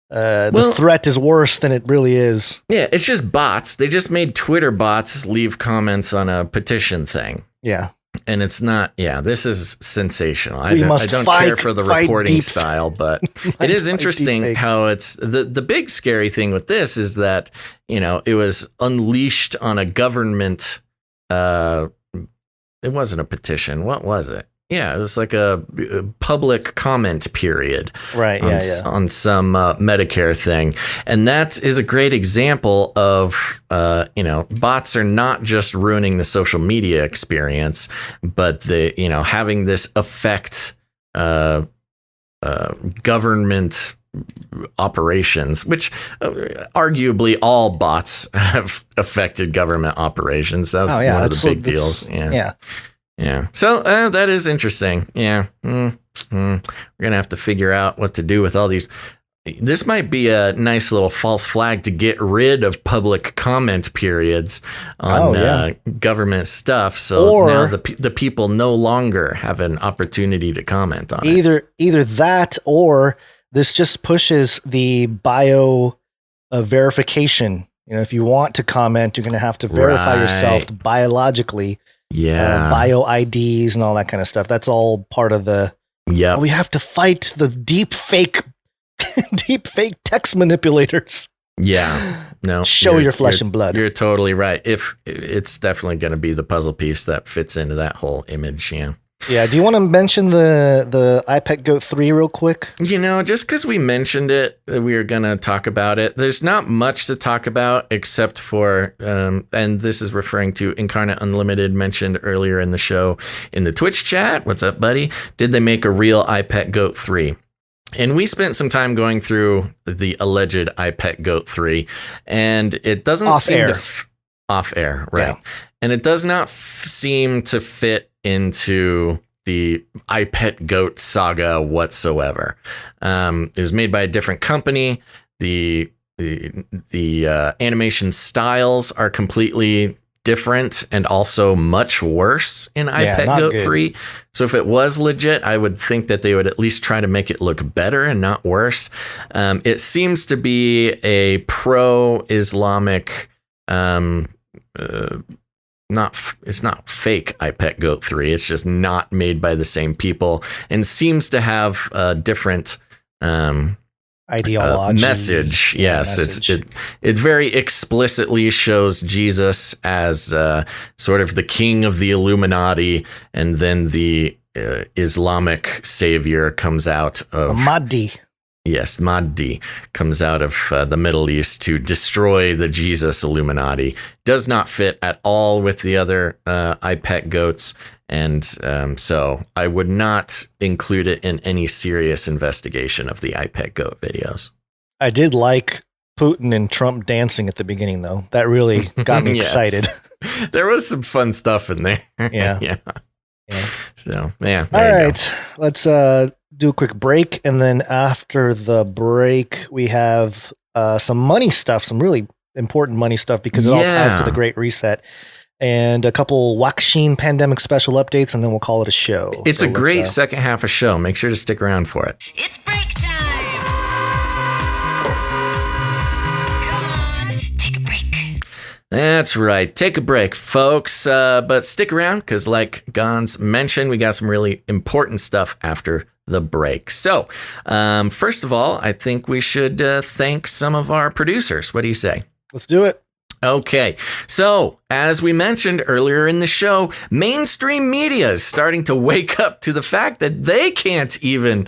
[SPEAKER 1] the threat is worse than it really is.
[SPEAKER 4] Yeah, it's just bots. They just made Twitter bots leave comments on a petition thing.
[SPEAKER 1] Yeah.
[SPEAKER 4] And it's not, this is sensational. I don't care for the reporting style, but it is interesting how it's the big scary thing with this is that, it was unleashed on a government. It wasn't a petition. What was it? Yeah, it was like a public comment period,
[SPEAKER 1] right?
[SPEAKER 4] On some Medicare thing, and that is a great example of bots are not just ruining the social media experience, but having this affect government operations, which arguably all bots have affected government operations. That's one of the big deals. Yeah. Yeah. So that is interesting. Yeah. We're going to have to figure out what to do with all these. This might be a nice little false flag to get rid of public comment periods on government stuff. So now the people no longer have an opportunity to comment on it.
[SPEAKER 1] Either that, or this just pushes the bio verification. If you want to comment, you're going to have to verify yourself biologically.
[SPEAKER 4] Yeah.
[SPEAKER 1] Bio IDs and all that kind of stuff. That's all part of the.
[SPEAKER 4] Yeah.
[SPEAKER 1] We have to fight the deep fake text manipulators.
[SPEAKER 4] Yeah. No.
[SPEAKER 1] Show your flesh and blood.
[SPEAKER 4] You're totally right. If it's definitely going to be the puzzle piece that fits into that whole image. Yeah.
[SPEAKER 1] Yeah. Do you want to mention the iPet Goat 3 real quick?
[SPEAKER 4] Just because we mentioned it, we are going to talk about it. There's not much to talk about except for, and this is referring to Incarnate Unlimited mentioned earlier in the show in the Twitch chat. What's up, buddy? Did they make a real iPet Goat 3? And we spent some time going through the alleged iPet Goat 3, and it doesn't off air, right? Yeah. And it does not seem to fit into the iPet Goat saga whatsoever. It was made by a different company. The animation styles are completely different and also much worse in iPet Goat 3. So if it was legit, I would think that they would at least try to make it look better and not worse. It seems to be a pro-Islamic, it's not fake iPet Goat 3. It's just not made by the same people and seems to have a different
[SPEAKER 1] ideology
[SPEAKER 4] message. Yes, message. It very explicitly shows Jesus as sort of the king of the Illuminati, and then the Islamic savior comes out of
[SPEAKER 1] Mahdi.
[SPEAKER 4] Yes, Mahdi comes out of the Middle East to destroy the Jesus Illuminati. Does not fit at all with the other iPet goats. And so I would not include it in any serious investigation of the iPet goat videos.
[SPEAKER 1] I did like Putin and Trump dancing at the beginning, though. That really got me excited.
[SPEAKER 4] There was some fun stuff in there.
[SPEAKER 1] Yeah.
[SPEAKER 4] Yeah. So, yeah.
[SPEAKER 1] All right. Let's do a quick break. And then after the break, we have some money stuff, some really important money stuff, because it all ties to the Great Reset. And a couple Waksheen pandemic special updates, and then we'll call it a show.
[SPEAKER 4] It's a great second half of show. Make sure to stick around for it.
[SPEAKER 12] It's break time! Come on, take a break.
[SPEAKER 4] That's right. Take a break, folks. But stick around, because like Gons mentioned, we got some really important stuff after the break. So, first of all, I think we should thank some of our producers. What do you say?
[SPEAKER 1] Let's do it.
[SPEAKER 4] Okay, so as we mentioned earlier in the show, mainstream media is starting to wake up to the fact that they can't even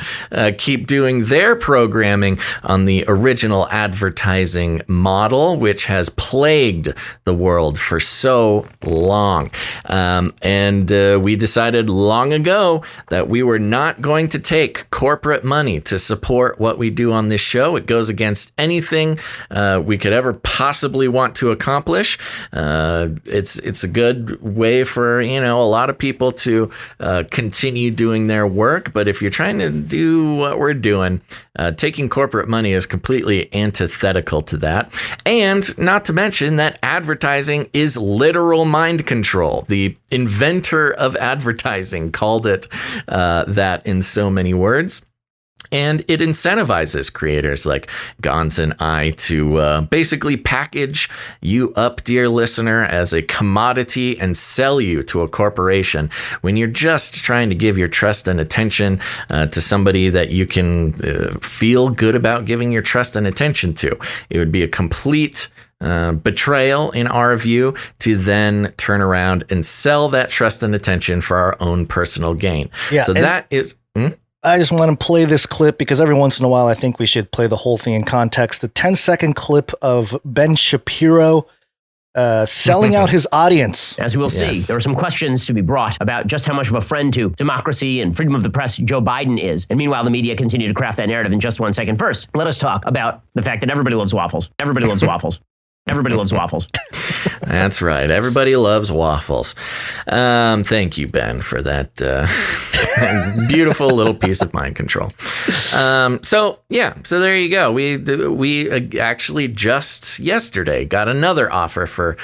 [SPEAKER 4] keep doing their programming on the original advertising model, which has plagued the world for so long. And we decided long ago that we were not going to take corporate money to support what we do on this show. It goes against anything we could ever possibly want to accomplish. It's a good way for, a lot of people to continue doing their work. But if you're trying to do what we're doing, taking corporate money is completely antithetical to that. And not to mention that advertising is literal mind control. The inventor of advertising called it that in so many words. And it incentivizes creators like Gons and I to basically package you up, dear listener, as a commodity and sell you to a corporation when you're just trying to give your trust and attention to somebody that you can feel good about giving your trust and attention to. It would be a complete betrayal in our view to then turn around and sell that trust and attention for our own personal gain.
[SPEAKER 1] Yeah,
[SPEAKER 4] so that is...
[SPEAKER 1] I just want to play this clip because every once in a while I think we should play the whole thing in context. The 10-second clip of Ben Shapiro selling out his audience.
[SPEAKER 13] As we will see, there are some questions to be brought about just how much of a friend to democracy and freedom of the press Joe Biden is. And meanwhile, the media continue to craft that narrative in just 1 second. First, let us talk about the fact that everybody loves waffles. Everybody loves waffles. Everybody loves waffles.
[SPEAKER 4] That's right. Everybody loves waffles. Thank you, Ben, for that beautiful little piece of mind control. So there you go. We actually just yesterday got another offer for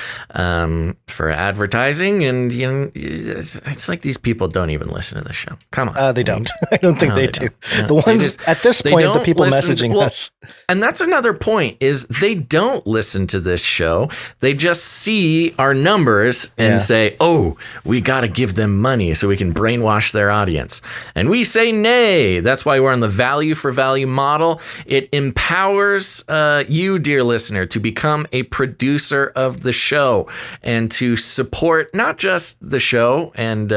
[SPEAKER 4] advertising, and it's like these people don't even listen to the show. Come on,
[SPEAKER 1] they don't. I don't think they do. No, the ones at this point, the people messaging us,
[SPEAKER 4] and that's another point is they don't listen to this show. They just see our numbers and say, "Oh, we got to give them money so we can brainwash their audience." And we say, "Nay." That's why we're on the value for value model. It empowers you, dear listener, to become a producer of the show and to support not just the show and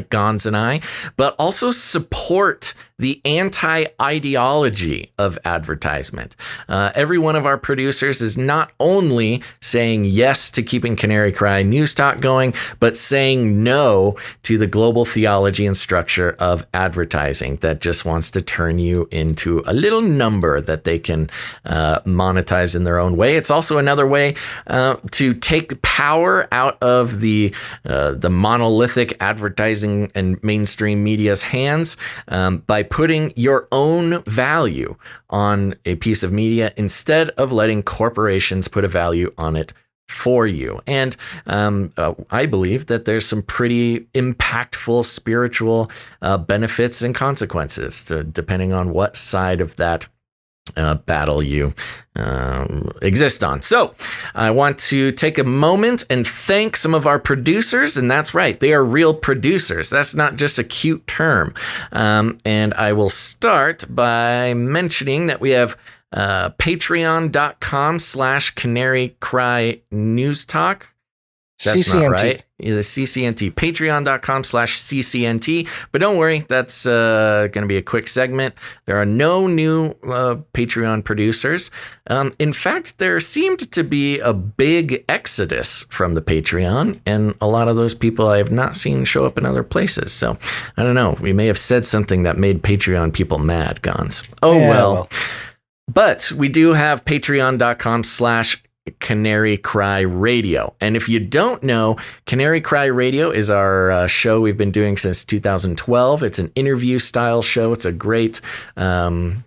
[SPEAKER 4] Gons and I, but also support the anti-ideology of advertisement. Every one of our producers is not only saying yes to keeping Canary Cry News Talk going, but saying no to the global theology and structure of advertising that just wants to turn you into a little number that they can monetize in their own way. It's also another way to take power out of the monolithic advertising and mainstream media's hands by putting your own value on a piece of media instead of letting corporations put a value on it for you. And I believe that there's some pretty impactful spiritual benefits and consequences depending on what side of that battle you exist on. So I want to take a moment and thank some of our producers, and that's right, they are real producers. That's not just a cute term. And I will start by mentioning that we have patreon.com/Canary Cry News Talk. That's
[SPEAKER 1] CCNT.
[SPEAKER 4] not right. The CCNT, patreon.com/CCNT. But don't worry, that's going to be a quick segment. There are no new Patreon producers. In fact, there seemed to be a big exodus from the Patreon, and a lot of those people I have not seen show up in other places. So I don't know. We may have said something that made Patreon people mad, Gons. Oh, yeah, well. But we do have patreon.com/Canary Cry Radio. And if you don't know, Canary Cry Radio is our show we've been doing since 2012. It's an interview style show. It's a great way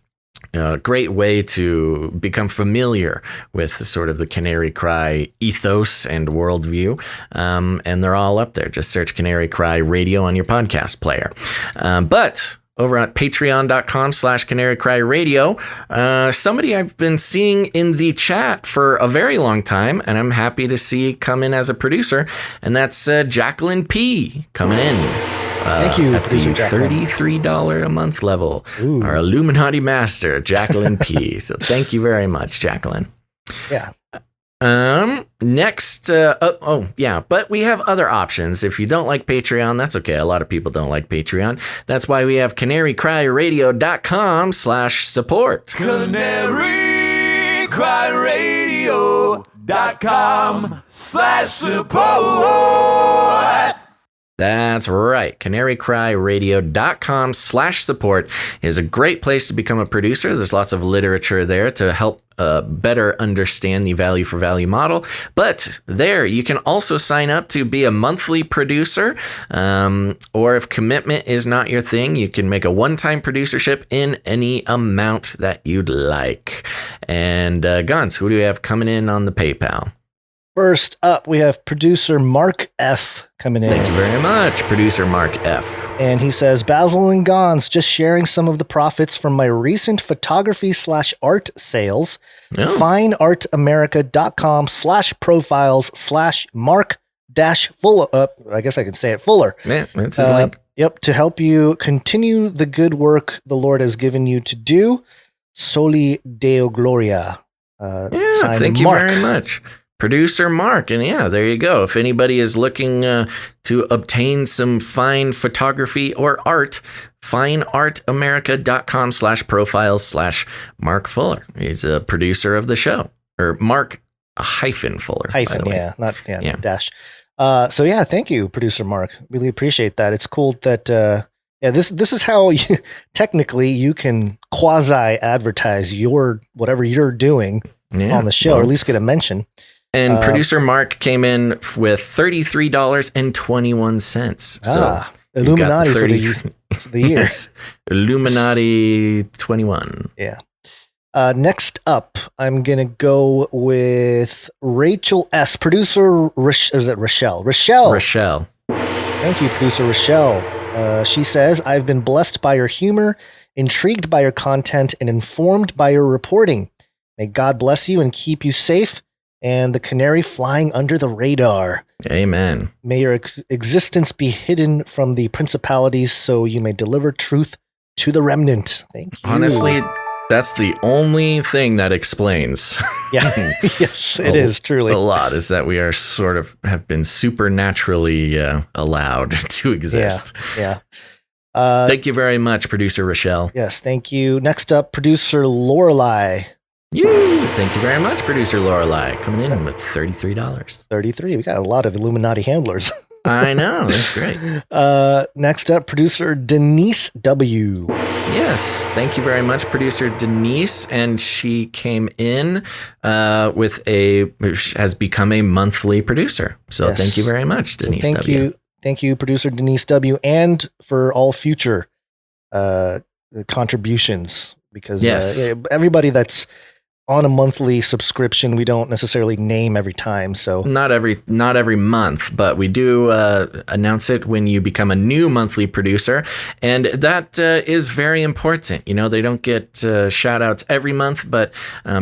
[SPEAKER 4] to become familiar with sort of the Canary Cry ethos and worldview. And they're all up there. Just search Canary Cry Radio on your podcast player. But over at patreon.com/Canary Cry Radio, somebody I've been seeing in the chat for a very long time, and I'm happy to see come in as a producer, and that's Jacqueline P. coming in.
[SPEAKER 1] Thank you,
[SPEAKER 4] at the $33 a month level. Ooh. Our Illuminati master, Jacqueline P. So thank you very much, Jacqueline.
[SPEAKER 1] Yeah.
[SPEAKER 4] Next, but we have other options. If you don't like Patreon, that's okay. A lot of people don't like Patreon. That's why we have canarycryradio.com/support.
[SPEAKER 11] canarycryradio.com/support.
[SPEAKER 4] That's right. canarycryradio.com/support is a great place to become a producer. There's lots of literature there to help better understand the value for value model. But there, you can also sign up to be a monthly producer. Or if commitment is not your thing, you can make a one-time producership in any amount that you'd like. And Gons, who do we have coming in on the PayPal?
[SPEAKER 1] First up, we have producer Mark F. coming in.
[SPEAKER 4] Thank you very much, producer Mark F.
[SPEAKER 1] And he says, Basil and Gons, just sharing some of the profits from my recent photography/art sales. Oh. FineArtAmerica.com/profiles/Mark-Fuller. I guess I can say it, Fuller.
[SPEAKER 4] Yeah, that's his link.
[SPEAKER 1] Yep, to help you continue the good work the Lord has given you to do. Soli Deo Gloria.
[SPEAKER 4] Thank you very much. Producer Mark. And yeah, there you go. If anybody is looking to obtain some fine photography or art, fineartamerica.com/profiles/Mark Fuller. He's a producer of the show, or Mark Fuller.
[SPEAKER 1] Not dash. So yeah, thank you, producer Mark. Really appreciate that. It's cool that, this is how technically you can quasi advertise whatever you're doing on the show, or at least get a mention.
[SPEAKER 4] And producer Mark came in with $33.21. So
[SPEAKER 1] Illuminati for the year.
[SPEAKER 4] Yes, Illuminati 21.
[SPEAKER 1] Yeah. Next up, I'm going to go with Rachel S. Producer, is it Rochelle?
[SPEAKER 4] Rochelle.
[SPEAKER 1] Thank you, producer Rochelle. She says, I've been blessed by your humor, intrigued by your content, and informed by your reporting. May God bless you and keep you safe, and the canary flying under the radar.
[SPEAKER 4] Amen.
[SPEAKER 1] May your existence be hidden from the principalities so you may deliver truth to the remnant. Thank you.
[SPEAKER 4] Honestly, that's the only thing that explains.
[SPEAKER 1] Yeah. Yes, it is truly.
[SPEAKER 4] A lot is that we are sort of have been supernaturally allowed to exist.
[SPEAKER 1] Yeah.
[SPEAKER 4] Thank you very much, producer Rochelle.
[SPEAKER 1] Yes, thank you. Next up, producer Lorelei.
[SPEAKER 4] Thank you very much, producer Lorelei, coming in with $33.
[SPEAKER 1] 33. We got a lot of Illuminati handlers.
[SPEAKER 4] I know. That's great.
[SPEAKER 1] Next up, producer Denise W.
[SPEAKER 4] Yes. Thank you very much, producer Denise. And she came in has become a monthly producer. So Thank you very much, Denise W.
[SPEAKER 1] Thank you, producer Denise W. And for all future contributions, because everybody that's on a monthly subscription, we don't necessarily name every time. So
[SPEAKER 4] not every month, but we do announce it when you become a new monthly producer. And that is very important. You know, they don't get shout outs every month, but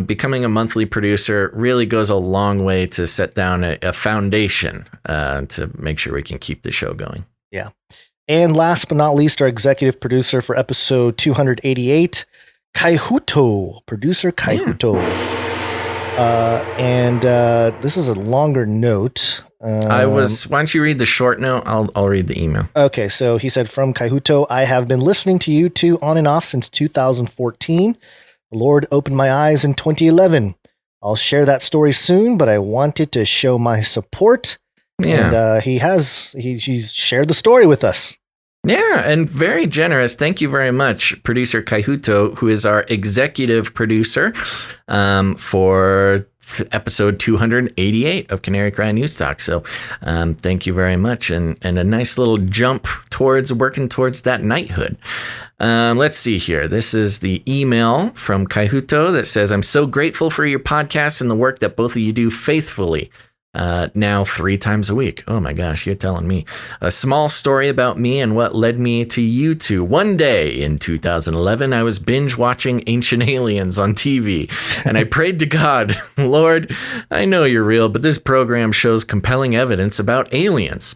[SPEAKER 4] becoming a monthly producer really goes a long way to set down a foundation to make sure we can keep the show going.
[SPEAKER 1] Yeah. And last but not least, our executive producer for episode 288, Kaihuto, producer Kaihuto. And this is a longer note.
[SPEAKER 4] Why don't you read the short note? I'll read the email.
[SPEAKER 1] Okay, so he said, from Kaihuto, I have been listening to you two on and off since 2014. The Lord opened my eyes in 2011. I'll share that story soon, but I wanted to show my support. Yeah. And he's shared the story with us.
[SPEAKER 4] Yeah, and very generous. Thank you very much, producer Kaihuto, who is our executive producer for episode 288 of Canary Cry News Talk. So thank you very much, and a nice little jump towards working towards that knighthood. Let's see here. This is the email from Kaihuto that says, I'm so grateful for your podcast and the work that both of you do faithfully. Now 3 times a week. Oh my gosh, you're telling me. A small story about me and what led me to you two. One day in 2011, I was binge watching Ancient Aliens on TV, and I prayed to God, Lord, I know you're real, but this program shows compelling evidence about aliens.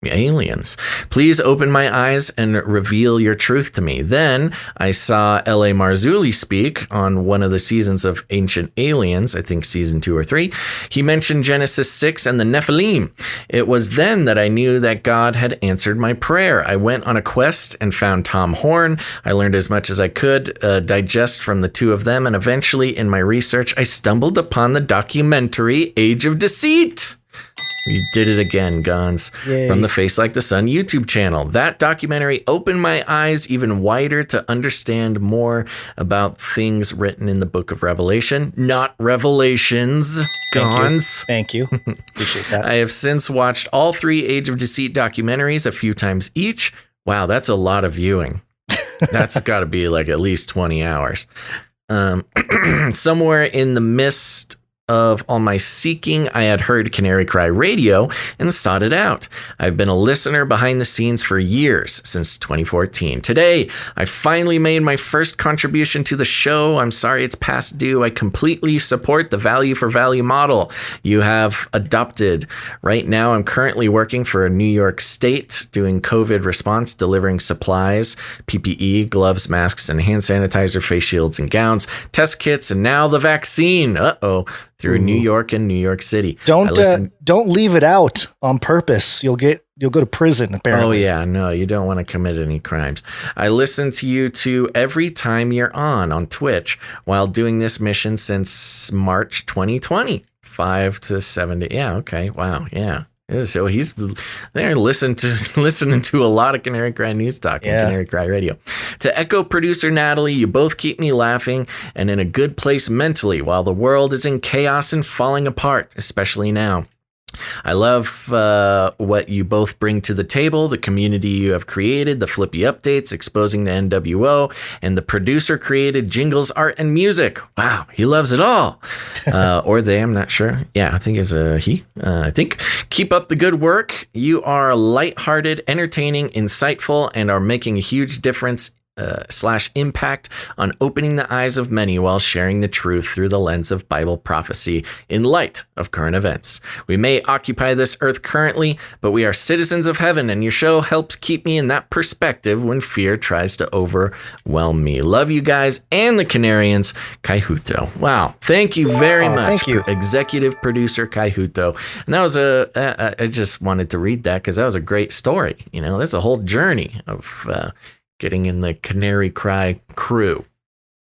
[SPEAKER 4] Aliens. Please open my eyes and reveal your truth to me. Then I saw L.A. Marzulli speak on one of the seasons of Ancient Aliens, I think season 2 or 3. He mentioned Genesis 6 and the Nephilim. It was then that I knew that God had answered my prayer. I went on a quest and found Tom Horn. I learned as much as I could digest from the two of them, and eventually in my research, I stumbled upon the documentary Age of Deceit. You did it again, Gons.
[SPEAKER 1] Yay.
[SPEAKER 4] From the Face Like the Sun YouTube channel. That documentary opened my eyes even wider to understand more about things written in the book of Revelation, not Revelations, Gons.
[SPEAKER 1] Thank you. Appreciate that.
[SPEAKER 4] I have since watched all 3 Age of Deceit documentaries a few times each. Wow, that's a lot of viewing. That's got to be like at least 20 hours. Somewhere in the midst of all my seeking, I had heard Canary Cry Radio and sought it out. I've been a listener behind the scenes for years, since 2014. Today, I finally made my first contribution to the show. I'm sorry it's past due. I completely support the value for value model you have adopted. Right now, I'm currently working for New York State, doing COVID response, delivering supplies, PPE, gloves, masks, and hand sanitizer, face shields, and gowns, test kits, and now the vaccine. Through New York and New York City.
[SPEAKER 1] Don't leave it out on purpose. You'll go to prison, apparently.
[SPEAKER 4] Oh yeah, no, you don't want to commit any crimes. I listen to you two every time you're on Twitch while doing this mission since March 2020. 5 to 7 days. Yeah, okay. Wow. Yeah. So he's there listening to a lot of Canary Cry News Talk and Canary Cry Radio. To echo producer Natalie, you both keep me laughing and in a good place mentally while the world is in chaos and falling apart, especially now. I love what you both bring to the table, the community you have created, the flippy updates exposing the NWO, and the producer-created jingles, art, and music. Wow, he loves it all. Or they, I'm not sure. Yeah, I think it's a he. I think. Keep up the good work. You are lighthearted, entertaining, insightful, and are making a huge difference / impact on opening the eyes of many while sharing the truth through the lens of Bible prophecy in light of current events. We may occupy this earth currently, but we are citizens of heaven, and your show helps keep me in that perspective when fear tries to overwhelm me. Love you guys and the Canarians, Kaihuto. Wow. Thank you very much.
[SPEAKER 1] Thank you.
[SPEAKER 4] Executive producer Kaihuto. And that was I just wanted to read that because that was a great story. You know, that's a whole journey of getting in the Canary Cry crew.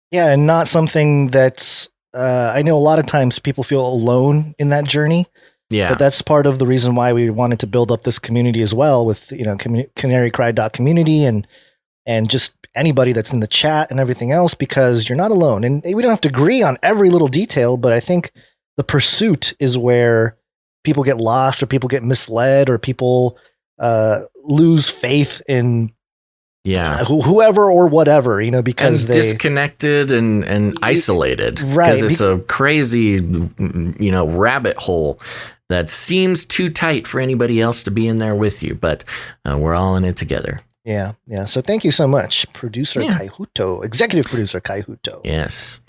[SPEAKER 1] Yeah, and not something that's, I know a lot of times people feel alone in that journey.
[SPEAKER 4] Yeah.
[SPEAKER 1] But that's part of the reason why we wanted to build up this community as well with, you know, canarycry.community and just anybody that's in the chat and everything else, because you're not alone. And we don't have to agree on every little detail, but I think the pursuit is where people get lost or people get misled or people lose faith in whoever or whatever, you know, because
[SPEAKER 4] they're disconnected and isolated,
[SPEAKER 1] right?
[SPEAKER 4] Because it's a crazy, you know, rabbit hole that seems too tight for anybody else to be in there with you, but we're all in it together.
[SPEAKER 1] Yeah. So thank you so much, producer Kaihuto, executive producer Kaihuto.
[SPEAKER 4] Yes.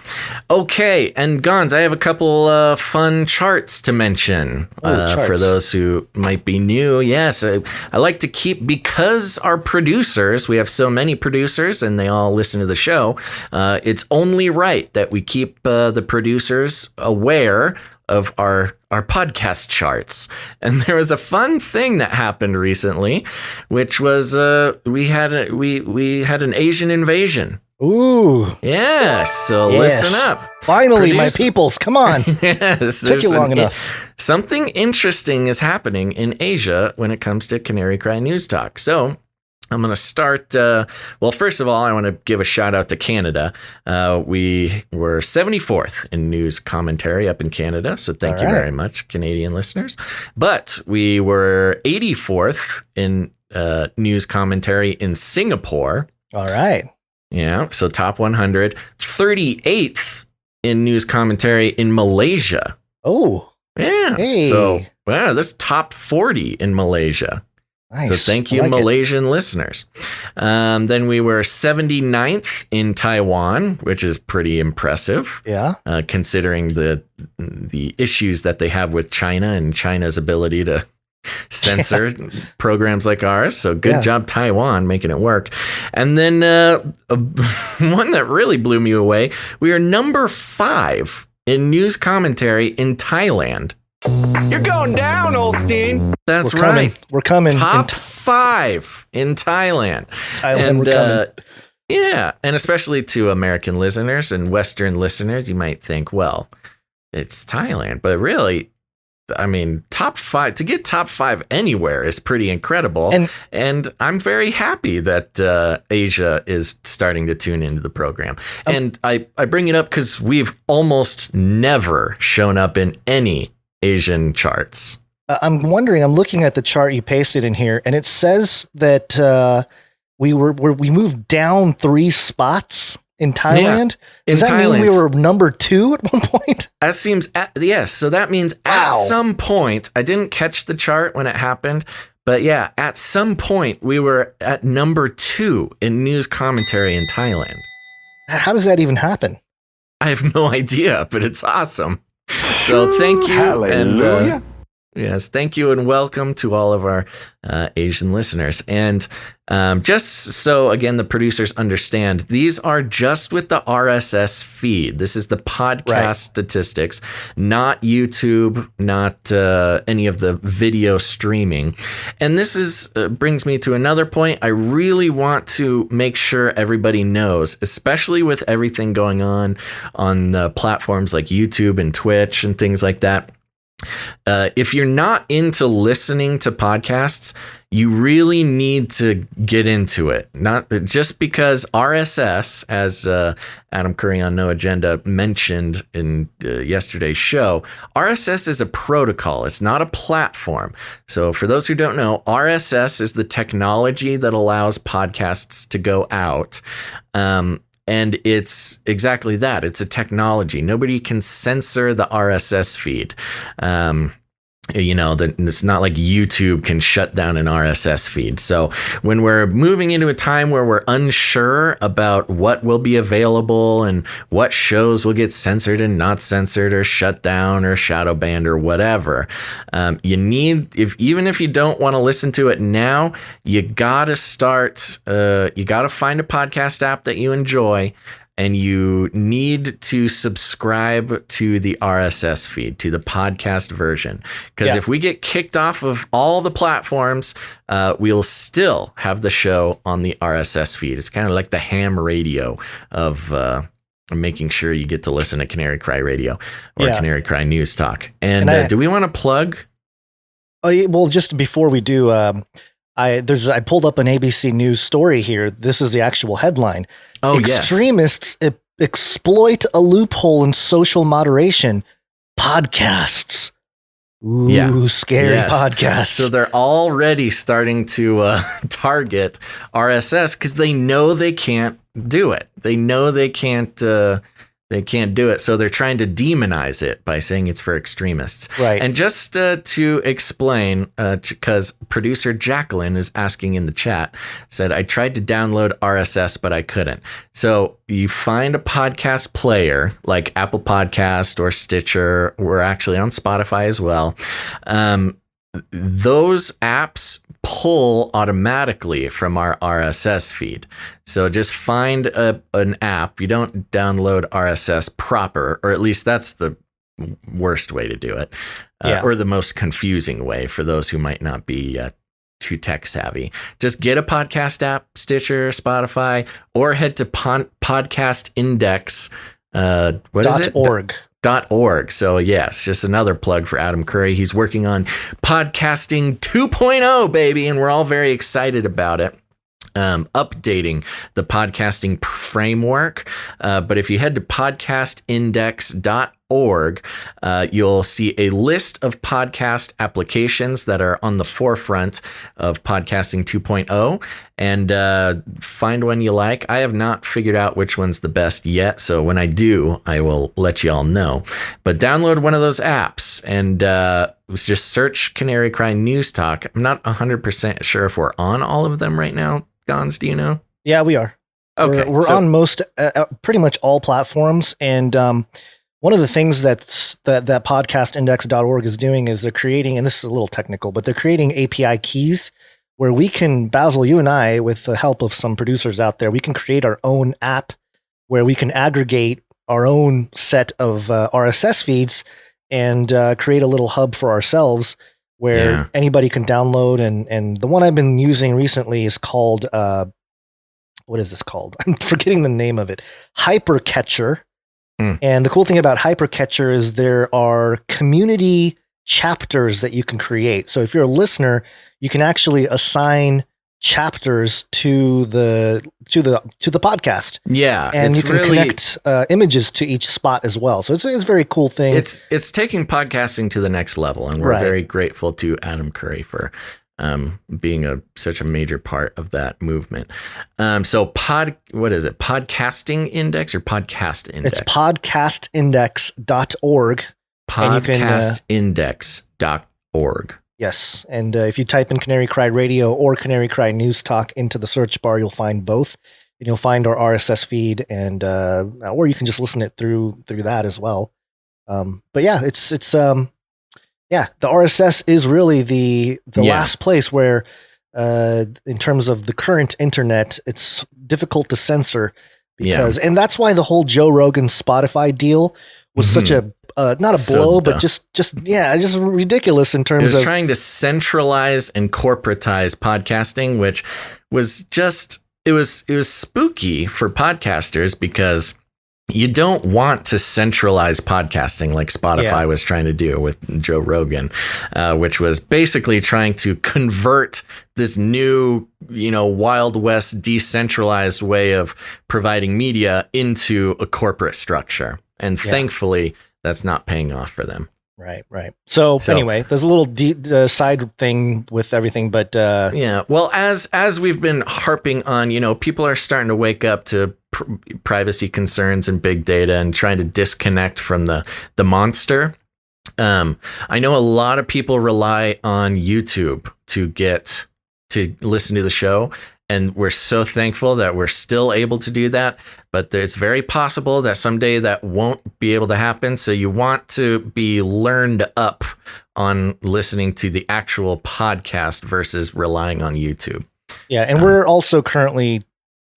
[SPEAKER 4] Okay, and Gons, I have a couple fun charts to mention for those who might be new. Yes, I like to keep, because our producers, we have so many producers and they all listen to the show, it's only right that we keep the producers aware of our podcast charts. And there was a fun thing that happened recently, which was we had an Asian invasion.
[SPEAKER 1] Ooh.
[SPEAKER 4] Yes. So listen up.
[SPEAKER 1] Finally, my peoples, come on.
[SPEAKER 4] Yes.
[SPEAKER 1] Took you long enough.
[SPEAKER 4] Something interesting is happening in Asia when it comes to Canary Cry News Talk. So I'm going to start. Well, first of all, I want to give a shout out to Canada. We were 74th in news commentary up in Canada. So thank you very much, Canadian listeners. But we were 84th in news commentary in Singapore.
[SPEAKER 1] All right.
[SPEAKER 4] Yeah. So top 100. 38th in news commentary in Malaysia.
[SPEAKER 1] Oh.
[SPEAKER 4] Yeah.
[SPEAKER 1] Hey.
[SPEAKER 4] So, wow, that's top 40 in Malaysia.
[SPEAKER 1] Nice.
[SPEAKER 4] So thank you, Malaysian listeners. Then we were 79th in Taiwan, which is pretty impressive.
[SPEAKER 1] Yeah.
[SPEAKER 4] Considering the issues that they have with China and China's ability to censor programs like ours. So good job, Taiwan, making it work. And then one that really blew me away, we are number 5 in news commentary in Thailand.
[SPEAKER 11] You're going down, Olstein.
[SPEAKER 4] That's
[SPEAKER 1] We're
[SPEAKER 4] right.
[SPEAKER 1] We're coming.
[SPEAKER 4] Top 5 in Thailand.
[SPEAKER 1] We're coming.
[SPEAKER 4] Yeah, and especially to American listeners and Western listeners, you might think, well, it's Thailand. But really, I mean, top 5, to get top 5 anywhere is pretty incredible. And I'm very happy that Asia is starting to tune into the program. And I bring it up because we've almost never shown up in any Asian charts.
[SPEAKER 1] I'm wondering, I'm looking at the chart you pasted in here, and it says that we moved down 3 spots in Thailand. Does that mean we were number 2 at one point?
[SPEAKER 4] That seems, yes. So that means at some point, I didn't catch the chart when it happened, but yeah, at some point we were at number 2 in news commentary in Thailand.
[SPEAKER 1] How does that even happen?
[SPEAKER 4] I have no idea, but it's awesome. So thank you.
[SPEAKER 11] Hallelujah.
[SPEAKER 4] And, yes, thank you and welcome to all of our Asian listeners. And just so, again, the producers understand, these are just with the RSS feed. This is the podcast statistics, not YouTube, not any of the video streaming. And this is brings me to another point. I really want to make sure everybody knows, especially with everything going on the platforms like YouTube and Twitch and things like that. If you're not into listening to podcasts, you really need to get into it. Not just because RSS, as Adam Curry on No Agenda mentioned in yesterday's show, RSS is a protocol. It's not a platform. So for those who don't know, RSS is the technology that allows podcasts to go out. And it's exactly that. It's a technology. Nobody can censor the RSS feed. It's not like YouTube can shut down an RSS feed. So when we're moving into a time where we're unsure about what will be available and what shows will get censored and not censored or shut down or shadow banned or whatever, even if you don't want to listen to it now, you gotta start. You gotta find a podcast app that you enjoy. And you need to subscribe to the RSS feed, to the podcast version. Because if we get kicked off of all the platforms, we'll still have the show on the RSS feed. It's kind of like the ham radio of making sure you get to listen to Canary Cry Radio or Canary Cry News Talk. And do we want to plug?
[SPEAKER 1] Well, just before we do, I pulled up an ABC News story here. This is the actual headline.
[SPEAKER 4] Oh,
[SPEAKER 1] Extremists exploit a loophole in social moderation. Podcasts. Ooh, scary podcasts.
[SPEAKER 4] So they're already starting to target RSS because they know they can't do it. They know they can't do it. So they're trying to demonize it by saying it's for extremists.
[SPEAKER 1] Right.
[SPEAKER 4] And just to explain, because producer Jacqueline is asking in the chat, said, I tried to download RSS, but I couldn't. So you find a podcast player like Apple Podcast or Stitcher. We're actually on Spotify as well. Those apps pull automatically from our RSS feed. So just find an app. You don't download RSS proper, or at least that's the worst way to do it, or the most confusing way for those who might not be too tech savvy. Just get a podcast app, Stitcher, Spotify, or head to Podcast Index.
[SPEAKER 1] .org.
[SPEAKER 4] .org. So yes, just another plug for Adam Curry. He's working on Podcasting 2.0, baby, and we're all very excited about it. Updating the podcasting framework. But if you head to podcastindex.org, you'll see a list of podcast applications that are on the forefront of Podcasting 2.0, and find one you like. I have not figured out which one's the best yet, so when I do, I will let you all know. But download one of those apps and just search Canary Cry News Talk. I'm not 100% sure if we're on all of them right now. Gons, do you know?
[SPEAKER 1] Yeah, we are.
[SPEAKER 4] Okay,
[SPEAKER 1] we're on most, pretty much all platforms, and one of the things that podcastindex.org is doing is they're creating, and this is a little technical, but they're creating API keys where we can, Basil, you and I, with the help of some producers out there, we can create our own app where we can aggregate our own set of RSS feeds and create a little hub for ourselves where anybody can download. And the one I've been using recently is called, what is this called? I'm forgetting the name of it. Hypercatcher. And the cool thing about Hypercatcher is there are community chapters that you can create. So if you're a listener, you can actually assign chapters to the podcast.
[SPEAKER 4] Yeah,
[SPEAKER 1] and you can connect images to each spot as well. So it's a very cool thing.
[SPEAKER 4] It's taking podcasting to the next level, and we're very grateful to Adam Curry for being such a major part of that movement. So what is it? Podcasting Index or Podcast Index?
[SPEAKER 1] It's podcastindex.org.
[SPEAKER 4] Podcastindex.org.
[SPEAKER 1] Yes. And if you type in Canary Cry Radio or Canary Cry News Talk into the search bar, you'll find both. And you'll find our RSS feed, and or you can just listen it through that as well. But yeah, it's the RSS is really the last place where, in terms of the current internet, it's difficult to censor because, and that's why the whole Joe Rogan Spotify deal was such a not a blow, but just ridiculous in terms of
[SPEAKER 4] trying to centralize and corporatize podcasting, which was just it was spooky for podcasters because you don't want to centralize podcasting like Spotify was trying to do with Joe Rogan, which was basically trying to convert this new, Wild West decentralized way of providing media into a corporate structure. And thankfully, that's not paying off for them.
[SPEAKER 1] Right. So anyway, there's a little side thing with everything, but
[SPEAKER 4] well, as we've been harping on, people are starting to wake up to privacy concerns and big data and trying to disconnect from the monster. I know a lot of people rely on YouTube to listen to the show. And we're so thankful that we're still able to do that. But it's very possible that someday that won't be able to happen. So you want to be learned up on listening to the actual podcast versus relying on YouTube.
[SPEAKER 1] Yeah. And we're also currently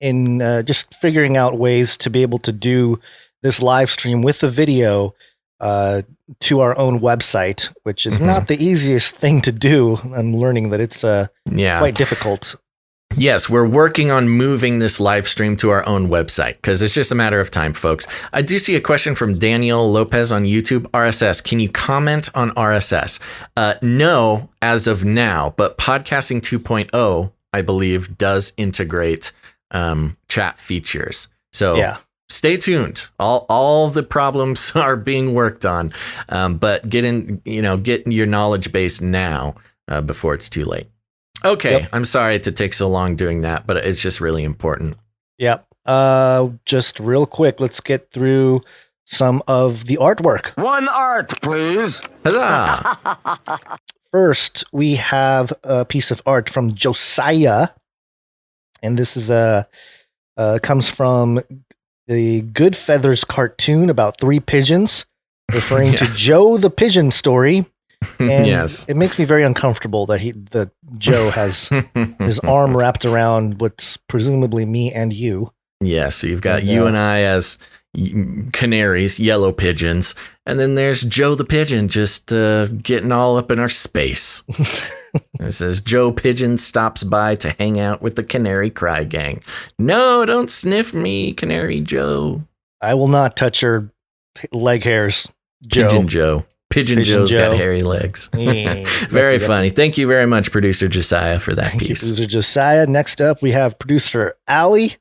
[SPEAKER 1] in just figuring out ways to be able to do this live stream with the video to our own website, which is not the easiest thing to do. I'm learning that it's quite difficult.
[SPEAKER 4] Yes, we're working on moving this live stream to our own website because it's just a matter of time, folks. I do see a question from Daniel Lopez on YouTube. RSS, can you comment on RSS? No, as of now, but Podcasting 2.0, I believe, does integrate chat features. So stay tuned. All the problems are being worked on, but get your knowledge base now before it's too late. Okay, I'm sorry to take so long doing that, but it's just really important.
[SPEAKER 1] Yep. Just real quick, let's get through some of the artwork.
[SPEAKER 6] One art, please.
[SPEAKER 4] Huzzah!
[SPEAKER 1] First, we have a piece of art from Josiah, and this is comes from the Good Feathers cartoon about 3 pigeons, referring to Joe the Pigeon story. And it makes me very uncomfortable that Joe has his arm wrapped around what's presumably me and you.
[SPEAKER 4] Yeah, so you've got you and I as canaries, yellow pigeons, and then there's Joe the Pigeon just getting all up in our space. It says, Joe Pigeon stops by to hang out with the Canary Cry Gang. No, don't sniff me, Canary Joe.
[SPEAKER 1] I will not touch your leg hairs, Joe.
[SPEAKER 4] Pigeon Joe. Pigeon Joe's got hairy legs. Very funny. Thank you very much, Producer Josiah, for that piece.
[SPEAKER 1] Producer Josiah. Next up, we have Producer Allie.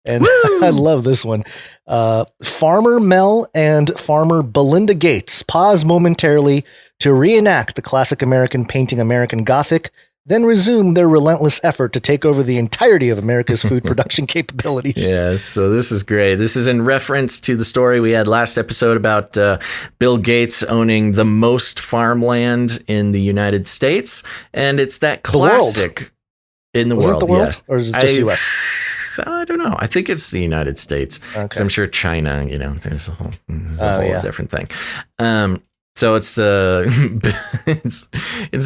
[SPEAKER 1] And I love this one. Farmer Mel and Farmer Belinda Gates pause momentarily to reenact the classic American painting American Gothic, then resume their relentless effort to take over the entirety of America's food production capabilities.
[SPEAKER 4] Yes, so this is great. This is in reference to the story we had last episode about Bill Gates owning the most farmland in the United States, and it's that classic in the world. Yes.
[SPEAKER 1] Or is it just U.S.?
[SPEAKER 4] I don't know. I think it's the United States. Okay. I'm sure China, there's a whole different thing. So it's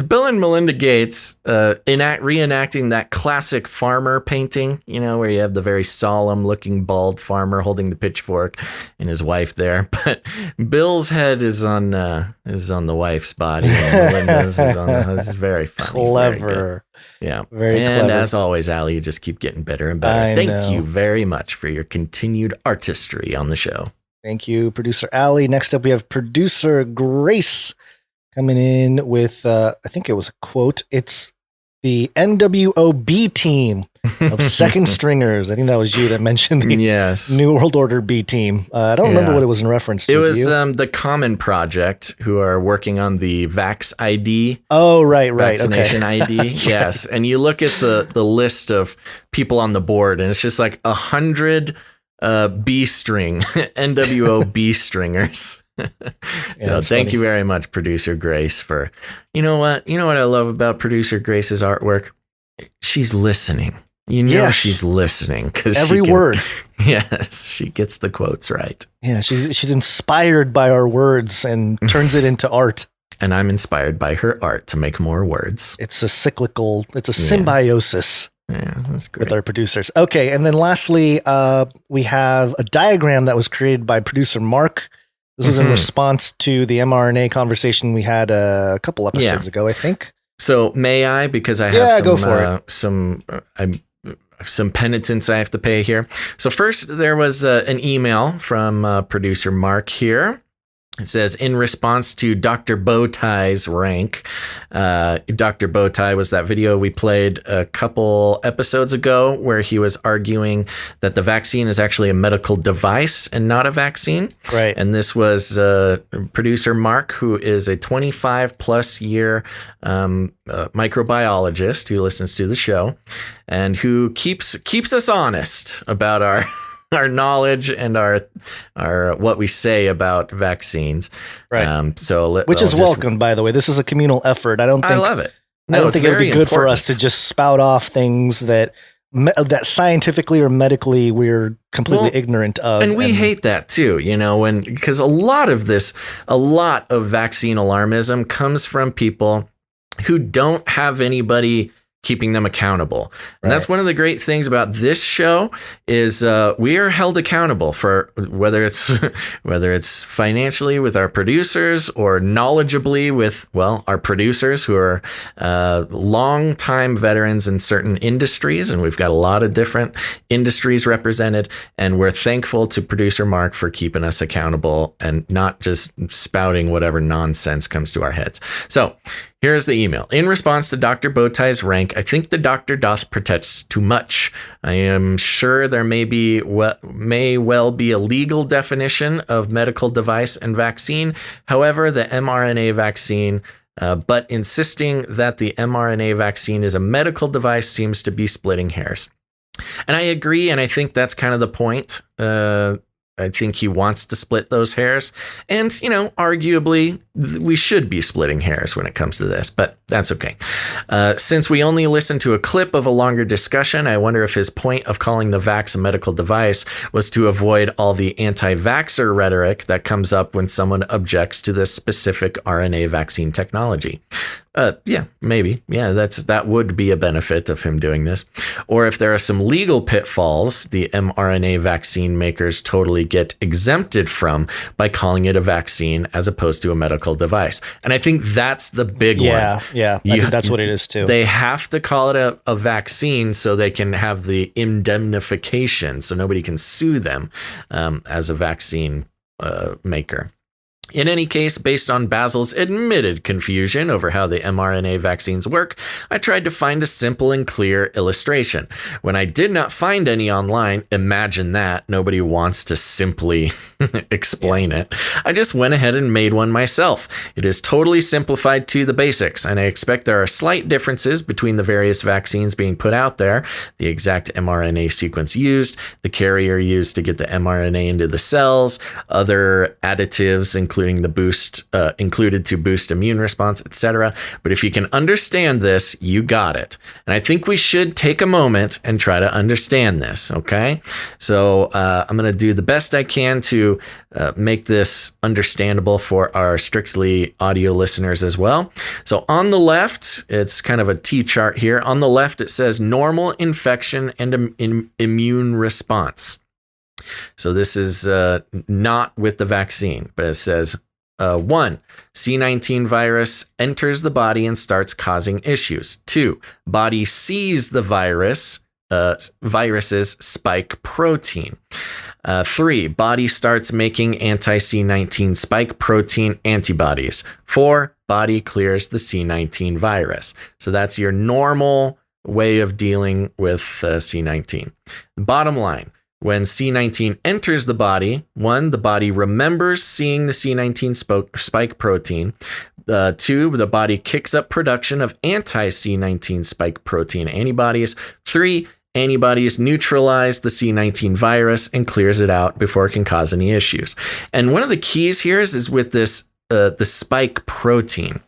[SPEAKER 4] Bill and Melinda Gates reenacting that classic farmer painting, where you have the very solemn looking bald farmer holding the pitchfork and his wife there. But Bill's head is on the wife's body, and Melinda's is on the. It's very funny,
[SPEAKER 1] clever.
[SPEAKER 4] Very clever. And as always, Allie, you just keep getting better and better. Thank you very much for your continued artistry on the show.
[SPEAKER 1] Thank you, Producer Allie. Next up, we have Producer Grace coming in with, I think it was a quote. It's the NWO team of second stringers. I think that was you that mentioned the New World Order B team. I don't remember what it was in reference to.
[SPEAKER 4] It was the Common Project, who are working on the Vax ID.
[SPEAKER 1] Oh, right.
[SPEAKER 4] Vaccination ID. Yes. And you look at the list of people on the board, and it's just like 100 B string, NWO B stringers. So thank you very much, Producer Grace, for, you know what I love about Producer Grace's artwork? She's listening. She's listening because
[SPEAKER 1] every word.
[SPEAKER 4] Yes, she gets the quotes right.
[SPEAKER 1] Yeah, she's inspired by our words and turns it into art.
[SPEAKER 4] And I'm inspired by her art to make more words.
[SPEAKER 1] It's a symbiosis.
[SPEAKER 4] Yeah, that's great.
[SPEAKER 1] With our producers. Okay, and then lastly, we have a diagram that was created by producer Mark. This was in response to the mRNA conversation we had a couple episodes ago, I think.
[SPEAKER 4] So may I, because I have some, some penitence I have to pay here. So first, there was an email from producer Mark here. It says, in response to Dr. Bowtie's rank, Dr. Bowtie was that video we played a couple episodes ago where he was arguing that the vaccine is actually a medical device and not a vaccine.
[SPEAKER 1] Right.
[SPEAKER 4] And this was producer Mark, who is a 25 plus year microbiologist who listens to the show and who keeps us honest about our knowledge and our what we say about vaccines.
[SPEAKER 1] Right. Which is welcome, by the way. This is a communal effort. I love it. I don't think it would be good for us to just spout off things that scientifically or medically we're completely ignorant of.
[SPEAKER 4] And we hate that too, because a lot of vaccine alarmism comes from people who don't have anybody keeping them accountable. And that's one of the great things about this show is we are held accountable for whether it's financially with our producers or knowledgeably with, our producers who are long-time veterans in certain industries. And we've got a lot of different industries represented. And we're thankful to producer Mark for keeping us accountable and not just spouting whatever nonsense comes to our heads. So here's the email. In response to Dr. Bowtie's rank, I think the doctor doth protest too much. I am sure there may well be a legal definition of medical device and vaccine. However, the mRNA vaccine, but insisting that the mRNA vaccine is a medical device seems to be splitting hairs. And I agree, and I think that's kind of the point. I think he wants to split those hairs. And, arguably, we should be splitting hairs when it comes to this, but that's okay. Since we only listened to a clip of a longer discussion, I wonder if his point of calling the vax a medical device was to avoid all the anti-vaxxer rhetoric that comes up when someone objects to this specific RNA vaccine technology. Yeah, maybe. Yeah, that would be a benefit of him doing this. Or if there are some legal pitfalls the mRNA vaccine makers totally get exempted from by calling it a vaccine as opposed to a medical device. And I think that's the big one.
[SPEAKER 1] Yeah, I think that's what it is too.
[SPEAKER 4] They have to call it a vaccine so they can have the indemnification so nobody can sue them as a vaccine maker. In any case, based on Basil's admitted confusion over how the mRNA vaccines work, I tried to find a simple and clear illustration. When I did not find any online, imagine that, nobody wants to simply explain it, I just went ahead and made one myself. It is totally simplified to the basics, and I expect there are slight differences between the various vaccines being put out there, the exact mRNA sequence used, the carrier used to get the mRNA into the cells, other additives including the boost included to boost immune response, etc. But if you can understand this, you got it. And I think we should take a moment and try to understand this. Okay, so I'm going to do the best I can to make this understandable for our strictly audio listeners as well. So on the left, it's kind of a T chart here. On the left, it says normal infection and immune response. So this is not with the vaccine, but it says 1. C19 virus enters the body and starts causing issues. 2. Body sees the virus's spike protein. 3. Body starts making anti-C19 spike protein antibodies. 4. Body clears the C19 virus. So that's your normal way of dealing with C19. Bottom line. When C19 enters the body, 1, the body remembers seeing the C19 spike protein. 2, the body kicks up production of anti-C19 spike protein antibodies. 3, antibodies neutralize the C19 virus and clears it out before it can cause any issues. And one of the keys here is with this the spike protein.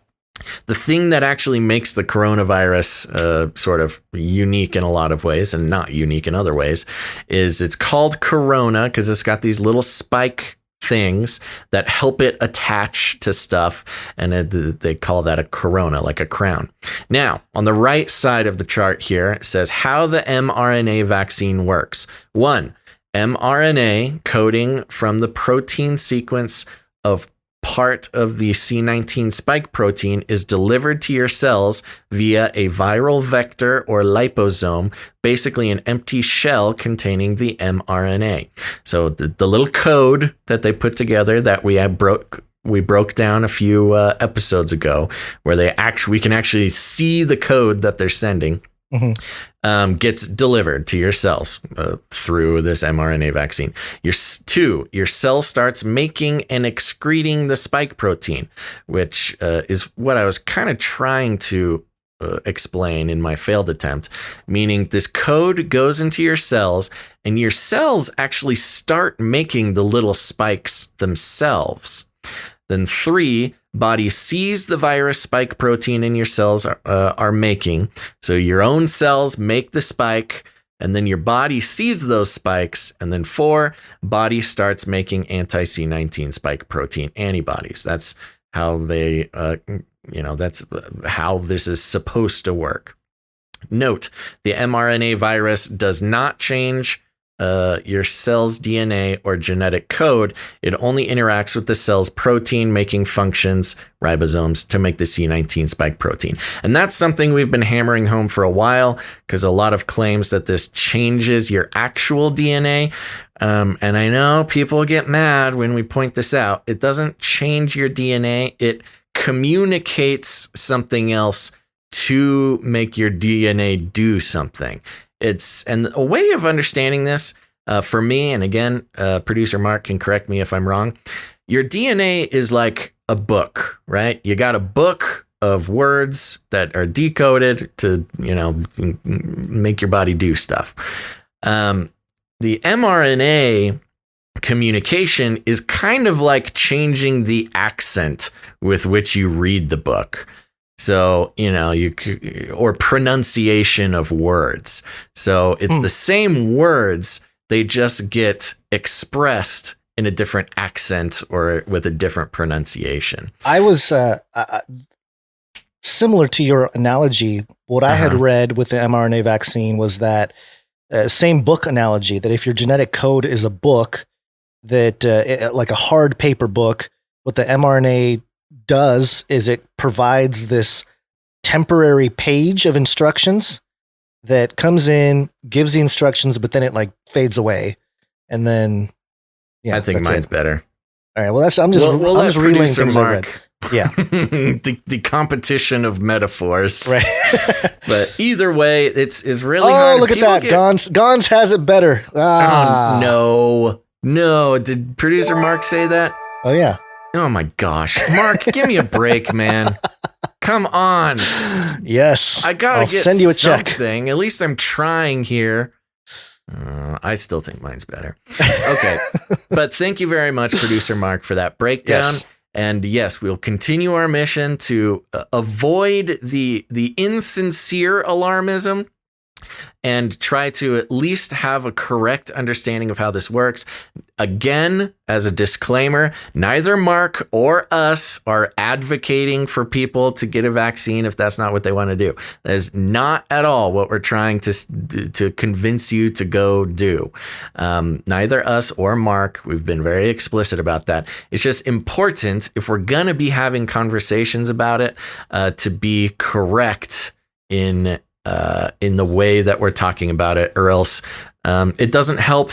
[SPEAKER 4] The thing that actually makes the coronavirus sort of unique in a lot of ways and not unique in other ways is it's called corona because it's got these little spike things that help it attach to stuff, and they call that a corona, like a crown. Now, on the right side of the chart here, it says how the mRNA vaccine works. 1, mRNA coding from the protein sequence of part of the C19 spike protein is delivered to your cells via a viral vector or liposome, basically an empty shell containing the mRNA. So the little code that they put together that we broke down a few episodes ago, where we can actually see the code that they're sending. Gets delivered to your cells through this mRNA vaccine. Your cell starts making and excreting the spike protein, which is what I was kind of trying to explain in my failed attempt, meaning this code goes into your cells and your cells actually start making the little spikes themselves. Then 3, body sees the virus spike protein in your cells are making. So your own cells make the spike, and then your body sees those spikes. And then 4, body starts making anti-C19 spike protein antibodies. That's how that's how this is supposed to work. Note, the mRNA virus does not change your cell's DNA or genetic code. It only interacts with the cell's protein making functions, ribosomes, to make the C19 spike protein. And that's something we've been hammering home for a while, because a lot of claims that this changes your actual DNA. And I know people get mad when we point this out. It doesn't change your DNA. It communicates something else to make your DNA do something. And a way of understanding this for me, and again, producer Mark can correct me if I'm wrong. Your DNA is like a book, right? You got a book of words that are decoded to, make your body do stuff. The mRNA communication is kind of like changing the accent with which you read the book. So, or pronunciation of words. So it's the same words, they just get expressed in a different accent or with a different pronunciation.
[SPEAKER 1] I was similar to your analogy. What I had read with the mRNA vaccine was that same book analogy, that if your genetic code is a book, that like a hard paper book, what the mRNA does is it provides this temporary page of instructions that comes in, gives the instructions, but then it like fades away, and then
[SPEAKER 4] I think mine's better.
[SPEAKER 1] All right, well I'm just relaying things I read. Yeah,
[SPEAKER 4] the competition of metaphors,
[SPEAKER 1] right?
[SPEAKER 4] But either way, it's really hard.
[SPEAKER 1] Oh, look at that! Gons has it better.
[SPEAKER 4] Oh, no! Did producer Mark say that?
[SPEAKER 1] Oh yeah.
[SPEAKER 4] Oh my gosh, Mark, give me a break, man. Come on.
[SPEAKER 1] Yes.
[SPEAKER 4] I gotta
[SPEAKER 1] send you a check.
[SPEAKER 4] At least I'm trying here. I still think mine's better. Okay. But thank you very much, producer Mark, for that breakdown.
[SPEAKER 1] Yes.
[SPEAKER 4] And yes, we'll continue our mission to avoid the insincere alarmism and try to at least have a correct understanding of how this works. Again, as a disclaimer, neither Mark or us are advocating for people to get a vaccine if that's not what they want to do. That is not at all what we're trying to convince you to go do. Neither us or Mark, we've been very explicit about that. It's just important, if we're going to be having conversations about it, to be correct in the way that we're talking about it, or else it doesn't help.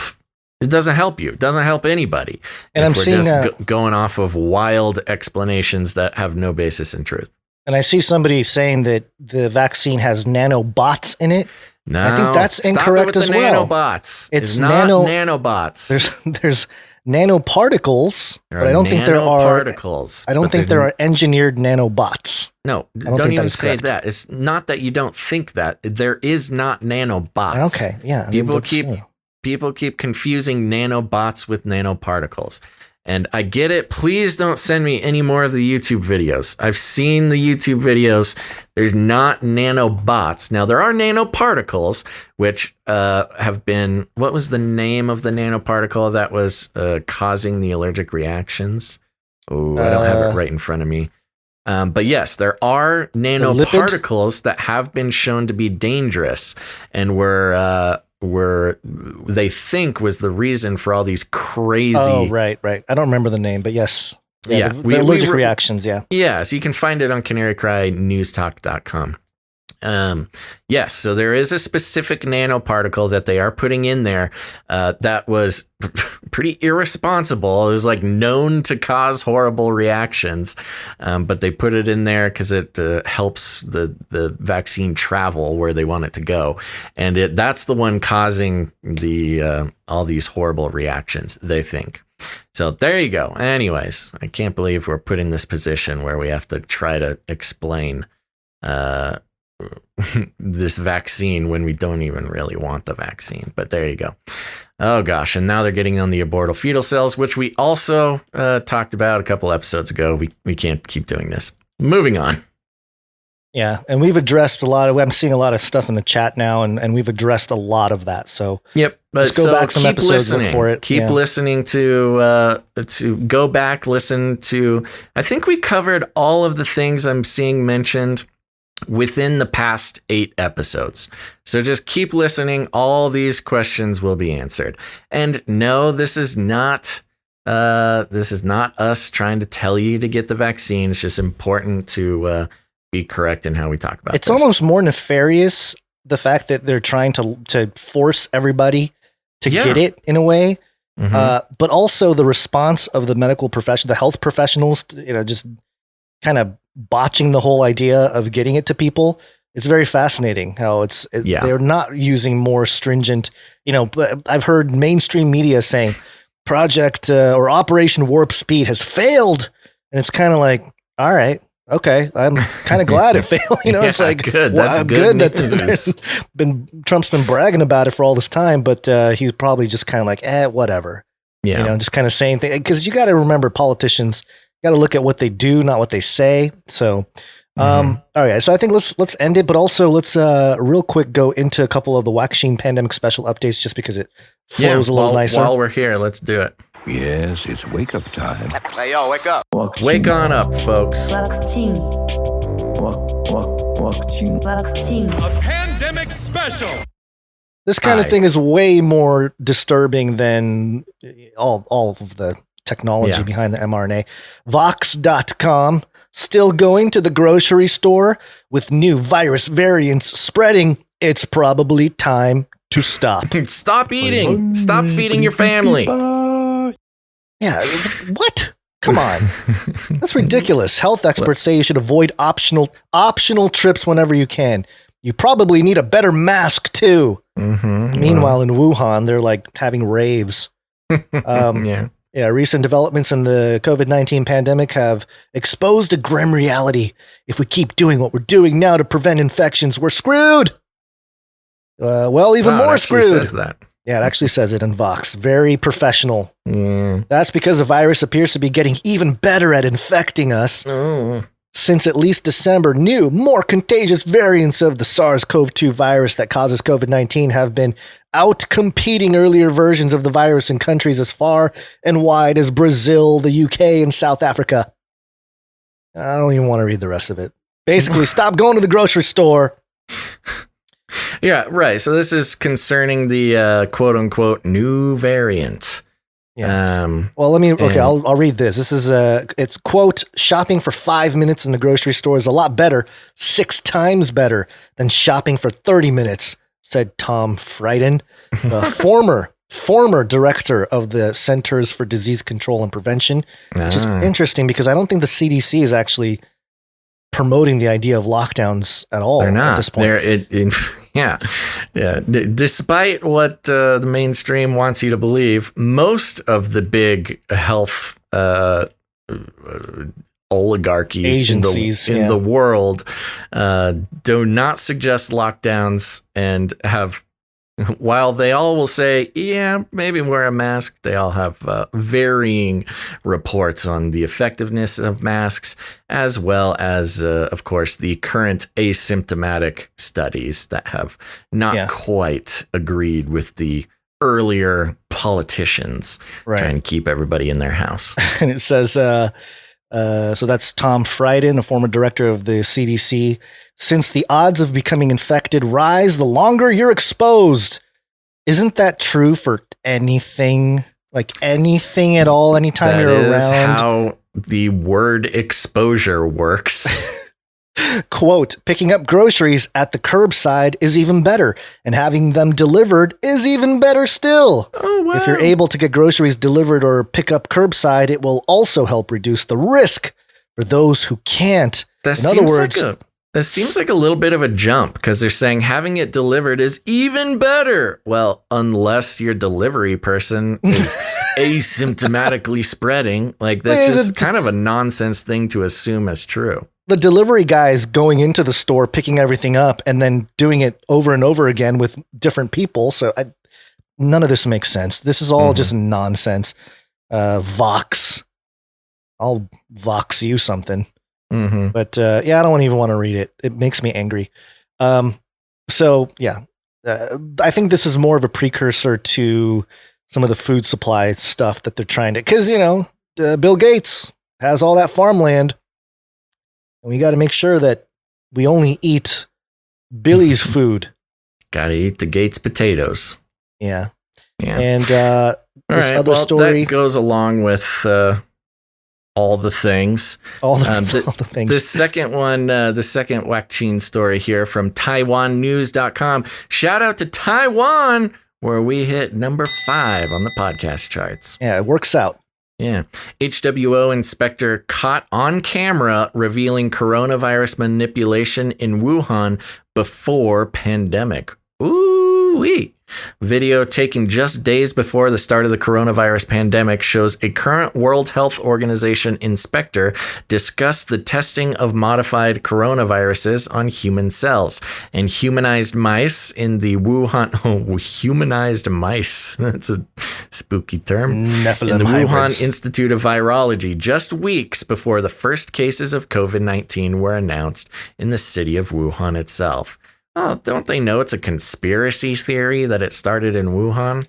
[SPEAKER 4] It doesn't help you. It doesn't help anybody.
[SPEAKER 1] And
[SPEAKER 4] if we're just going off of wild explanations that have no basis in truth.
[SPEAKER 1] And I see somebody saying that the vaccine has nanobots in it.
[SPEAKER 4] No,
[SPEAKER 1] I think that's incorrect as well.
[SPEAKER 4] Nanobots.
[SPEAKER 1] It's
[SPEAKER 4] not nanobots.
[SPEAKER 1] There's nanoparticles, but I don't think there are particles. I don't think there are engineered nanobots.
[SPEAKER 4] No, don't even say that. It's not that you don't think that. There is not nanobots.
[SPEAKER 1] Okay, yeah.
[SPEAKER 4] People keep confusing nanobots with nanoparticles. And I get it. Please don't send me any more of the YouTube videos. I've seen the YouTube videos. There's not nanobots. Now, there are nanoparticles, which have been... What was the name of the nanoparticle that was causing the allergic reactions? Oh, I don't have it right in front of me. But yes, there are nanoparticles that have been shown to be dangerous and were they think was the reason for all these crazy...
[SPEAKER 1] Oh, right. I don't remember the name, but yes. Yeah, the allergic reactions, yeah.
[SPEAKER 4] Yeah, so you can find it on canarycrynewstalk.com. Yes, so there is a specific nanoparticle that they are putting in there that was pretty irresponsible. It was like known to cause horrible reactions, but they put it in there because it helps the vaccine travel where they want it to go, and that's the one causing the all these horrible reactions, they think. So there you go. Anyways, I can't believe we're put in this position where we have to try to explain this vaccine when we don't even really want the vaccine. But there you go. Oh gosh, and now they're getting on the abortal fetal cells, which we also talked about a couple episodes ago. We can't keep doing this. Moving on.
[SPEAKER 1] Yeah, and we've addressed a lot of. I'm seeing a lot of stuff in the chat now, and we've addressed a lot of that. So
[SPEAKER 4] yep,
[SPEAKER 1] let's go back some episodes look for it.
[SPEAKER 4] Keep listening to go back, listen to. I think we covered all of the things I'm seeing mentioned within the past 8 episodes. So just keep listening. All these questions will be answered. And no, this is not us trying to tell you to get the vaccine. It's just important to be correct in how we talk about it.
[SPEAKER 1] It's almost more nefarious, the fact that they're trying to force everybody to get it in a way. Mm-hmm. But also the response of the medical profession, the health professionals, just kind of botching the whole idea of getting it to people. It's very fascinating how they're not using more stringent, I've heard mainstream media saying Project or Operation Warp Speed has failed. And it's kind of like, all right, okay, I'm kind of glad it failed. It's like,
[SPEAKER 4] good. That's good news.
[SPEAKER 1] Trump's been bragging about it for all this time, but he's probably just kind of like, whatever.
[SPEAKER 4] Yeah.
[SPEAKER 1] Just kind of saying things, because you got to remember, politicians got to look at what they do, not what they say. So, all right. So I think let's end it, but also let's real quick go into a couple of the Waxine pandemic special updates, just because it flows a little nicer.
[SPEAKER 4] While we're here, let's do it.
[SPEAKER 14] Yes, it's wake up time.
[SPEAKER 9] Hey, yo, wake up.
[SPEAKER 4] Wake on up, folks.
[SPEAKER 12] Waxine.
[SPEAKER 15] A pandemic special.
[SPEAKER 1] This kind of thing is way more disturbing than all of the technology behind the mRNA. Vox.com still going to the grocery store with new virus variants spreading. It's probably time to stop.
[SPEAKER 4] Stop eating. Stop feeding your family.
[SPEAKER 1] Yeah, what? Come on. That's ridiculous. Health experts say you should avoid optional trips whenever you can. You probably need a better mask too.
[SPEAKER 4] Mm-hmm.
[SPEAKER 1] Meanwhile, in Wuhan, they're like having raves. Recent developments in the COVID-19 pandemic have exposed a grim reality. If we keep doing what we're doing now to prevent infections, we're screwed. Even more screwed.
[SPEAKER 4] Says that.
[SPEAKER 1] Yeah, it actually says it in Vox. Very professional. That's because the virus appears to be getting even better at infecting us. Since at least December, new, more contagious variants of the SARS-CoV-2 virus that causes COVID-19 have been out-competing earlier versions of the virus in countries as far and wide as Brazil, the UK, and South Africa. I don't even want to read the rest of it. Basically, stop going to the grocery store.
[SPEAKER 4] Yeah, right. So this is concerning the quote-unquote new variant.
[SPEAKER 1] Yeah. Well, I'll read this. This is it's quote, shopping for 5 minutes in the grocery store is a lot better, 6 times better than shopping for 30 minutes, said Tom Frieden, the former director of the Centers for Disease Control and Prevention, which is interesting because I don't think the CDC is actually promoting the idea of lockdowns at all.
[SPEAKER 4] They're not.
[SPEAKER 1] At this point.
[SPEAKER 4] Yeah. Despite what the mainstream wants you to believe, most of the big health oligarchies
[SPEAKER 1] agencies
[SPEAKER 4] in the world do not suggest lockdowns and have. While they all will say, maybe wear a mask, they all have varying reports on the effectiveness of masks, as well as, of course, the current asymptomatic studies that have not quite agreed with the earlier politicians trying to keep everybody in their house.
[SPEAKER 1] And it says, so that's Tom Frieden, a former director of the CDC. Since the odds of becoming infected rise the longer you're exposed. Isn't that true for anything? Like anything at all, anytime you're around?
[SPEAKER 4] That is how the word exposure works.
[SPEAKER 1] Quote, picking up groceries at the curbside is even better, and having them delivered is even better still.
[SPEAKER 4] Oh, wow.
[SPEAKER 1] If you're able to get groceries delivered or pick up curbside, it will also help reduce the risk for those who can't. In other words,
[SPEAKER 4] that seems like a little bit of a jump, because they're saying having it delivered is even better. Well, unless your delivery person is asymptomatically spreading. Like, this is kind of a nonsense thing to assume as true.
[SPEAKER 1] The delivery guys going into the store, picking everything up, and then doing it over and over again with different people. So none of this makes sense. This is all just nonsense. Vox. I'll Vox you something. But I don't even want to read it. It makes me angry. I think this is more of a precursor to some of the food supply stuff that they're trying to, because, Bill Gates has all that farmland. And we got to make sure that we only eat Billy's food.
[SPEAKER 4] Got to eat the Gates potatoes.
[SPEAKER 1] Yeah.
[SPEAKER 4] Yeah.
[SPEAKER 1] And this other story
[SPEAKER 4] that goes along with all the things.
[SPEAKER 1] All the things.
[SPEAKER 4] The second one, the second Wakchin story here from TaiwanNews.com. Shout out to Taiwan, where we hit number 5 on the podcast charts.
[SPEAKER 1] Yeah, it works out.
[SPEAKER 4] Yeah. HWO inspector caught on camera revealing coronavirus manipulation in Wuhan before pandemic. Ooh-wee. Video taken just days before the start of the coronavirus pandemic shows a current World Health Organization inspector discuss the testing of modified coronaviruses on human cells and humanized mice in the Wuhan. Oh, humanized mice. That's a spooky term.
[SPEAKER 1] Nephilim
[SPEAKER 4] in the
[SPEAKER 1] hybrids.
[SPEAKER 4] Wuhan Institute of Virology, just weeks before the first cases of COVID-19 were announced in the city of Wuhan itself. Oh, don't they know it's a conspiracy theory that it started in Wuhan?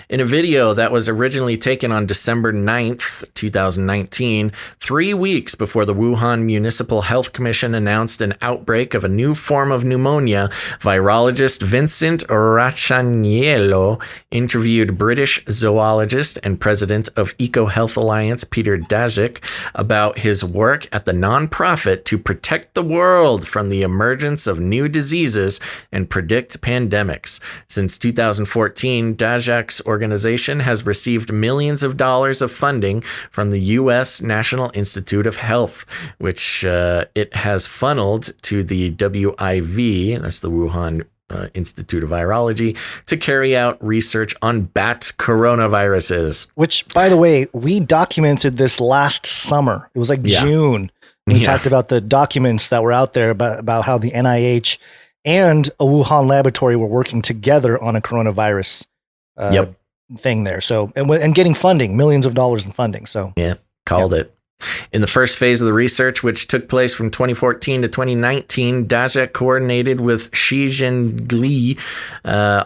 [SPEAKER 4] In a video that was originally taken on December 9th, 2019, 3 weeks before the Wuhan Municipal Health Commission announced an outbreak of a new form of pneumonia, virologist Vincent Racaniello interviewed British zoologist and president of EcoHealth Alliance, Peter Daszak, about his work at the nonprofit to protect the world from the emergence of new diseases and predict pandemics. Since 2014, Dajak's organization has received millions of dollars of funding from the U.S. National Institute of Health, which it has funneled to the WIV, that's the Wuhan Institute of Virology, to carry out research on bat coronaviruses.
[SPEAKER 1] Which, by the way, we documented this last summer. It was like June. We talked about the documents that were out there about how the NIH and a Wuhan laboratory were working together on a coronavirus thing there. So, and getting funding, millions of dollars in funding. So,
[SPEAKER 4] called it. In the first phase of the research, which took place from 2014 to 2019, Daszak coordinated with Xi Zhengli,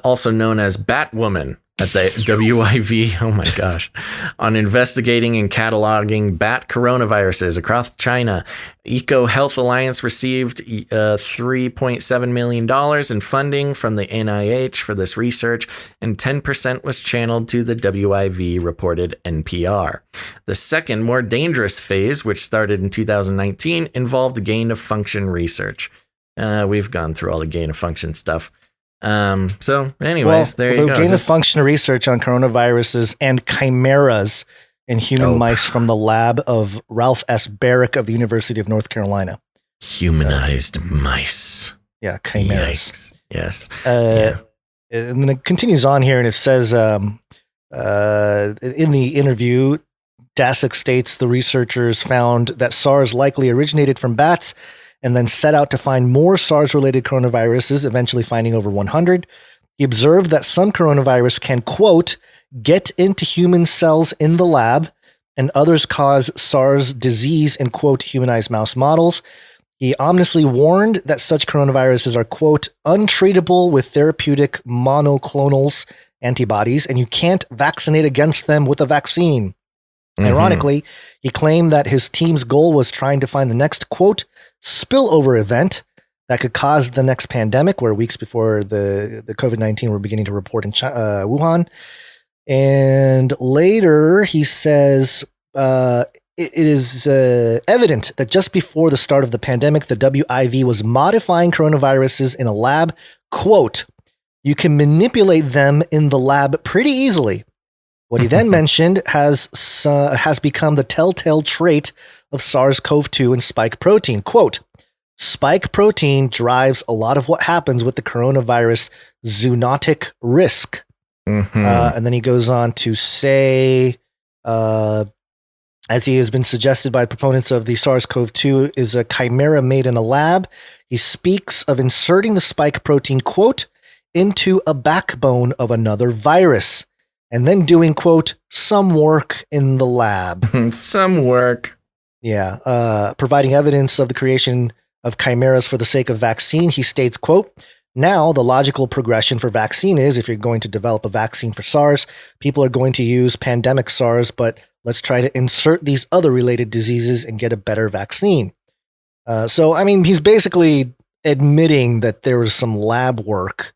[SPEAKER 4] also known as Batwoman, at the WIV, oh my gosh, on investigating and cataloging bat coronaviruses across China. EcoHealth Alliance received $3.7 million in funding from the NIH for this research, and 10% was channeled to the WIV, reported NPR. The second, more dangerous phase, which started in 2019, involved gain-of-function research. We've gone through all the gain-of-function stuff. So anyways, there you go.
[SPEAKER 1] Gain of function research on coronaviruses and chimeras in human mice from the lab of Ralph S. Barrick of the University of North Carolina.
[SPEAKER 4] Humanized mice.
[SPEAKER 1] Yeah, chimeras.
[SPEAKER 4] Yikes. Yes.
[SPEAKER 1] And then it continues on here, and it says in the interview, Daszak states the researchers found that SARS likely originated from bats and then set out to find more SARS-related coronaviruses, eventually finding over 100. He observed that some coronavirus can, quote, get into human cells in the lab, and others cause SARS disease in, quote, humanized mouse models. He ominously warned that such coronaviruses are, quote, untreatable with therapeutic monoclonal antibodies, and you can't vaccinate against them with a vaccine. Mm-hmm. Ironically, he claimed that his team's goal was trying to find the next, quote, spillover event that could cause the next pandemic, where weeks before the COVID-19 were beginning to report in Wuhan. And later he says it is evident that just before the start of the pandemic, the WIV was modifying coronaviruses in a lab. Quote, you can manipulate them in the lab pretty easily. What he then mentioned has become the telltale trait of SARS-CoV-2 and spike protein. Quote, spike protein drives a lot of what happens with the coronavirus zoonotic risk. And then he goes on to say, as he has been suggested by proponents of the SARS-CoV-2 is a chimera made in a lab. He speaks of inserting the spike protein, quote, into a backbone of another virus. And then doing, quote, some work in the lab.
[SPEAKER 4] Some work.
[SPEAKER 1] Yeah. Providing evidence of the creation of chimeras for the sake of vaccine. He states, quote, now the logical progression for vaccine is if you're going to develop a vaccine for SARS, people are going to use pandemic SARS, but let's try to insert these other related diseases and get a better vaccine. So, I mean, he's basically admitting that there was some lab work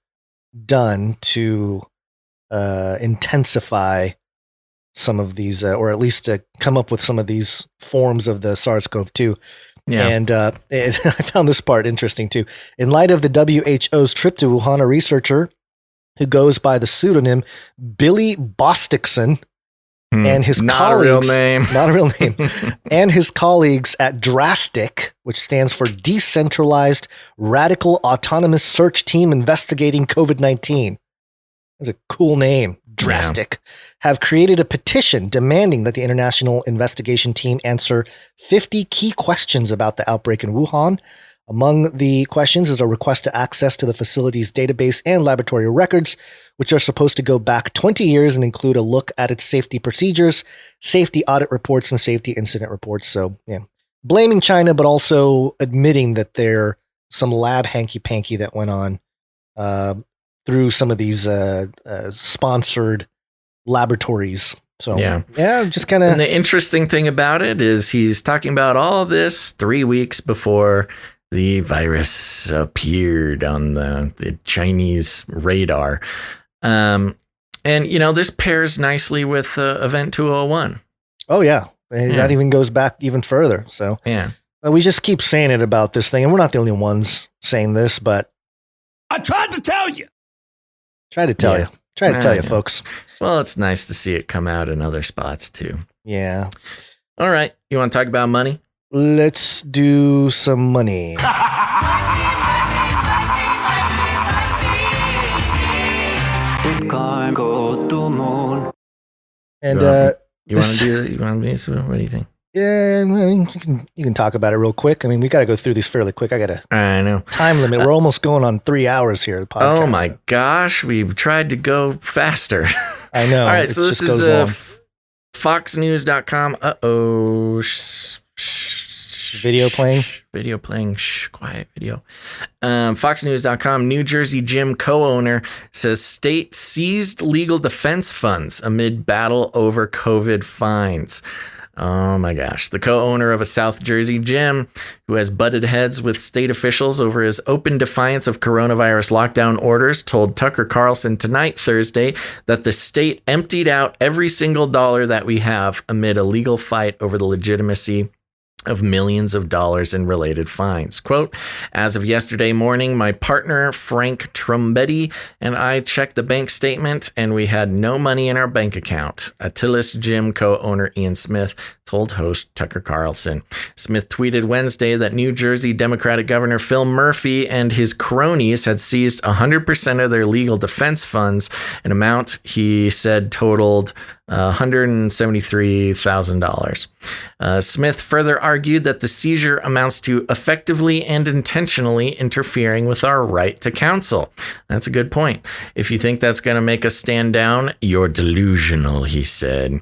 [SPEAKER 1] done to intensify some of these, or at least to come up with some of these forms of the SARS-CoV-2. Yeah. And I found this part interesting too. In light of the WHO's trip to Wuhan, a researcher who goes by the pseudonym Billy Bostickson and his colleagues, not a real name, and his colleagues at Drastic, which stands for Decentralized Radical Autonomous Search Team Investigating COVID-19. That's a cool name, Drastic, have created a petition demanding that the international investigation team answer 50 key questions about the outbreak in Wuhan. Among the questions is a request to access to the facility's database and laboratory records, which are supposed to go back 20 years and include a look at its safety procedures, safety audit reports, and safety incident reports. So, yeah, blaming China, but also admitting that there some lab hanky-panky that went on through some of these sponsored laboratories. So, yeah, just kind of.
[SPEAKER 4] And the interesting thing about it is he's talking about all of this 3 weeks before the virus appeared on the Chinese radar. And, you know, this pairs nicely with Event 201.
[SPEAKER 1] Oh, yeah. That even goes back even further. So,
[SPEAKER 4] yeah,
[SPEAKER 1] we just keep saying it about this thing. And we're not the only ones saying this, but
[SPEAKER 11] I tried to tell you.
[SPEAKER 1] Try to tell you, folks.
[SPEAKER 4] Well, it's nice to see it come out in other spots, too.
[SPEAKER 1] Yeah.
[SPEAKER 4] All right. You want to talk about money?
[SPEAKER 1] Let's do some money.
[SPEAKER 6] Bitcoin go to moon.
[SPEAKER 1] And
[SPEAKER 4] you want to do? What do you think?
[SPEAKER 1] Yeah, I mean, you can talk about it real quick. I mean, we got to go through these fairly quick.
[SPEAKER 4] I know.
[SPEAKER 1] Time limit. We're almost going on 3 hours here. The podcast,
[SPEAKER 4] oh my gosh, we've tried to go faster.
[SPEAKER 1] I know.
[SPEAKER 4] All right, so this is FoxNews.com.
[SPEAKER 1] Video playing.
[SPEAKER 4] Quiet video. FoxNews.com. New Jersey gym co-owner says state seized legal defense funds amid battle over COVID fines. Oh my gosh. The co-owner of a South Jersey gym who has butted heads with state officials over his open defiance of coronavirus lockdown orders told Tucker Carlson tonight, Thursday, that the state emptied out every single dollar that we have amid a legal fight over the legitimacy of millions of dollars in related fines. Quote, as of yesterday morning, my partner, Frank Trombetti, and I checked the bank statement and we had no money in our bank account. Attilis Gym co-owner Ian Smith told host Tucker Carlson. Smith tweeted Wednesday that New Jersey Democratic Governor Phil Murphy and his cronies had seized 100% of their legal defense funds, an amount he said totaled $173,000. Smith further argued that the seizure amounts to effectively and intentionally interfering with our right to counsel. That's a good point. If you think that's going to make us stand down, you're delusional, he said.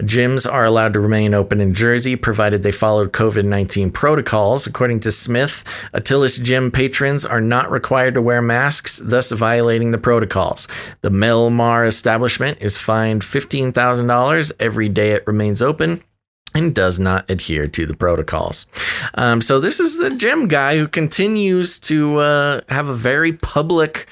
[SPEAKER 4] Gyms are allowed to remain open in Jersey, provided they followed COVID-19 protocols. According to Smith, Attilis Gym patrons are not required to wear masks, thus violating the protocols. The Melmar establishment is fined $15,000 every day it remains open, and does not adhere to the protocols. So this is the Jim guy who continues to have a very public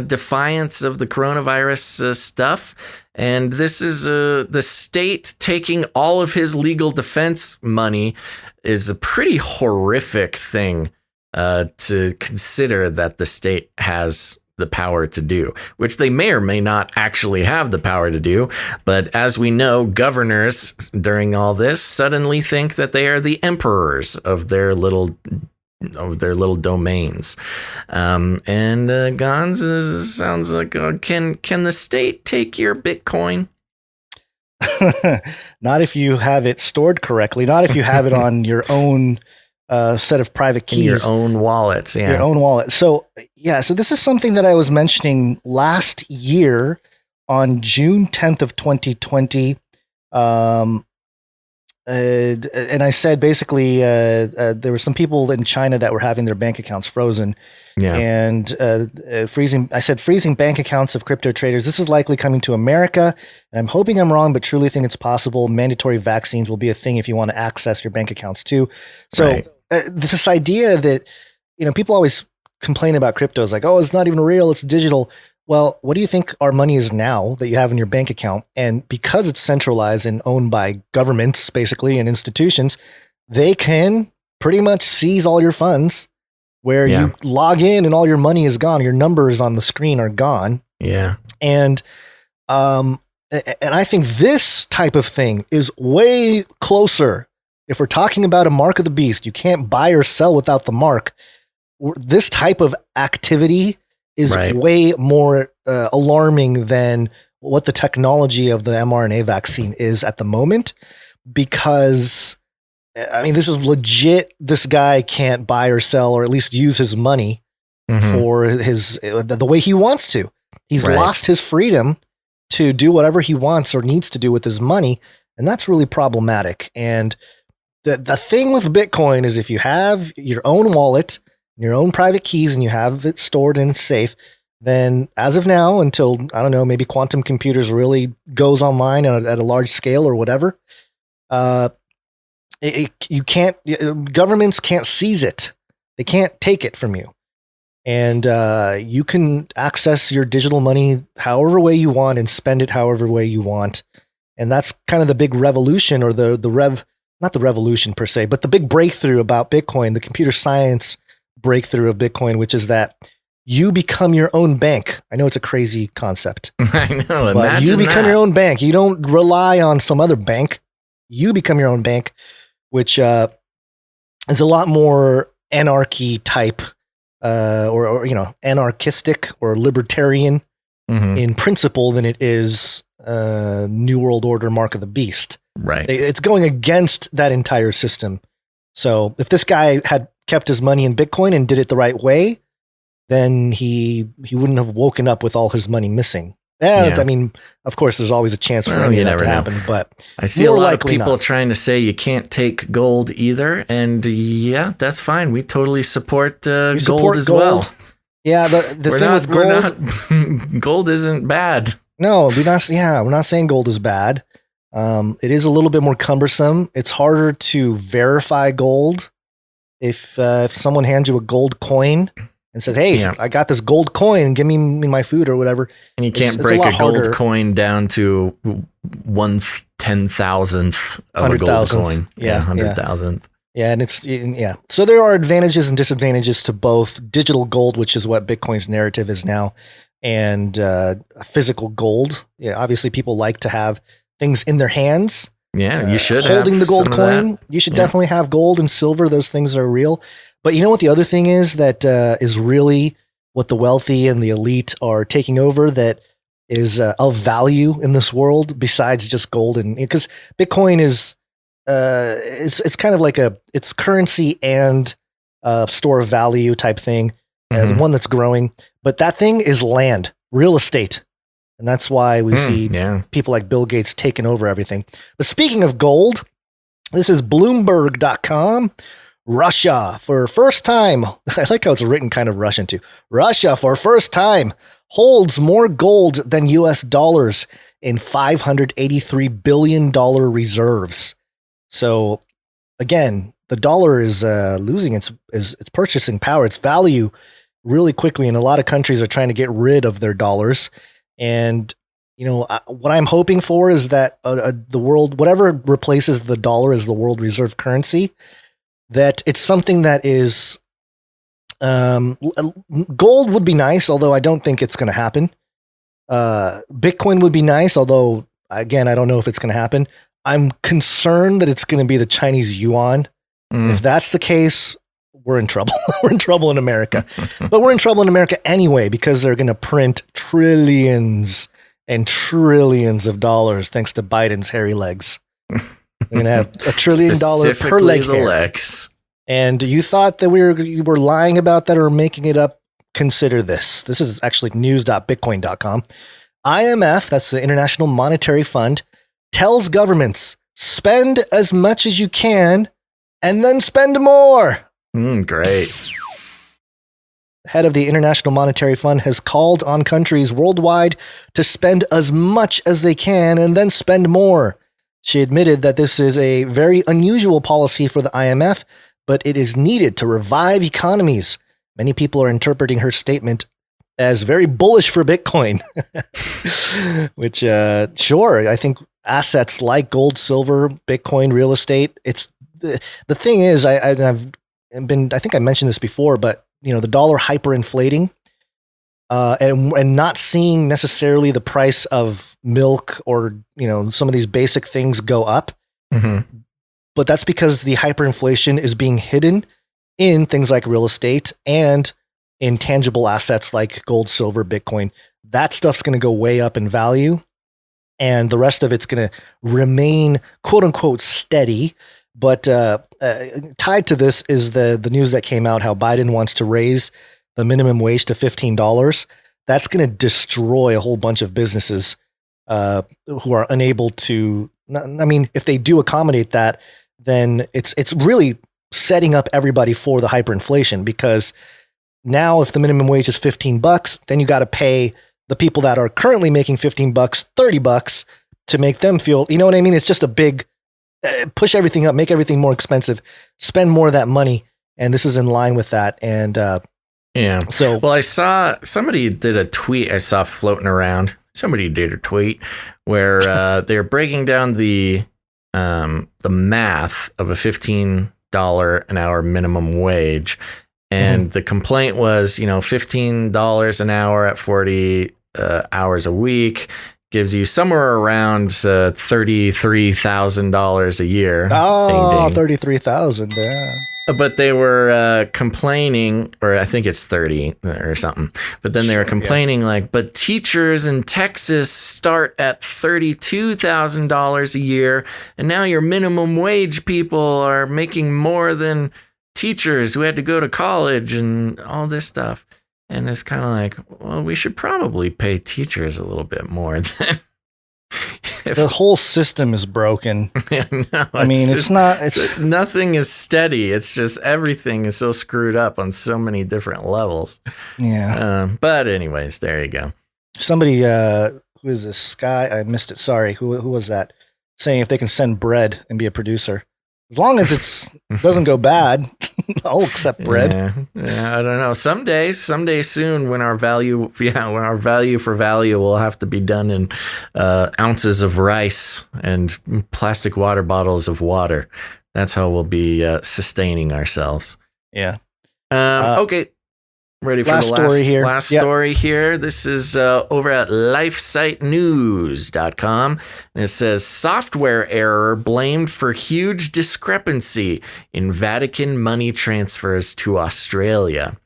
[SPEAKER 4] defiance of the coronavirus stuff. And this is the state taking all of his legal defense money is a pretty horrific thing to consider that the state has the power to do, which they may or may not actually have the power to do. But as we know, governors during all this suddenly think that they are the emperors of their little domains. And Gons sounds like, can the state take your Bitcoin?
[SPEAKER 1] Not if you have it stored correctly. Not if you have it on your own set of private keys.
[SPEAKER 4] In your own wallets, yeah.
[SPEAKER 1] Your own wallet. So this is something that I was mentioning last year on June 10th of 2020. And I said basically there were some people in China that were having their bank accounts frozen.
[SPEAKER 4] Yeah.
[SPEAKER 1] And freezing bank accounts of crypto traders. This is likely coming to America. And I'm hoping I'm wrong, but truly think it's possible. Mandatory vaccines will be a thing if you want to access your bank accounts too. So
[SPEAKER 4] right.
[SPEAKER 1] This idea that, people always complain about cryptos like, oh, it's not even real, it's digital. Well, what do you think our money is now that you have in your bank account? And because it's centralized and owned by governments, basically, and institutions, they can pretty much seize all your funds where you log in and all your money is gone. Your numbers on the screen are gone.
[SPEAKER 4] Yeah.
[SPEAKER 1] And I think this type of thing is way closer. If we're talking about a mark of the beast, you can't buy or sell without the mark. This type of activity is way more alarming than what the technology of the mRNA vaccine is at the moment, because this is legit. This guy can't buy or sell, or at least use his money for the way he wants to. He's lost his freedom to do whatever he wants or needs to do with his money. And that's really problematic. And the thing with Bitcoin is if you have your own wallet, your own private keys, and you have it stored and safe, then as of now, until, I don't know, maybe quantum computers really goes online at a large scale or whatever, governments can't seize it. They can't take it from you. And you can access your digital money however way you want and spend it however way you want. And that's kind of the big revolution, or not the revolution per se, but the big breakthrough about Bitcoin, the computer science breakthrough of Bitcoin, which is that you become your own bank. I know it's a crazy concept.
[SPEAKER 4] I know.
[SPEAKER 1] But you become your own bank. You don't rely on some other bank. You become your own bank, which is a lot more anarchy type, or anarchistic or libertarian in principle than it is New World Order Mark of the Beast.
[SPEAKER 4] Right.
[SPEAKER 1] It's going against that entire system. So if this guy had kept his money in Bitcoin and did it the right way, then he wouldn't have woken up with all his money missing. I mean, of course, there's always a chance for any of that to happen, but
[SPEAKER 4] I see a lot of people trying to say you can't take gold either. And yeah, that's fine. We totally support gold as well.
[SPEAKER 1] Yeah. The thing with gold,
[SPEAKER 4] gold isn't bad.
[SPEAKER 1] No, we're not saying gold is bad. It is a little bit more cumbersome. It's harder to verify gold. If someone hands you a gold coin and says, hey, I got this gold coin, give me my food or whatever.
[SPEAKER 4] And you can't break a gold coin down to 1/10,000th of a gold coin. 100,000th.
[SPEAKER 1] Yeah. And so there are advantages and disadvantages to both digital gold, which is what Bitcoin's narrative is now, and physical gold. Yeah. Obviously people like to have things in their hands.
[SPEAKER 4] Yeah, you should
[SPEAKER 1] holding the gold coin. You should definitely have gold and silver. Those things are real. But you know what the other thing is that is really what the wealthy and the elite are taking over, that is of value in this world besides just gold, and because Bitcoin is it's kind of like it's currency and store of value type thing, one that's growing. But that thing is land, real estate. And that's why we see people like Bill Gates taking over everything. But speaking of gold, this is Bloomberg.com. Russia, for first time, I like how it's written kind of Russian too. Russia, for first time, holds more gold than US dollars in $583 billion reserves. So again, the dollar is losing its purchasing power, its value really quickly. And a lot of countries are trying to get rid of their dollars. And, what I'm hoping for is that the world, whatever replaces the dollar as the world reserve currency, that it's something that is gold would be nice, although I don't think it's going to happen. Bitcoin would be nice, although, again, I don't know if it's going to happen. I'm concerned that it's going to be the Chinese yuan. If that's the case, we're in trouble. We're in trouble in America. But we're in trouble in America anyway, because they're going to print trillions and trillions of dollars thanks to Biden's hairy legs. We're going to have $1 trillion per leg hair.
[SPEAKER 4] Legs.
[SPEAKER 1] And you thought that we were lying about that or making it up? Consider this. This is actually news.bitcoin.com. IMF, that's the International Monetary Fund, tells governments, spend as much as you can and then spend more.
[SPEAKER 4] Great.
[SPEAKER 1] Head of the International Monetary Fund has called on countries worldwide to spend as much as they can and then spend more. She admitted that this is a very unusual policy for the IMF, but it is needed to revive economies. Many people are interpreting her statement as very bullish for Bitcoin, which, sure, I think assets like gold, silver, Bitcoin, real estate, it's the thing is, I think I mentioned this before, but the dollar hyperinflating, and not seeing necessarily the price of milk or, some of these basic things go up.
[SPEAKER 4] Mm-hmm.
[SPEAKER 1] But that's because the hyperinflation is being hidden in things like real estate and in tangible assets like gold, silver, Bitcoin. That stuff's going to go way up in value, and the rest of it's going to remain quote unquote steady. But tied to this is the news that came out how Biden wants to raise the minimum wage to $15. That's going to destroy a whole bunch of businesses who are unable to. I mean, if they do accommodate that, then it's really setting up everybody for the hyperinflation, because now if the minimum wage is $15, then you got to pay the people that are currently making $15 $30 to make them feel, you know what I mean? It's just a big push everything up, make everything more expensive, spend more of that money. And this is in line with that. And
[SPEAKER 4] yeah.
[SPEAKER 1] So,
[SPEAKER 4] well, I saw somebody did a tweet I saw floating around. Somebody did a tweet where they're breaking down the math of a $15 an hour minimum wage. And the complaint was, $15 an hour at 40 hours a week gives you somewhere around $33,000 a year.
[SPEAKER 1] Oh, 33,000. Yeah.
[SPEAKER 4] But they were complaining, or I think it's 30 or something. But then they were complaining but teachers in Texas start at $32,000 a year. And now your minimum wage people are making more than teachers who had to go to college and all this stuff. And it's kind of like, well, we should probably pay teachers a little bit more than.
[SPEAKER 1] The whole system is broken.
[SPEAKER 4] No, nothing is steady. It's just everything is so screwed up on so many different levels.
[SPEAKER 1] Yeah.
[SPEAKER 4] But anyways, there you go.
[SPEAKER 1] Somebody, who is this guy? I missed it. Sorry. Who was that? Saying if they can send bread and be a producer. As long as it doesn't go bad, I'll accept bread.
[SPEAKER 4] Yeah, I don't know. Someday soon, when our value for value will have to be done in ounces of rice and plastic water bottles of water. That's how we'll be sustaining ourselves.
[SPEAKER 1] Yeah.
[SPEAKER 4] Okay. Ready for
[SPEAKER 1] last
[SPEAKER 4] the
[SPEAKER 1] story here.
[SPEAKER 4] Last story here. This is over at lifesitenews.com. And it says software error blamed for huge discrepancy in Vatican money transfers to Australia.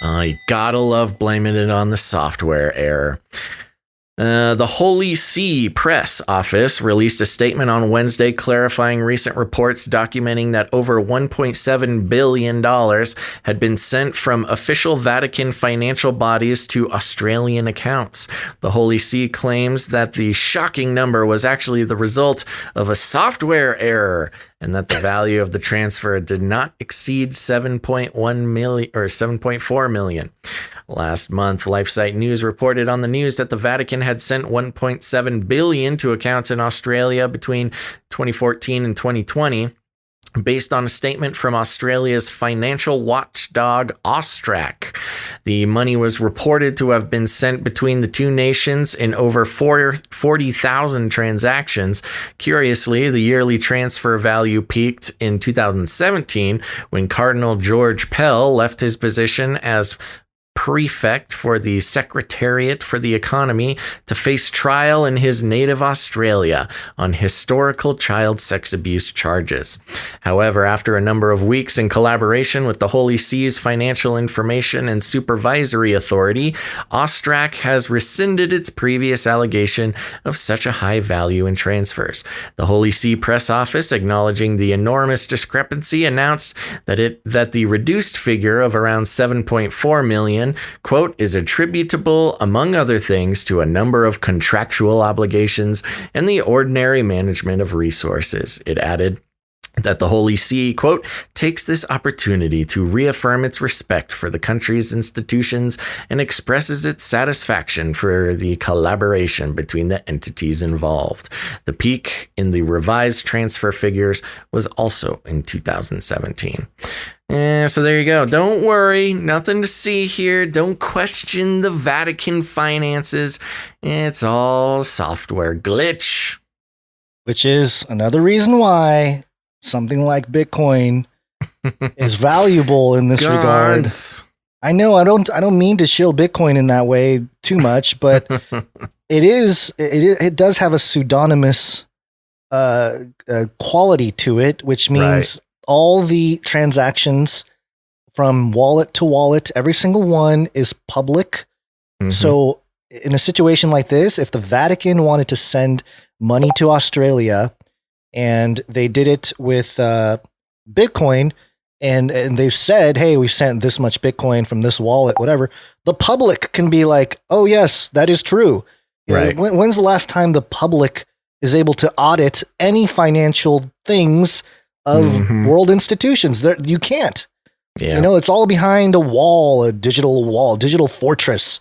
[SPEAKER 4] You gotta love blaming it on the software error. The Holy See Press Office released a statement on Wednesday clarifying recent reports documenting that over $1.7 billion had been sent from official Vatican financial bodies to Australian accounts. The Holy See claims that the shocking number was actually the result of a software error and that the value of the transfer did not exceed 7.1 million or 7.4 million. Last month, LifeSite News reported on the news that the Vatican had sent 1.7 billion to accounts in Australia between 2014 and 2020. Based on a statement from Australia's financial watchdog Austrac. The money was reported to have been sent between the two nations in over 40,000 transactions. Curiously, the yearly transfer value peaked in 2017 when Cardinal George Pell left his position as prefect for the Secretariat for the Economy to face trial in his native Australia on historical child sex abuse charges. However, after a number of weeks in collaboration with the Holy See's Financial Information and Supervisory Authority, Austrac has rescinded its previous allegation of such a high value in transfers. The Holy See press office, acknowledging the enormous discrepancy, announced that the reduced figure of around 7.4 million, quote, is attributable, among other things, to a number of contractual obligations and the ordinary management of resources. It added that the Holy See, quote, takes this opportunity to reaffirm its respect for the country's institutions and expresses its satisfaction for the collaboration between the entities involved. The peak in the revised transfer figures was also in 2017. So there you go. Don't worry. Nothing to see here. Don't question the Vatican finances. It's all software glitch.
[SPEAKER 1] Which is another reason why something like Bitcoin is valuable in this regard. I know I don't mean to shill Bitcoin in that way too much, but it does have a pseudonymous quality to it, which means all the transactions from wallet to wallet, every single one is public. Mm-hmm. So in a situation like this, if the Vatican wanted to send money to Australia and they did it with Bitcoin and they've said, hey, we sent this much Bitcoin from this wallet, whatever, the public can be like, oh, yes, that is true.
[SPEAKER 4] Right.
[SPEAKER 1] When's the last time the public is able to audit any financial things of world institutions? You can't.
[SPEAKER 4] Yeah.
[SPEAKER 1] You know, it's all behind a wall, a digital fortress.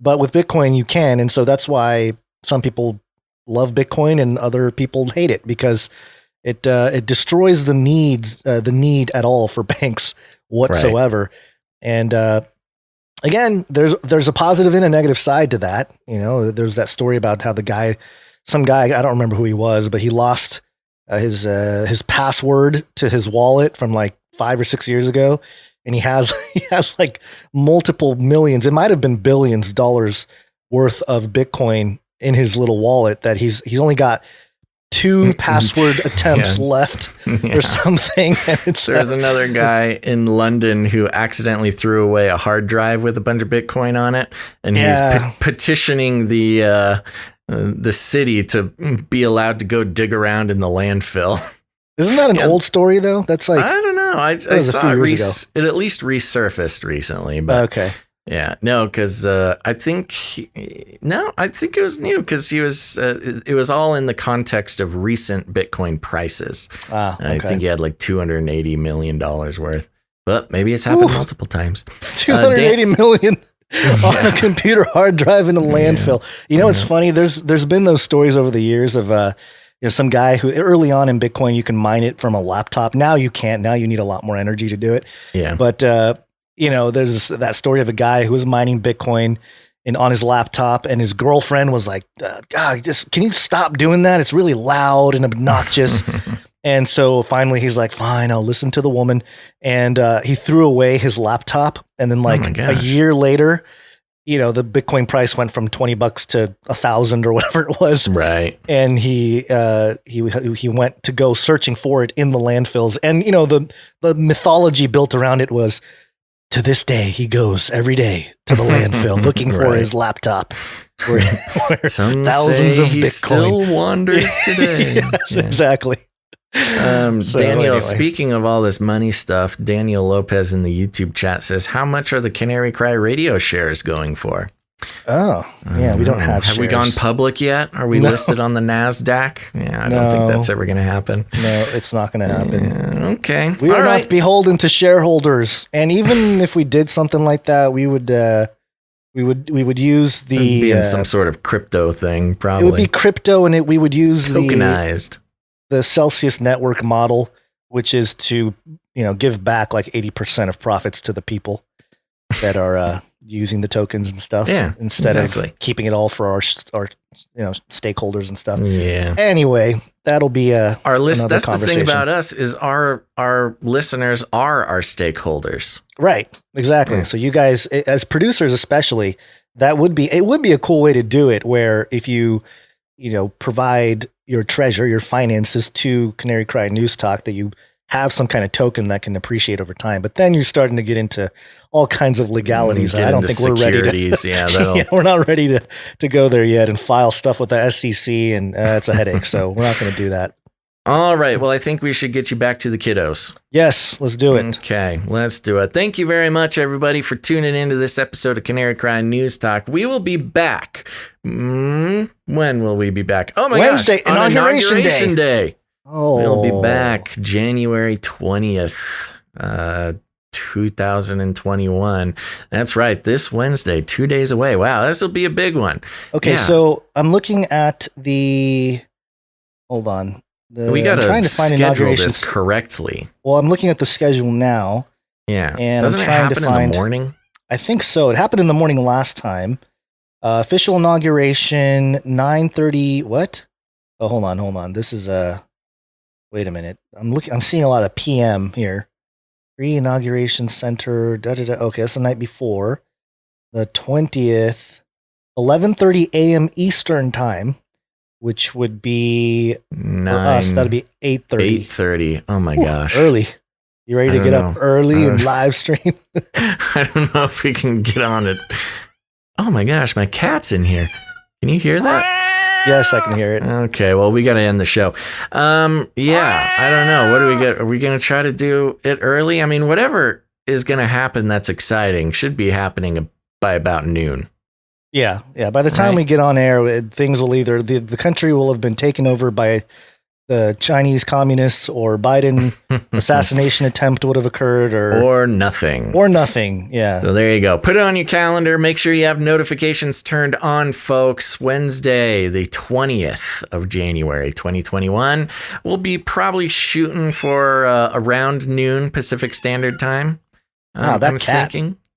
[SPEAKER 1] But with Bitcoin, you can. And so that's why some people love Bitcoin and other people hate it, because it destroys the need at all for banks whatsoever. Right. And again, there's a positive and a negative side to that. You know, there's that story about how some guy, I don't remember who he was, but he lost his password to his wallet from like 5 or 6 years ago. And he has like multiple millions, it might have been billions dollars worth of Bitcoin in his little wallet that he's only got 2 password attempts left or something.
[SPEAKER 4] There's another guy in London who accidentally threw away a hard drive with a bunch of Bitcoin on it. And he's petitioning the city to be allowed to go dig around in the landfill.
[SPEAKER 1] Isn't that an old story though? That's like, I
[SPEAKER 4] don't know. I saw it at least resurfaced recently, but
[SPEAKER 1] okay.
[SPEAKER 4] Yeah, no, because I think it was new because he was. It was all in the context of recent Bitcoin prices.
[SPEAKER 1] Okay.
[SPEAKER 4] I think he had like $280 million worth, but maybe it's happened multiple times.
[SPEAKER 1] 280 million on a computer hard drive in a landfill. You know, it's funny. There's been those stories over the years of some guy who early on in Bitcoin you can mine it from a laptop. Now you can't. Now you need a lot more energy to do it.
[SPEAKER 4] Yeah,
[SPEAKER 1] but there's that story of a guy who was mining Bitcoin on his laptop, and his girlfriend was like, God, can you stop doing that? It's really loud and obnoxious. And so finally he's like, fine, I'll listen to the woman. And he threw away his laptop. And then like a year later, the Bitcoin price went from $20 to 1,000 or whatever it was.
[SPEAKER 4] Right.
[SPEAKER 1] And he went to go searching for it in the landfills. And, the mythology built around it was, to this day, he goes every day to the landfill looking for his laptop. Where
[SPEAKER 4] some
[SPEAKER 1] thousands
[SPEAKER 4] say
[SPEAKER 1] of
[SPEAKER 4] he
[SPEAKER 1] Bitcoin
[SPEAKER 4] still wanders today.
[SPEAKER 1] Yes, exactly.
[SPEAKER 4] Daniel, speaking of all this money stuff, Daniel Lopez in the YouTube chat says, how much are the Canary Cry radio shares going for?
[SPEAKER 1] Oh, yeah, we don't have shares.
[SPEAKER 4] Have we gone public yet? Are we listed on the NASDAQ? Yeah, I don't think that's ever going to happen.
[SPEAKER 1] No, it's not going to happen.
[SPEAKER 4] Yeah, okay.
[SPEAKER 1] We are not beholden to shareholders. And even if we did something like that, we would use the...
[SPEAKER 4] It would be in some sort of crypto thing, probably.
[SPEAKER 1] It would be crypto, and we would use
[SPEAKER 4] tokenized.
[SPEAKER 1] The Celsius network model, which is to, give back like 80% of profits to the people that are using the tokens and stuff.
[SPEAKER 4] Yeah,
[SPEAKER 1] instead of keeping it all for our stakeholders and stuff.
[SPEAKER 4] Yeah.
[SPEAKER 1] Anyway, that'll be
[SPEAKER 4] our list. That's the thing about us is our listeners are our stakeholders.
[SPEAKER 1] Right. Exactly. Yeah. So you guys, as producers, especially, it would be a cool way to do it. Where if you provide your treasure, your finances to Canary Cry News Talk, that you have some kind of token that can appreciate over time. But then you're starting to get into all kinds of legalities. I don't think we're ready to.
[SPEAKER 4] Yeah,
[SPEAKER 1] we're not ready to go there yet and file stuff with the SEC, and it's a headache. So we're not going to do that.
[SPEAKER 4] All right. Well, I think we should get you back to the kiddos.
[SPEAKER 1] Yes, let's do it.
[SPEAKER 4] Okay, let's do it. Thank you very much, everybody, for tuning into this episode of Canary Cry News Talk. We will be back. When will we be back? Oh my
[SPEAKER 1] Wednesday,
[SPEAKER 4] gosh. On
[SPEAKER 1] Inauguration
[SPEAKER 4] Day.
[SPEAKER 1] Oh.
[SPEAKER 4] We'll be back January 20th, 2021. That's right. This Wednesday, 2 days away. Wow, this will be a big one.
[SPEAKER 1] Okay, so I'm looking at the... Hold on.
[SPEAKER 4] We got to schedule this correctly.
[SPEAKER 1] Well, I'm looking at the schedule now.
[SPEAKER 4] Yeah.
[SPEAKER 1] And
[SPEAKER 4] Doesn't it happen in the morning?
[SPEAKER 1] I think so. It happened in the morning last time. Official inauguration, 9:30. What? Oh, hold on. This is wait a minute. I'm seeing a lot of PM here. Pre-inauguration center. Okay, that's the night before. The 20th, 11:30 a.m. Eastern time, which would be for us. That'd be 8:30.
[SPEAKER 4] 8:30. Oh my gosh.
[SPEAKER 1] Early. You ready to get up early and live stream?
[SPEAKER 4] I don't know if we can get on it. Oh my gosh, my cat's in here. Can you hear that?
[SPEAKER 1] Yes, I can hear it.
[SPEAKER 4] Okay, well, we got to end the show. Yeah, I don't know. What do we get? Are we going to try to do it early? I mean, whatever is going to happen that's exciting should be happening by about noon.
[SPEAKER 1] Yeah. By the time we get on air, things will either the country will have been taken over by the Chinese communists, or Biden assassination attempt would have occurred,
[SPEAKER 4] or nothing.
[SPEAKER 1] Yeah.
[SPEAKER 4] So there you go. Put it on your calendar. Make sure you have notifications turned on, folks. Wednesday, the 20th of January, 2021. We'll be probably shooting for around noon Pacific Standard Time.
[SPEAKER 1] Wow, that cat.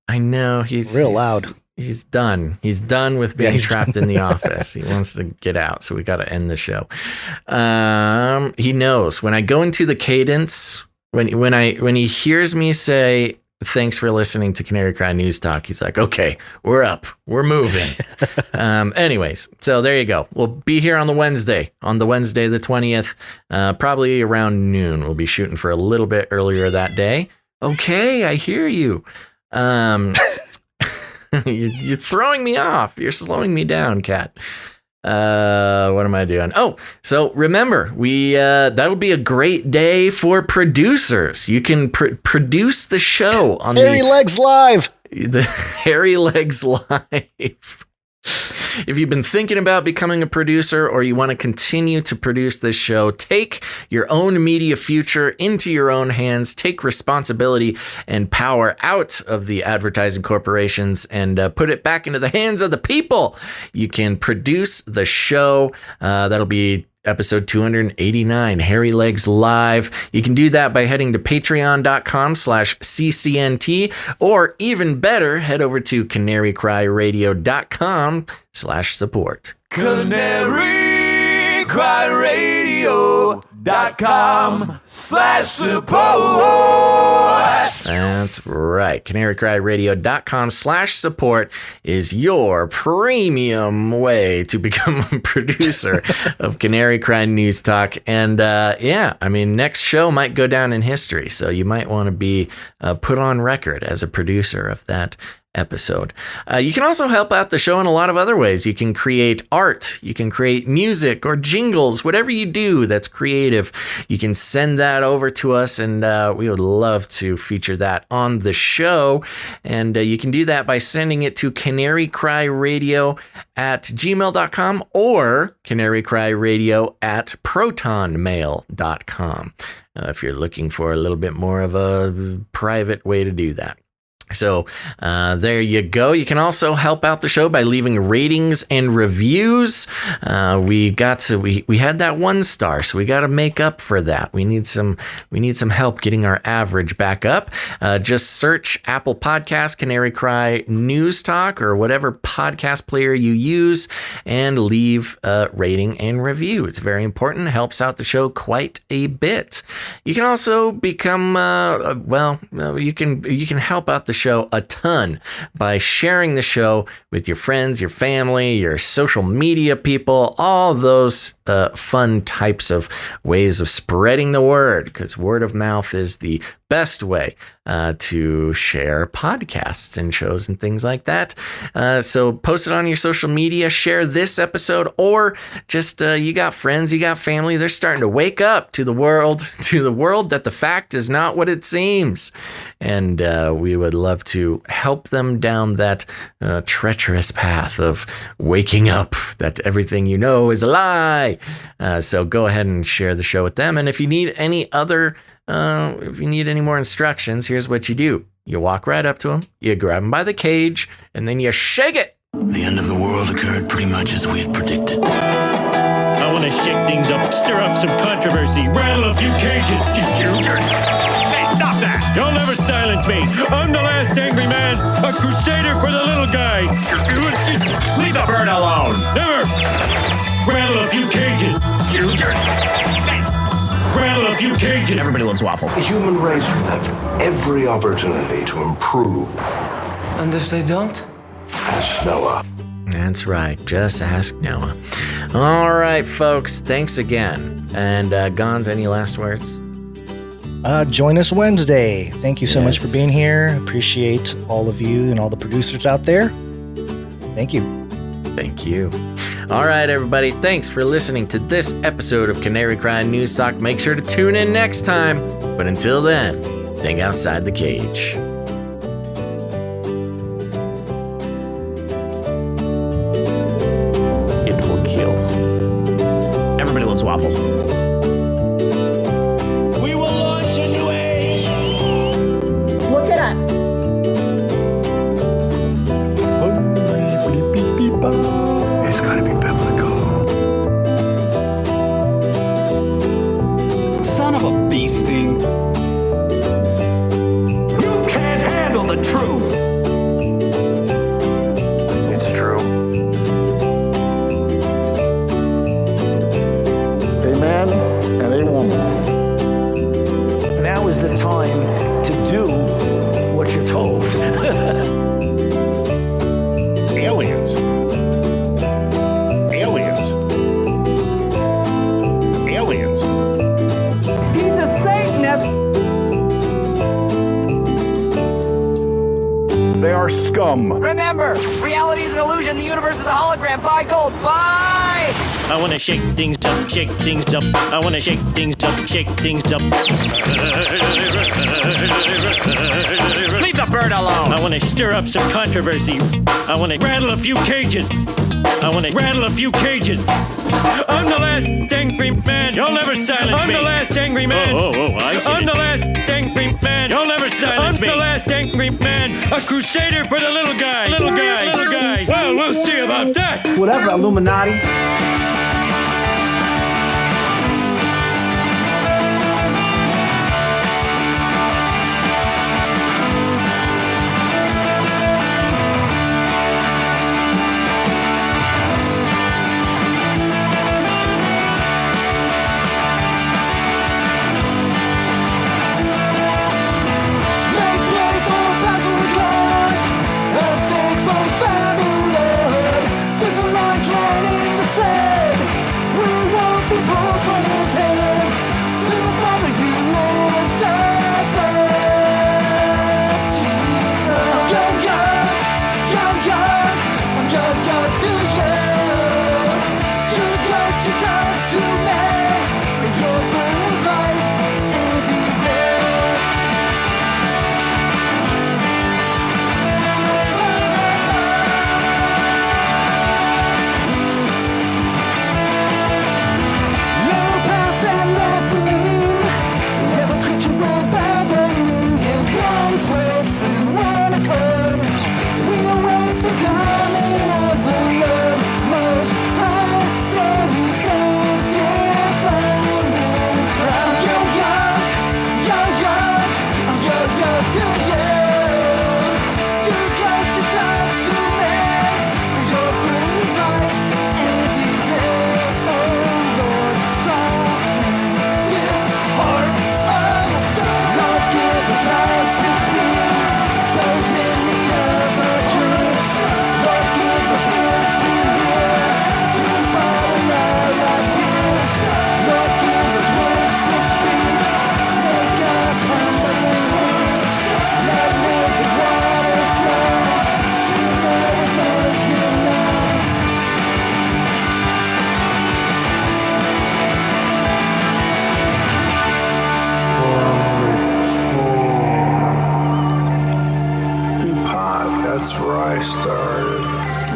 [SPEAKER 4] I know he's
[SPEAKER 1] real loud.
[SPEAKER 4] He's done. He's done with being trapped in the office. He wants to get out, so we got to end the show. He knows when I go into the cadence, when he hears me say thanks for listening to Canary Cry News Talk, he's like, okay, we're up, we're moving. Anyways, so there you go. We'll be here on the Wednesday the 20th, probably around noon. We'll be shooting for a little bit earlier that day. Okay, I hear you. You're throwing me off. You're slowing me down, Kat. What am I doing? Oh, so remember, that'll be a great day for producers. You can produce the show on
[SPEAKER 1] Hairy Legs Live.
[SPEAKER 4] The Hairy Legs Live. If you've been thinking about becoming a producer, or you want to continue to produce this show, take your own media future into your own hands. Take responsibility and power out of the advertising corporations and put it back into the hands of the people. You can produce the show. That'll be episode 289, Hairy Legs Live. You can do that by heading to patreon.com/CCNT, or even better, head over to canarycryradio.com/support.
[SPEAKER 11] canarycryradio.com/support.
[SPEAKER 4] That's right. canarycryradio.com/support is your premium way to become a producer of Canary Cry News Talk. And next show might go down in history, so you might want to be put on record as a producer of that episode. You can also help out the show in a lot of other ways. You can create art, you can create music or jingles, whatever you do that's creative. You can send that over to us, and we would love to feature that on the show. And you can do that by sending it to canarycryradio@gmail.com or canarycryradio@protonmail.com if you're looking for a little bit more of a private way to do that. So there you go. You can also help out the show by leaving ratings and reviews. We had that 1 star, so we got to make up for that. We need some help getting our average back up. Just search Apple Podcasts, Canary Cry News Talk, or whatever podcast player you use, and leave a rating and review. It's very important. It helps out the show quite a bit. You can also become you can help out the show a ton by sharing the show with your friends, your family, your social media people, all those fun types of ways of spreading the word, because word of mouth is the best way to share podcasts and shows and things like that. So post it on your social media, share this episode, or just you got friends, you got family, they're starting to wake up to the world that the fact is not what it seems. And we would love to help them down that treacherous path of waking up that everything you know is a lie. So go ahead and share the show with them. And if you need any more instructions, here's what you do. You walk right up to them, you grab them by the cage, and then you shake it.
[SPEAKER 11] The end of the world occurred pretty much as we had predicted.
[SPEAKER 16] I want to shake things up, stir up some controversy, rattle a few cages. Hey, stop that! You'll never silence me. I'm the last angry man, a crusader for the little guy. Leave the bird alone. Never. Rattle a few cages. Rattle a few cages.
[SPEAKER 13] Everybody loves waffles.
[SPEAKER 17] The human race will have every opportunity to improve.
[SPEAKER 18] And if they don't?
[SPEAKER 17] Ask Noah.
[SPEAKER 4] That's right. Just ask Noah. All right, folks. Thanks again. And Gons, any last words?
[SPEAKER 1] Join us Wednesday. Thank you so much for being here. Appreciate all of you and all the producers out there. Thank you.
[SPEAKER 4] Thank you. All right, everybody. Thanks for listening to this episode of Canary Cry News Talk. Make sure to tune in next time. But until then, think outside the cage.
[SPEAKER 13] It will kill. Everybody loves waffles.
[SPEAKER 11] We will launch a new age.
[SPEAKER 19] Look it up.
[SPEAKER 17] It's got to be biblical.
[SPEAKER 11] Son of a bee sting. You can't handle the truth.
[SPEAKER 17] It's true.
[SPEAKER 20] Amen and amen. Now is the time to do what you're told.
[SPEAKER 11] Aliens.
[SPEAKER 20] He's a Satanist. They are scum.
[SPEAKER 8] Remember, reality is an illusion. The universe is a hologram. Buy gold. Buy!
[SPEAKER 16] I want to shake things up, shake things up. I want to shake things up, shake things up.
[SPEAKER 13] Leave the bird alone.
[SPEAKER 16] I want to stir up some controversy. I want to rattle a few cages. I want to rattle a few cages. I'm the last angry man. You'll never silence me. I'm the last angry man. I see. I'm the last angry man. You'll never silence me. I'm the last angry man. A crusader for the little guy. Little guy. Little guy. Well, we'll see about that.
[SPEAKER 20] Whatever, Illuminati.
[SPEAKER 11] As they expose Babylon, there's a line drawn in the sand.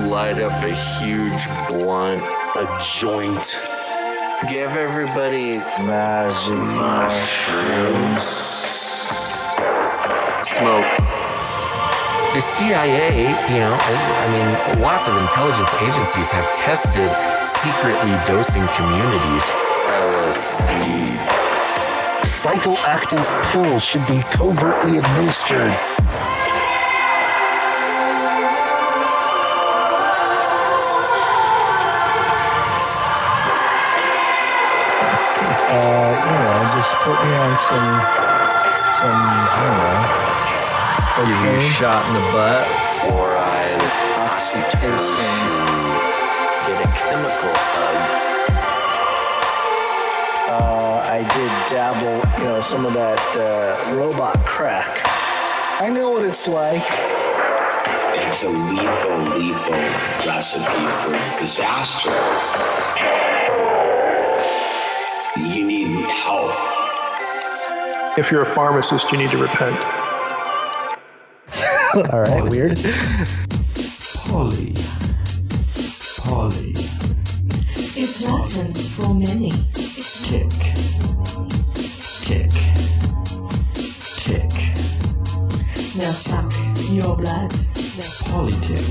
[SPEAKER 4] Light up a huge blunt.
[SPEAKER 1] A joint.
[SPEAKER 4] Give everybody
[SPEAKER 1] magic mushrooms.
[SPEAKER 4] Smoke. The CIA, lots of intelligence agencies have tested secretly dosing communities. LSD.
[SPEAKER 1] Psychoactive pills should be covertly administered. Just put me on some, I don't know.
[SPEAKER 4] Give you a shot in the butt. Fluoride.
[SPEAKER 1] Oxytocin.
[SPEAKER 4] Get a chemical hug.
[SPEAKER 1] I did dabble, some of that robot crack. I know what it's like.
[SPEAKER 17] It's a lethal recipe for disaster. You need help.
[SPEAKER 5] If you're a pharmacist, you need to repent.
[SPEAKER 1] All right, weird.
[SPEAKER 3] Poly. It's Latin for many. Tick. Now suck your blood. Politic.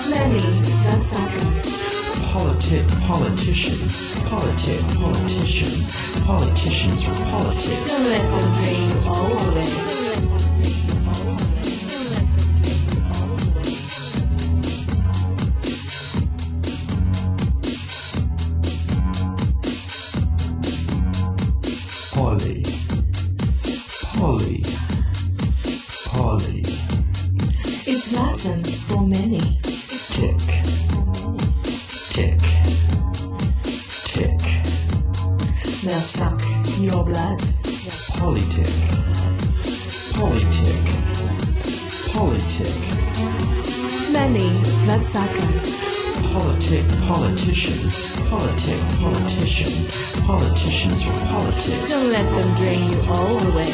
[SPEAKER 3] Many bloodsuckers. Politician. Politicians for politics. Don't let them drain you all away. Poly. It's Latin for many. Tick. Now suck your blood. Politic. Many bloodsuckers. Politicians for politics. Don't let them drain you all away.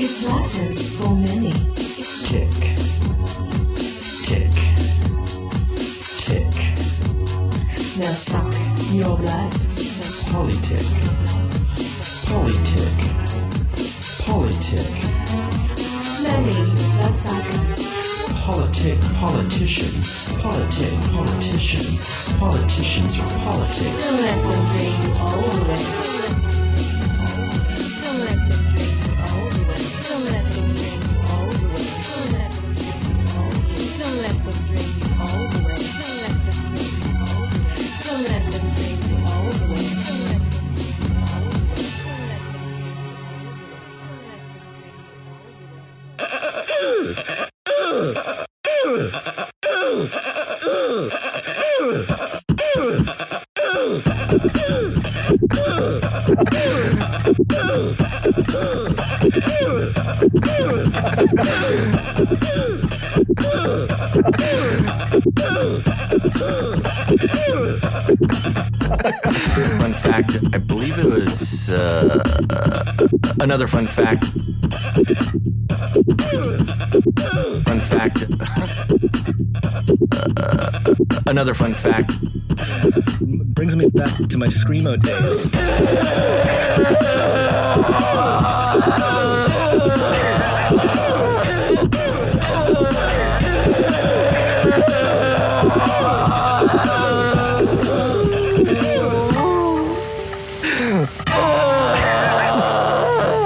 [SPEAKER 3] It's Latin for many. Tick. Now suck your blood. Politic. Many bloodsuckers. Politicians for politics. Don't let them drain you all away.
[SPEAKER 4] Fun fact, I believe it was another fun fact. Another fun fact.
[SPEAKER 1] Brings me back to my Screamo days.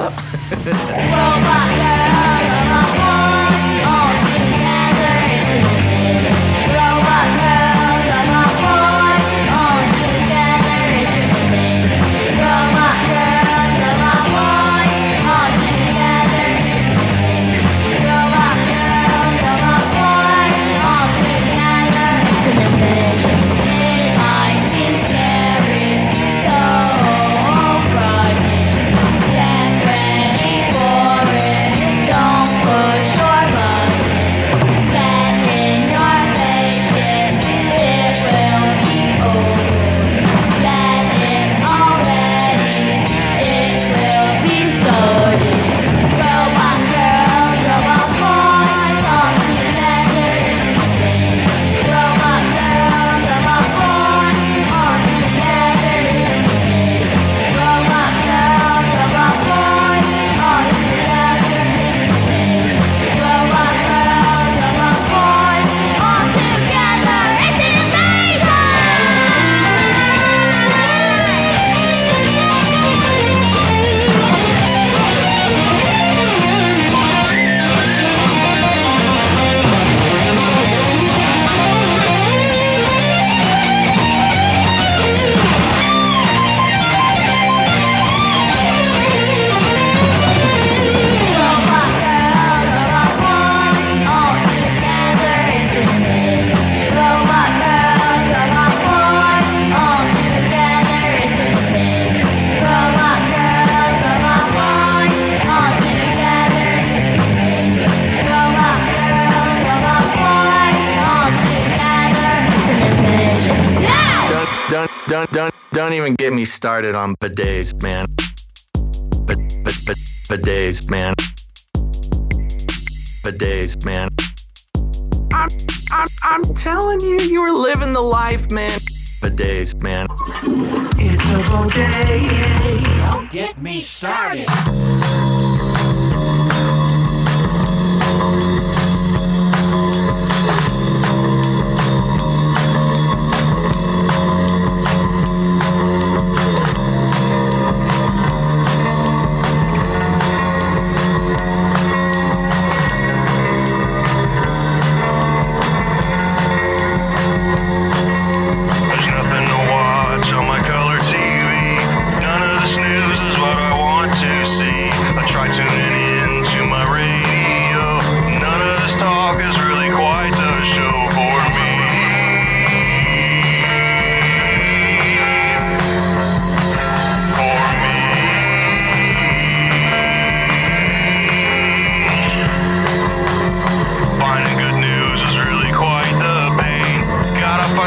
[SPEAKER 4] up. Don't even get me started on bidets, man. Bidets, man. Bidets, man. I'm telling you, you were living the life, man. Bidets, man.
[SPEAKER 11] It's a bidet. Don't get me started.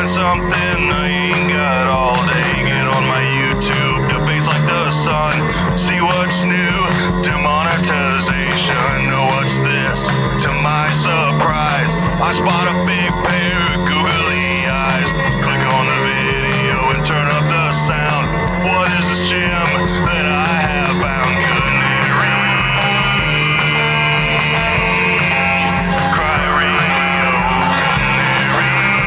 [SPEAKER 21] Something I ain't got all day. Get on my YouTube, debates like the sun. See what's new, demonetization. Know what's this? To my surprise, I spot a big pair of googly eyes. Click on the video and turn up the sound. What is this gem that I have found? Couldn't it read? Cry radio, couldn't it read?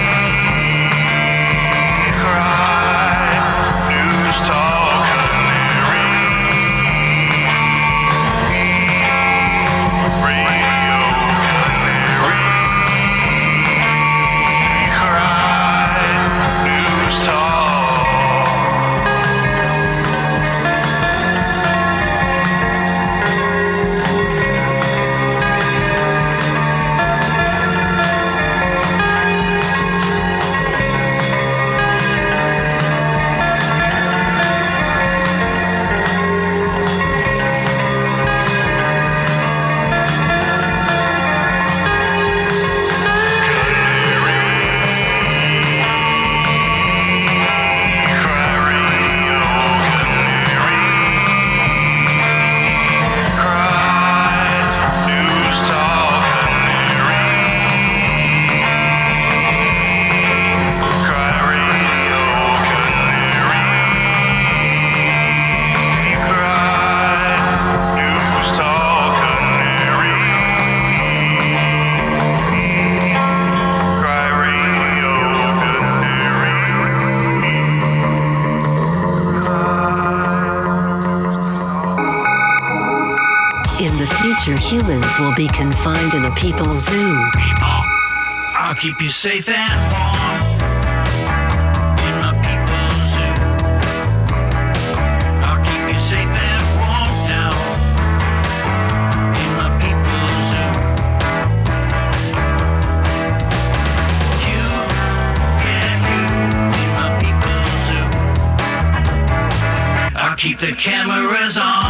[SPEAKER 2] In the future, humans will be confined in a people's zoo.
[SPEAKER 11] People, I'll keep you safe and warm. In my people's zoo. I'll keep you safe and warm now. In my people's zoo. You, yeah, you. In my people's zoo. I'll keep the cameras on.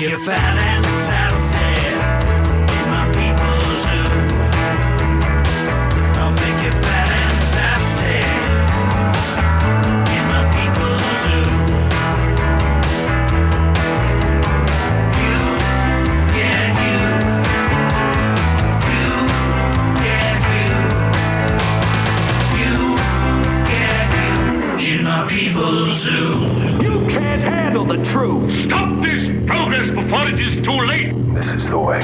[SPEAKER 11] You're fat and sassy in my people's zoo. I'll make you fat and sassy in my people's zoo. You, yeah, you. You, yeah, you. You, yeah, you. In my people's zoo.
[SPEAKER 20] You can't handle the truth.
[SPEAKER 16] Stop this progress before it is too late.
[SPEAKER 17] This is the way.